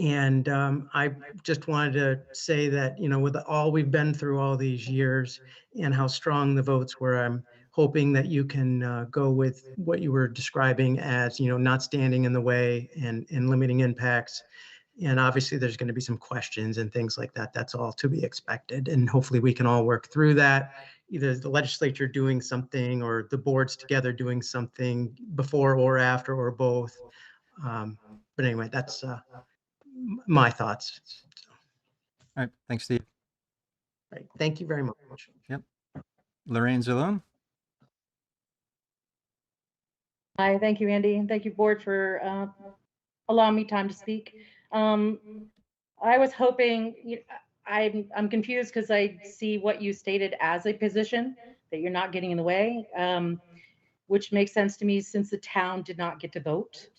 And I just wanted to say that, with all we've been through all these years and how strong the votes were, I'm hoping that you can go with what you were describing as, not standing in the way and limiting impacts. And obviously there's going to be some questions and things like that. That's all to be expected. And hopefully we can all work through that, either the legislature doing something or the boards together doing something before or after or both. But anyway, that's my thoughts. All right. Thanks, Steve. Right. Thank you very much. Yep. Lorraine Zalone. Hi, thank you, Andy, and thank you, board, for allowing me time to speak. I was hoping, I'm confused because I see what you stated as a position, that you're not getting in the way, which makes sense to me since the town did not get to vote.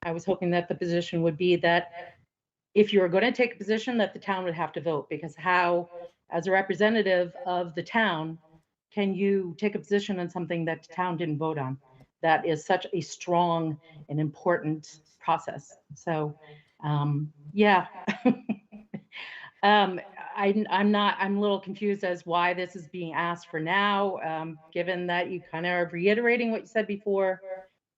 I was hoping that the position would be that if you were going to take a position, that the town would have to vote, because how, as a representative of the town, can you take a position on something that the town didn't vote on? That is such a strong and important process. So, yeah. I'm a little confused as why this is being asked for now, given that you kind of are reiterating what you said before.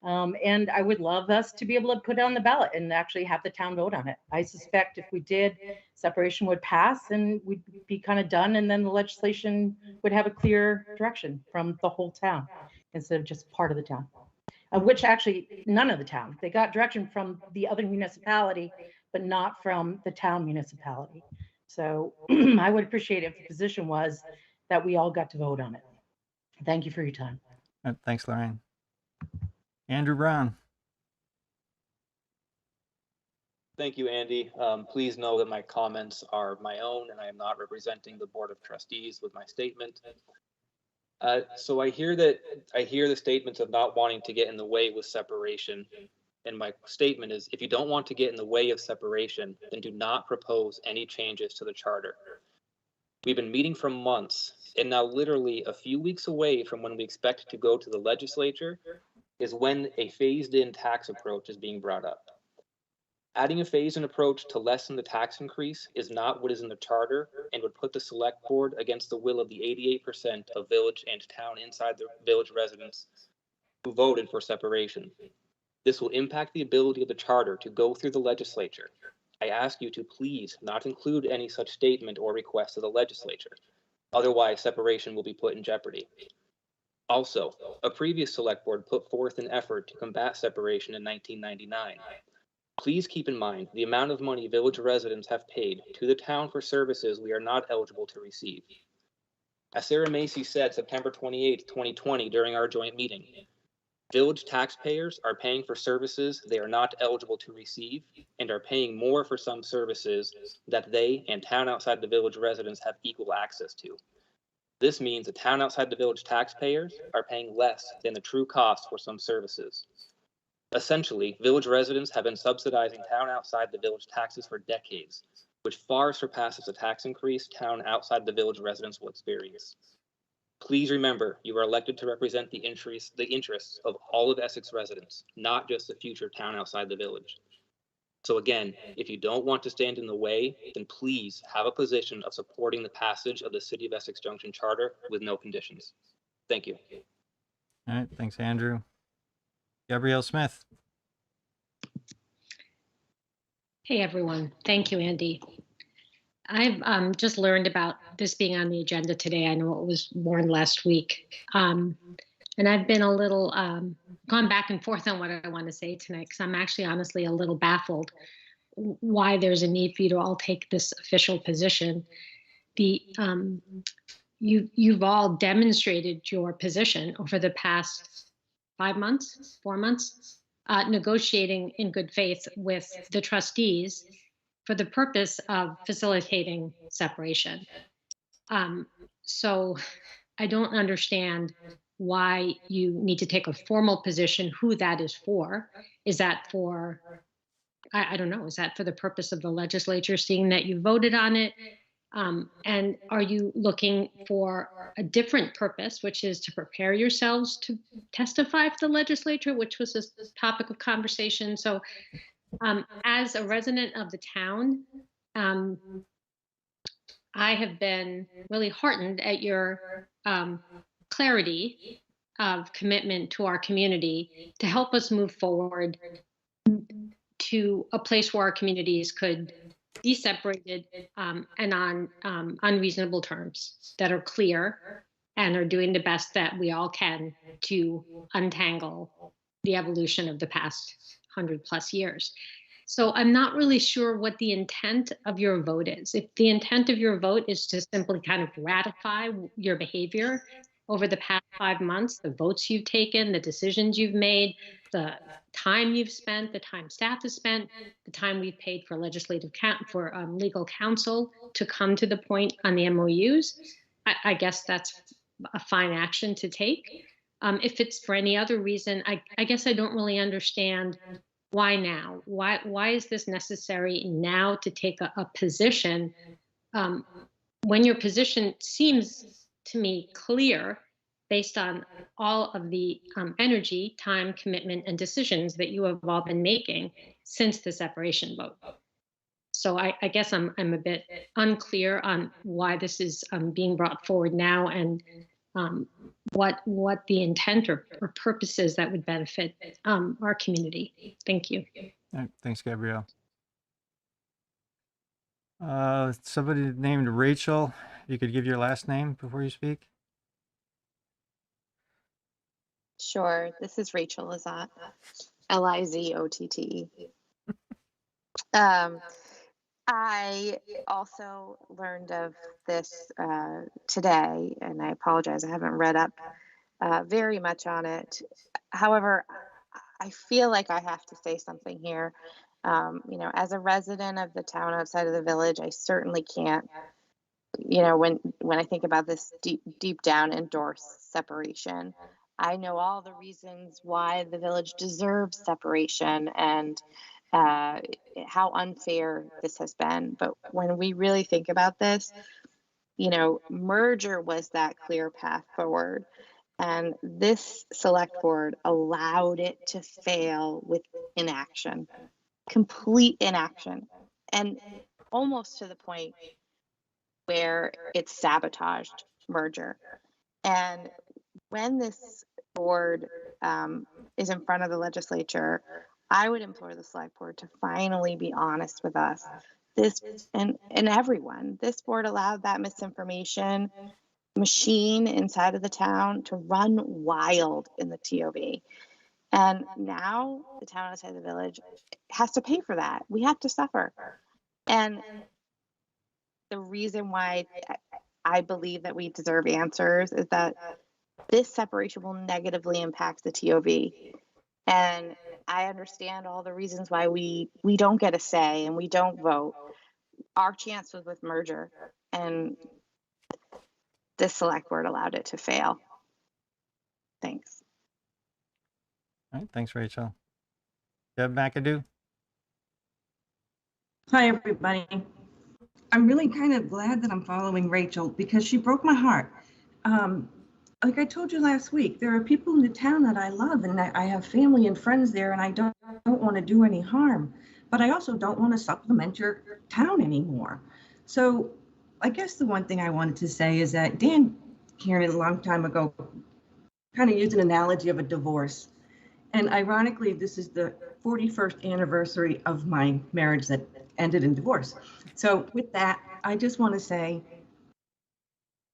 And I would love us to be able to put it on the ballot and actually have the town vote on it. I suspect if we did, separation would pass and we'd be kind of done, and then the legislation would have a clear direction from the whole town instead of just part of the town, which actually none of the town. They got direction from the other municipality, but not from the town municipality. So I would appreciate it if the position was that we all got to vote on it. Thank you for your time. Thanks, Lorraine. Andrew Brown. Thank you, Andy. Please know that my comments are my own and I am not representing the Board of Trustees with my statement. So I hear the statements of not wanting to get in the way with separation. And my statement is, if you don't want to get in the way of separation, then do not propose any changes to the charter. We've been meeting for months, and now literally a few weeks away from when we expect to go to the legislature is when a phased-in tax approach is being brought up. Adding a phased-in approach to lessen the tax increase is not what is in the charter and would put the select board against the will of the 88% of village and town inside the village residents who voted for separation. This will impact the ability of the charter to go through the legislature. I ask you to please not include any such statement or request to the legislature. Otherwise, separation will be put in jeopardy. Also, a previous select board put forth an effort to combat separation in 1999. Please keep in mind the amount of money village residents have paid to the town for services we are not eligible to receive. As Sarah Macy said September 28, 2020 during our joint meeting, village taxpayers are paying for services they are not eligible to receive and are paying more for some services that they and town outside the village residents have equal access to. This means the town outside the village taxpayers are paying less than the true cost for some services. Essentially, village residents have been subsidizing town outside the village taxes for decades, which far surpasses the tax increase town outside the village residents will experience. Please remember, you are elected to represent the interests of all of Essex residents, not just the future town outside the village. So again, if you don't want to stand in the way, then please have a position of supporting the passage of the City of Essex Junction Charter with no conditions. Thank you. All right, thanks, Andrew. Gabrielle Smith. Hey, everyone. Thank you, Andy. I've just learned about this being on the agenda today. I know it was warned last week. And I've been a little gone back and forth on what I want to say tonight because I'm actually honestly a little baffled why there's a need for you to all take this official position. You've all demonstrated your position over the past 4 months, negotiating in good faith with the trustees for the purpose of facilitating separation. So I don't understand why you need to take a formal position, who that is for. Is that for, I don't know, is that for the purpose of the legislature seeing that you voted on it? And are you looking for a different purpose, which is to prepare yourselves to testify for the legislature, which was this topic of conversation? So as a resident of the town, I have been really heartened at your clarity of commitment to our community to help us move forward to a place where our communities could be separated and on unreasonable terms that are clear and are doing the best that we all can to untangle the evolution of the past 100+ years. So I'm not really sure what the intent of your vote is. If the intent of your vote is to simply kind of ratify your behavior over the past 5 months, the votes you've taken, the decisions you've made, the time you've spent, the time staff has spent, the time we've paid for legal counsel to come to the point on the MOUs, I guess that's a fine action to take. If it's for any other reason, I guess I don't really understand why now. Why is this necessary now to take a position when your position seems to me clear based on all of the energy, time, commitment, and decisions that you have all been making since the separation vote. So I guess I'm a bit unclear on why this is being brought forward now and what the intent or purpose is that would benefit our community. Thank you. All right, thanks, Gabrielle. Somebody named Rachel. You could give your last name before you speak. Sure. This is Rachel Lizott, Lizotte. I also learned of this today, and I apologize, I haven't read up very much on it. However, I feel like I have to say something here. As a resident of the town outside of the village, I certainly can't, when I think about this deep down endorse separation. I know all the reasons why the village deserves separation and how unfair this has been. But when we really think about this, merger was that clear path forward. And this select board allowed it to fail with inaction, complete inaction, and almost to the point where it sabotaged merger. And when this board is in front of the legislature, I would implore the select board to finally be honest with us. This and everyone, this board allowed that misinformation machine inside of the town to run wild in the TOV. And now the town outside the village has to pay for that. We have to suffer. And the reason why I believe that we deserve answers is that this separation will negatively impact the TOV. And I understand all the reasons why we don't get a say and we don't vote. Our chance was with merger, and this select board allowed it to fail. Thanks. All right, thanks, Rachel. Deb McAdoo. Hi, everybody. I'm really kind of glad that I'm following Rachel because she broke my heart. Like I told you last week, there are people in the town that I love and I have family and friends there and I don't want to do any harm. but I also don't want to supplement your town anymore. So I guess the one thing I wanted to say is that Dan Kieran, a long time ago, kind of used an analogy of a divorce. And ironically, this is the 41st anniversary of my marriage that ended in divorce. So with that, I just want to say,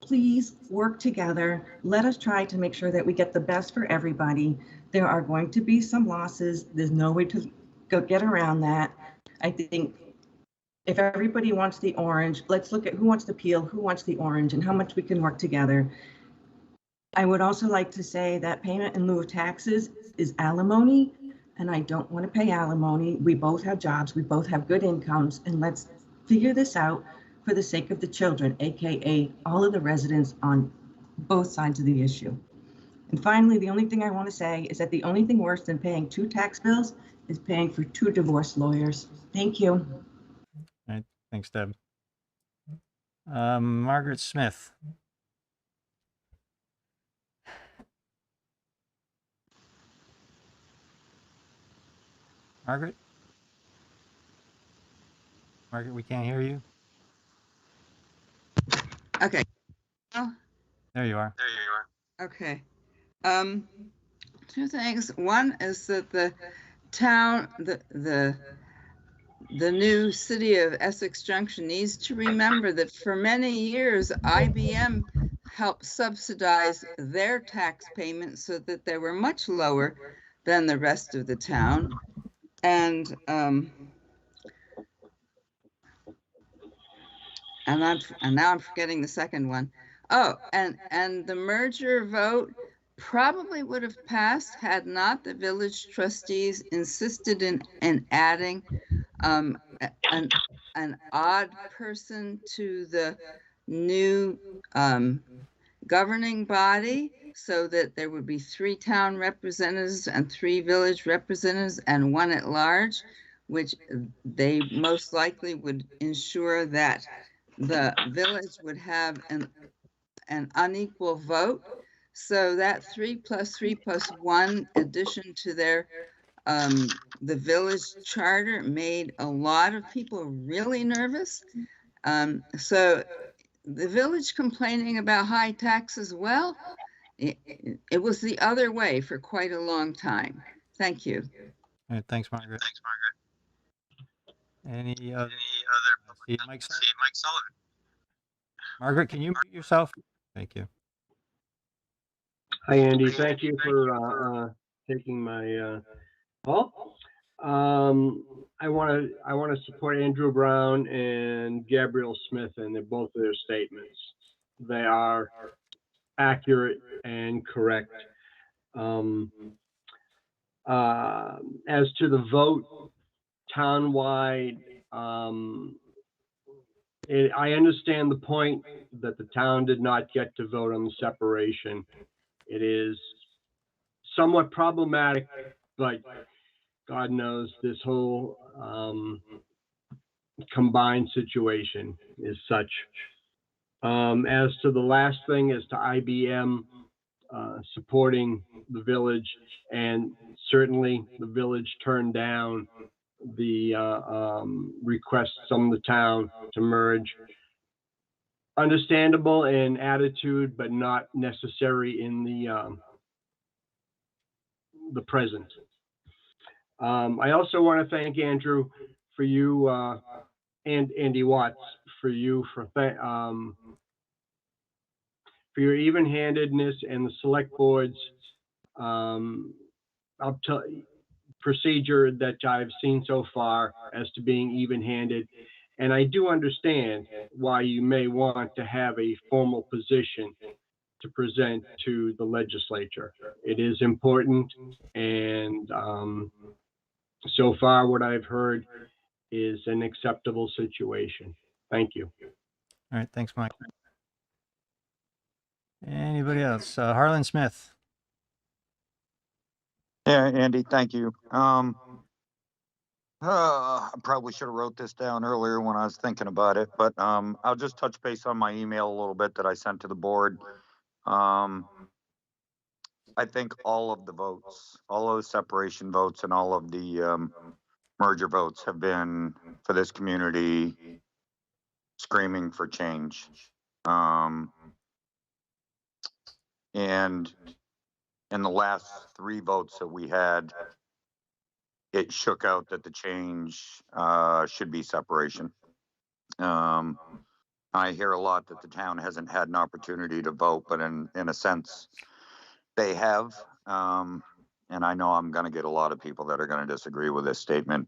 please work together. Let us try to make sure that we get the best for everybody. There are going to be some losses. There's no way to go get around that. I think if everybody wants the orange, let's look at who wants the peel, who wants the orange, and how much we can work together. I would also like to say that payment in lieu of taxes is alimony, and I don't want to pay alimony. We both have jobs, we both have good incomes, and let's figure this out for the sake of the children, AKA all of the residents on both sides of the issue. And finally, the only thing I want to say is that the only thing worse than paying 2 tax bills is paying for 2 divorce lawyers. Thank you. All right. Thanks, Deb. Margaret Smith. Margaret? Margaret, we can't hear you. Okay. Oh, There you are. okay. 2 things. One is that the town, the new city of Essex Junction needs to remember that for many years, IBM helped subsidize their tax payments so that they were much lower than the rest of the town. And now I'm forgetting the second one. Oh, and the merger vote probably would have passed had not the village trustees insisted in adding an odd person to the new governing body, so that there would be 3 town representatives and 3 village representatives and 1 at large, which they most likely would ensure that the village would have an unequal vote. So that 3 + 3 + 1 addition to their the village charter made a lot of people really nervous. So the village complaining about high taxes, well, it was the other way for quite a long time. Thank you. All right. Thanks, Margaret. Any other? See Mike Sullivan. Margaret, can you mute yourself? Thank you. Hi, Andy. Thank you for taking my call. I want to support Andrew Brown and Gabriel Smith and both of their statements. They are accurate and correct. As to the vote townwide, I understand the point that the town did not get to vote on the separation. It is somewhat problematic, but God knows this whole combined situation is such. As to the last thing, as to IBM supporting the village, and certainly the village turned down the requests from the town to merge. Understandable in attitude, but not necessary in the present. I also want to thank Andrew for you and Andy Watts for you for your even-handedness and the select board's up to procedure that I've seen so far as to being even-handed. And I do understand why you may want to have a formal position to present to the legislature. It is important, and so far what I've heard is an acceptable situation. Thank you. All right. Thanks, Mike. Anybody else? Harlan Smith. Yeah, Andy, thank you. I probably should have wrote this down earlier when I was thinking about it, but I'll just touch base on my email a little bit that I sent to the board. I think all of the votes, all of the separation votes and all of the merger votes have been for this community screaming for change. And in the last 3 votes that we had, it shook out that the change should be separation. I hear a lot that the town hasn't had an opportunity to vote, but in a sense, they have. And I know I'm going to get a lot of people that are going to disagree with this statement,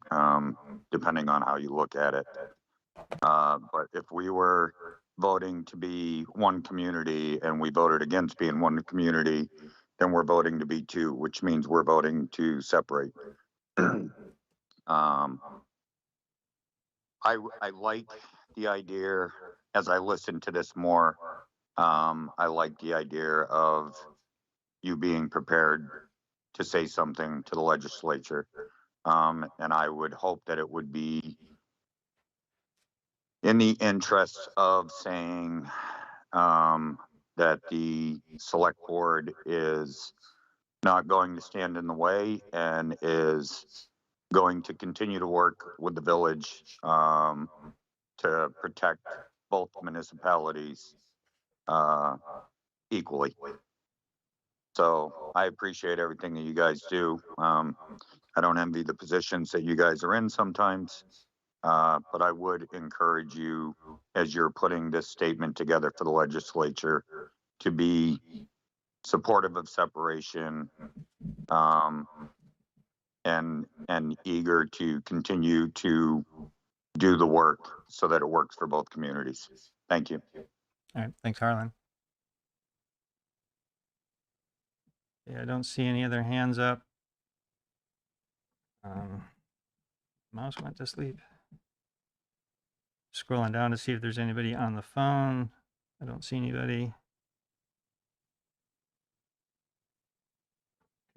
depending on how you look at it. But if we were voting to be one community and we voted against being one community, then we're voting to be two, which means we're voting to separate. I like the idea, as I listen to this more, I like the idea of you being prepared to say something to the legislature. And I would hope that it would be in the interest of saying that the select board is not going to stand in the way and is going to continue to work with the village to protect both municipalities equally. So I appreciate everything that you guys do. I don't envy the positions that you guys are in sometimes, but I would encourage you, as you're putting this statement together for the legislature, to be supportive of separation, and eager to continue to do the work so that it works for both communities. Thank you. All right, thanks, Harlan. Yeah, I don't see any other hands up. Mouse went to sleep. Scrolling down to see if there's anybody on the phone. I don't see anybody.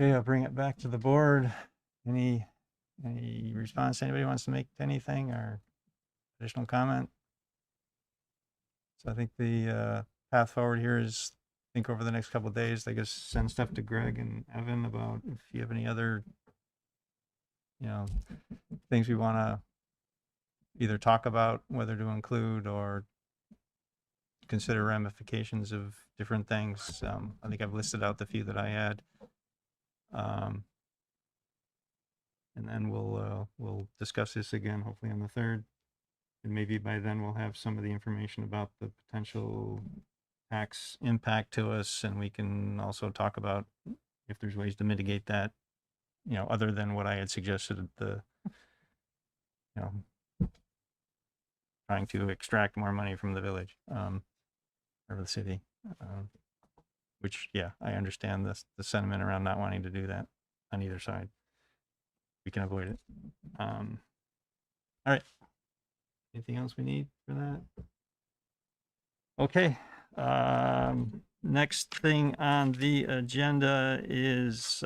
Okay, I'll bring it back to the board. Any response anybody wants to make to anything or additional comment? So I think the path forward here is, I think over the next couple of days, they just send stuff to Greg and Evan about if you have any other, things we want to either talk about, whether to include or consider ramifications of different things. I think I've listed out the few that I had. And then we'll discuss this again, hopefully on the 3rd. And maybe by then we'll have some of the information about the potential tax impact to us, and we can also talk about if there's ways to mitigate that, other than what I had suggested, trying to extract more money from the village, or the city, which, yeah, I understand the sentiment around not wanting to do that on either side. We can avoid it. All right. Anything else we need for that? Okay. Next thing on the agenda is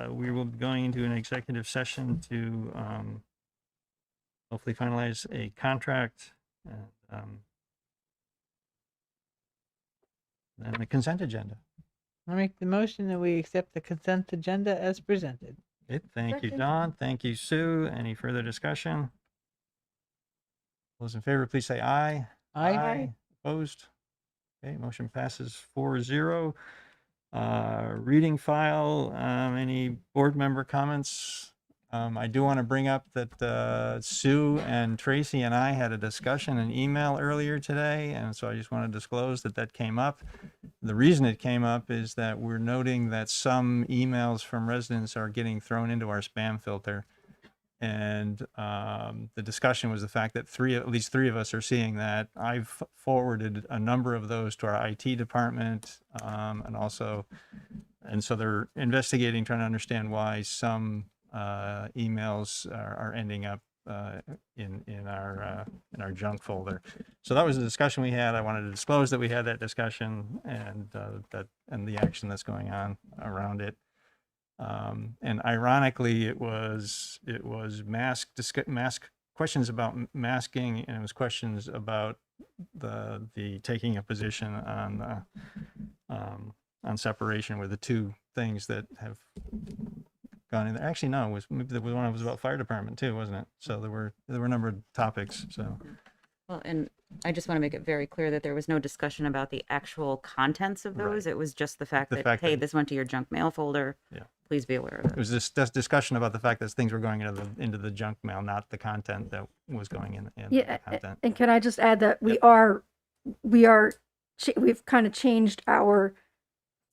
we will be going into an executive session to hopefully finalize a contract. And then the consent agenda. I make the motion that we accept the consent agenda as presented. Okay, thank you, Don. Thank you, Sue. Any further discussion? Those in favor, please say aye. Aye. Opposed? Okay, motion passes 4-0. Reading file, any board member comments? I do want to bring up that Sue and Tracy and I had a discussion, an email earlier today, and so I just want to disclose that came up. The reason it came up is that we're noting that some emails from residents are getting thrown into our spam filter. And the discussion was the fact that at least three of us are seeing that. I've forwarded a number of those to our IT department, and so they're investigating, trying to understand why some emails are ending up in our junk folder. So that was the discussion we had. I wanted to disclose that we had that discussion and the action that's going on around it. And ironically, it was mask questions about masking, and it was questions about the taking a position on separation were the two things that have gone in there. Actually, no, it was maybe the one that was about fire department too, wasn't it? So there were a number of topics. So Well, and I just want to make it very clear that there was no discussion about the actual contents of those. It was just the fact that, hey, this went to your junk mail folder. Yeah. Please be aware of it. it was this discussion about the fact that things were going into the junk mail, not the content that was going in Yeah, the content. and can I just add that we've kind of changed our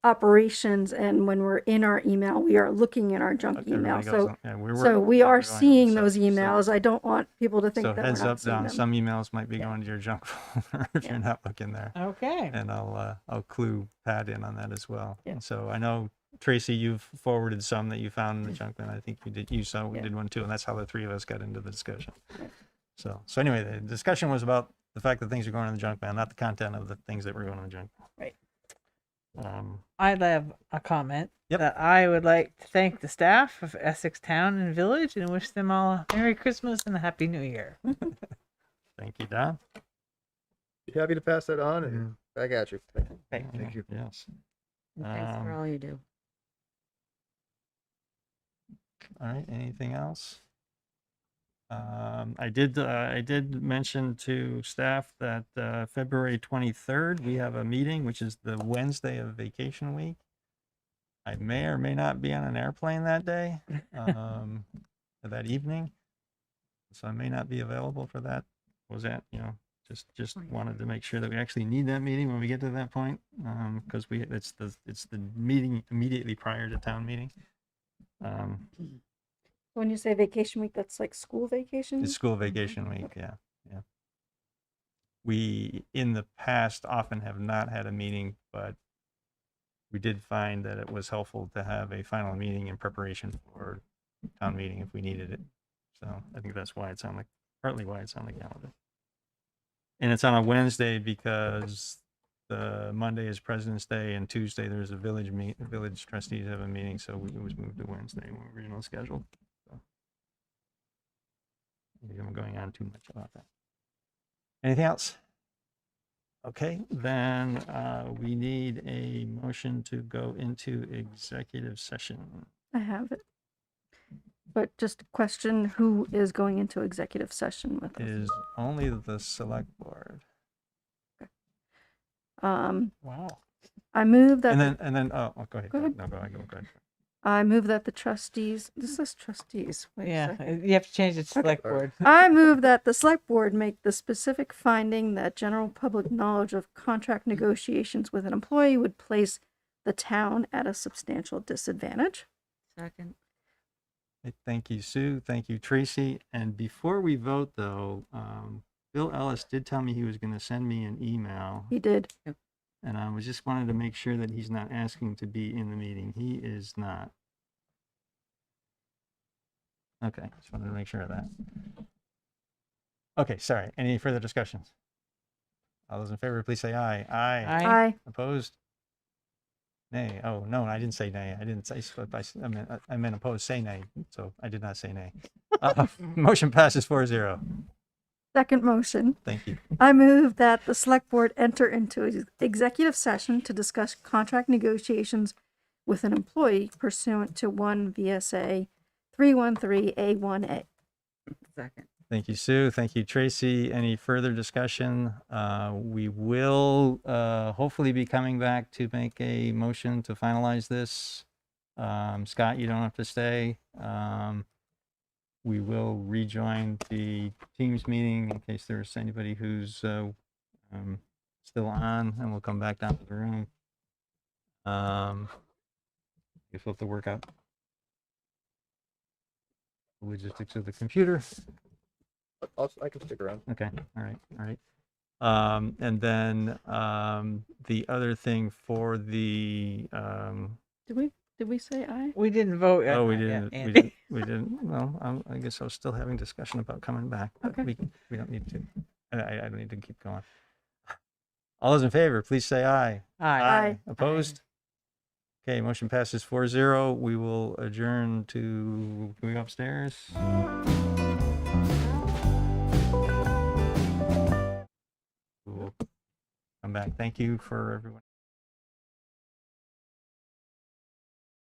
operations, and when we're in our email, we are looking in our junk email. So, we are seeing those emails. I don't want people to think So that heads we're not up, seeing Don, them. some emails might be going to your junk folder if you're not looking there. Okay. And I'll clue Pat in on that as well. Yeah. And so I know, Tracy, you've forwarded some that you found in the junk mail. I think we did one too, and that's how the three of us got into the discussion. So anyway, the discussion was about the fact that things are going in the junk mail, not the content of the things that were going in the junk mail. Right. I'd have a comment that I would like to thank the staff of Essex Town and Village and wish them all a Merry Christmas and a Happy New Year. Thank you, Don. Be happy to pass that on, and I got you. Thank you. Yes. And thanks for all you do. All right. Anything else? I did mention to staff that February 23rd we have a meeting, which is the Wednesday of vacation week. I may or may not be on an airplane that day, or that evening, so I may not be available for that. Was that just wanted to make sure that we actually need that meeting when we get to that point, because it's the meeting immediately prior to town meeting. When you say vacation week, that's like school vacation? It's school vacation week, yeah. We, in the past, often have not had a meeting, but we did find that it was helpful to have a final meeting in preparation for town meeting if we needed it. So I think that's why partly why it's on the calendar. And it's on a Wednesday because the Monday is President's Day, and Tuesday there's a village trustees have a meeting, so it was moved to Wednesday when originally scheduled. Maybe I'm going on too much about that. Anything else? Okay, then we need a motion to go into executive session. I have it. But just a question, who is going into executive session with us? Is only the select board. Wow. I move that. And then go ahead. Go ahead. No, go ahead. I move that the trustees. This is trustees. Wait a Yeah, second. you have to change it to Select Board. I move that the select board make the specific finding that general public knowledge of contract negotiations with an employee would place the town at a substantial disadvantage. Second. Thank you, Sue. Thank you, Tracy. And before we vote, though, Bill Ellis did tell me he was going to send me an email. He did. And I just wanted to make sure that he's not asking to be in the meeting. He is not. Okay, just wanted to make sure of that. Okay, sorry. Any further discussions? All those in favor, please say aye. Aye. Aye. Opposed? Nay. Oh, no, I didn't say nay. I didn't say, I meant opposed, say nay. So I did not say nay. Motion passes 4-0. Second motion. Thank you. I move that the select board enter into executive session to discuss contract negotiations with an employee pursuant to 1 VSA 313A1A. Second. Thank you, Sue. Thank you, Tracy. Any further discussion? We will hopefully be coming back to make a motion to finalize this. Scott, you don't have to stay. We will rejoin the Teams meeting in case there's anybody who's still on, and we'll come back down to the room. Guess we'll have to work out the logistics of the computer. I can stick around. Okay. All right. And then the other thing for the Did we say aye? We didn't vote. oh, we yet, didn't. Andy. We didn't. Well, I guess I was still having discussion about coming back. But Okay. we don't need to. I don't need to keep going. All those in favor, please say aye. Aye. Opposed? Okay, motion passes 4-0. We will adjourn to. Can we go upstairs? We'll come back. Thank you for everyone.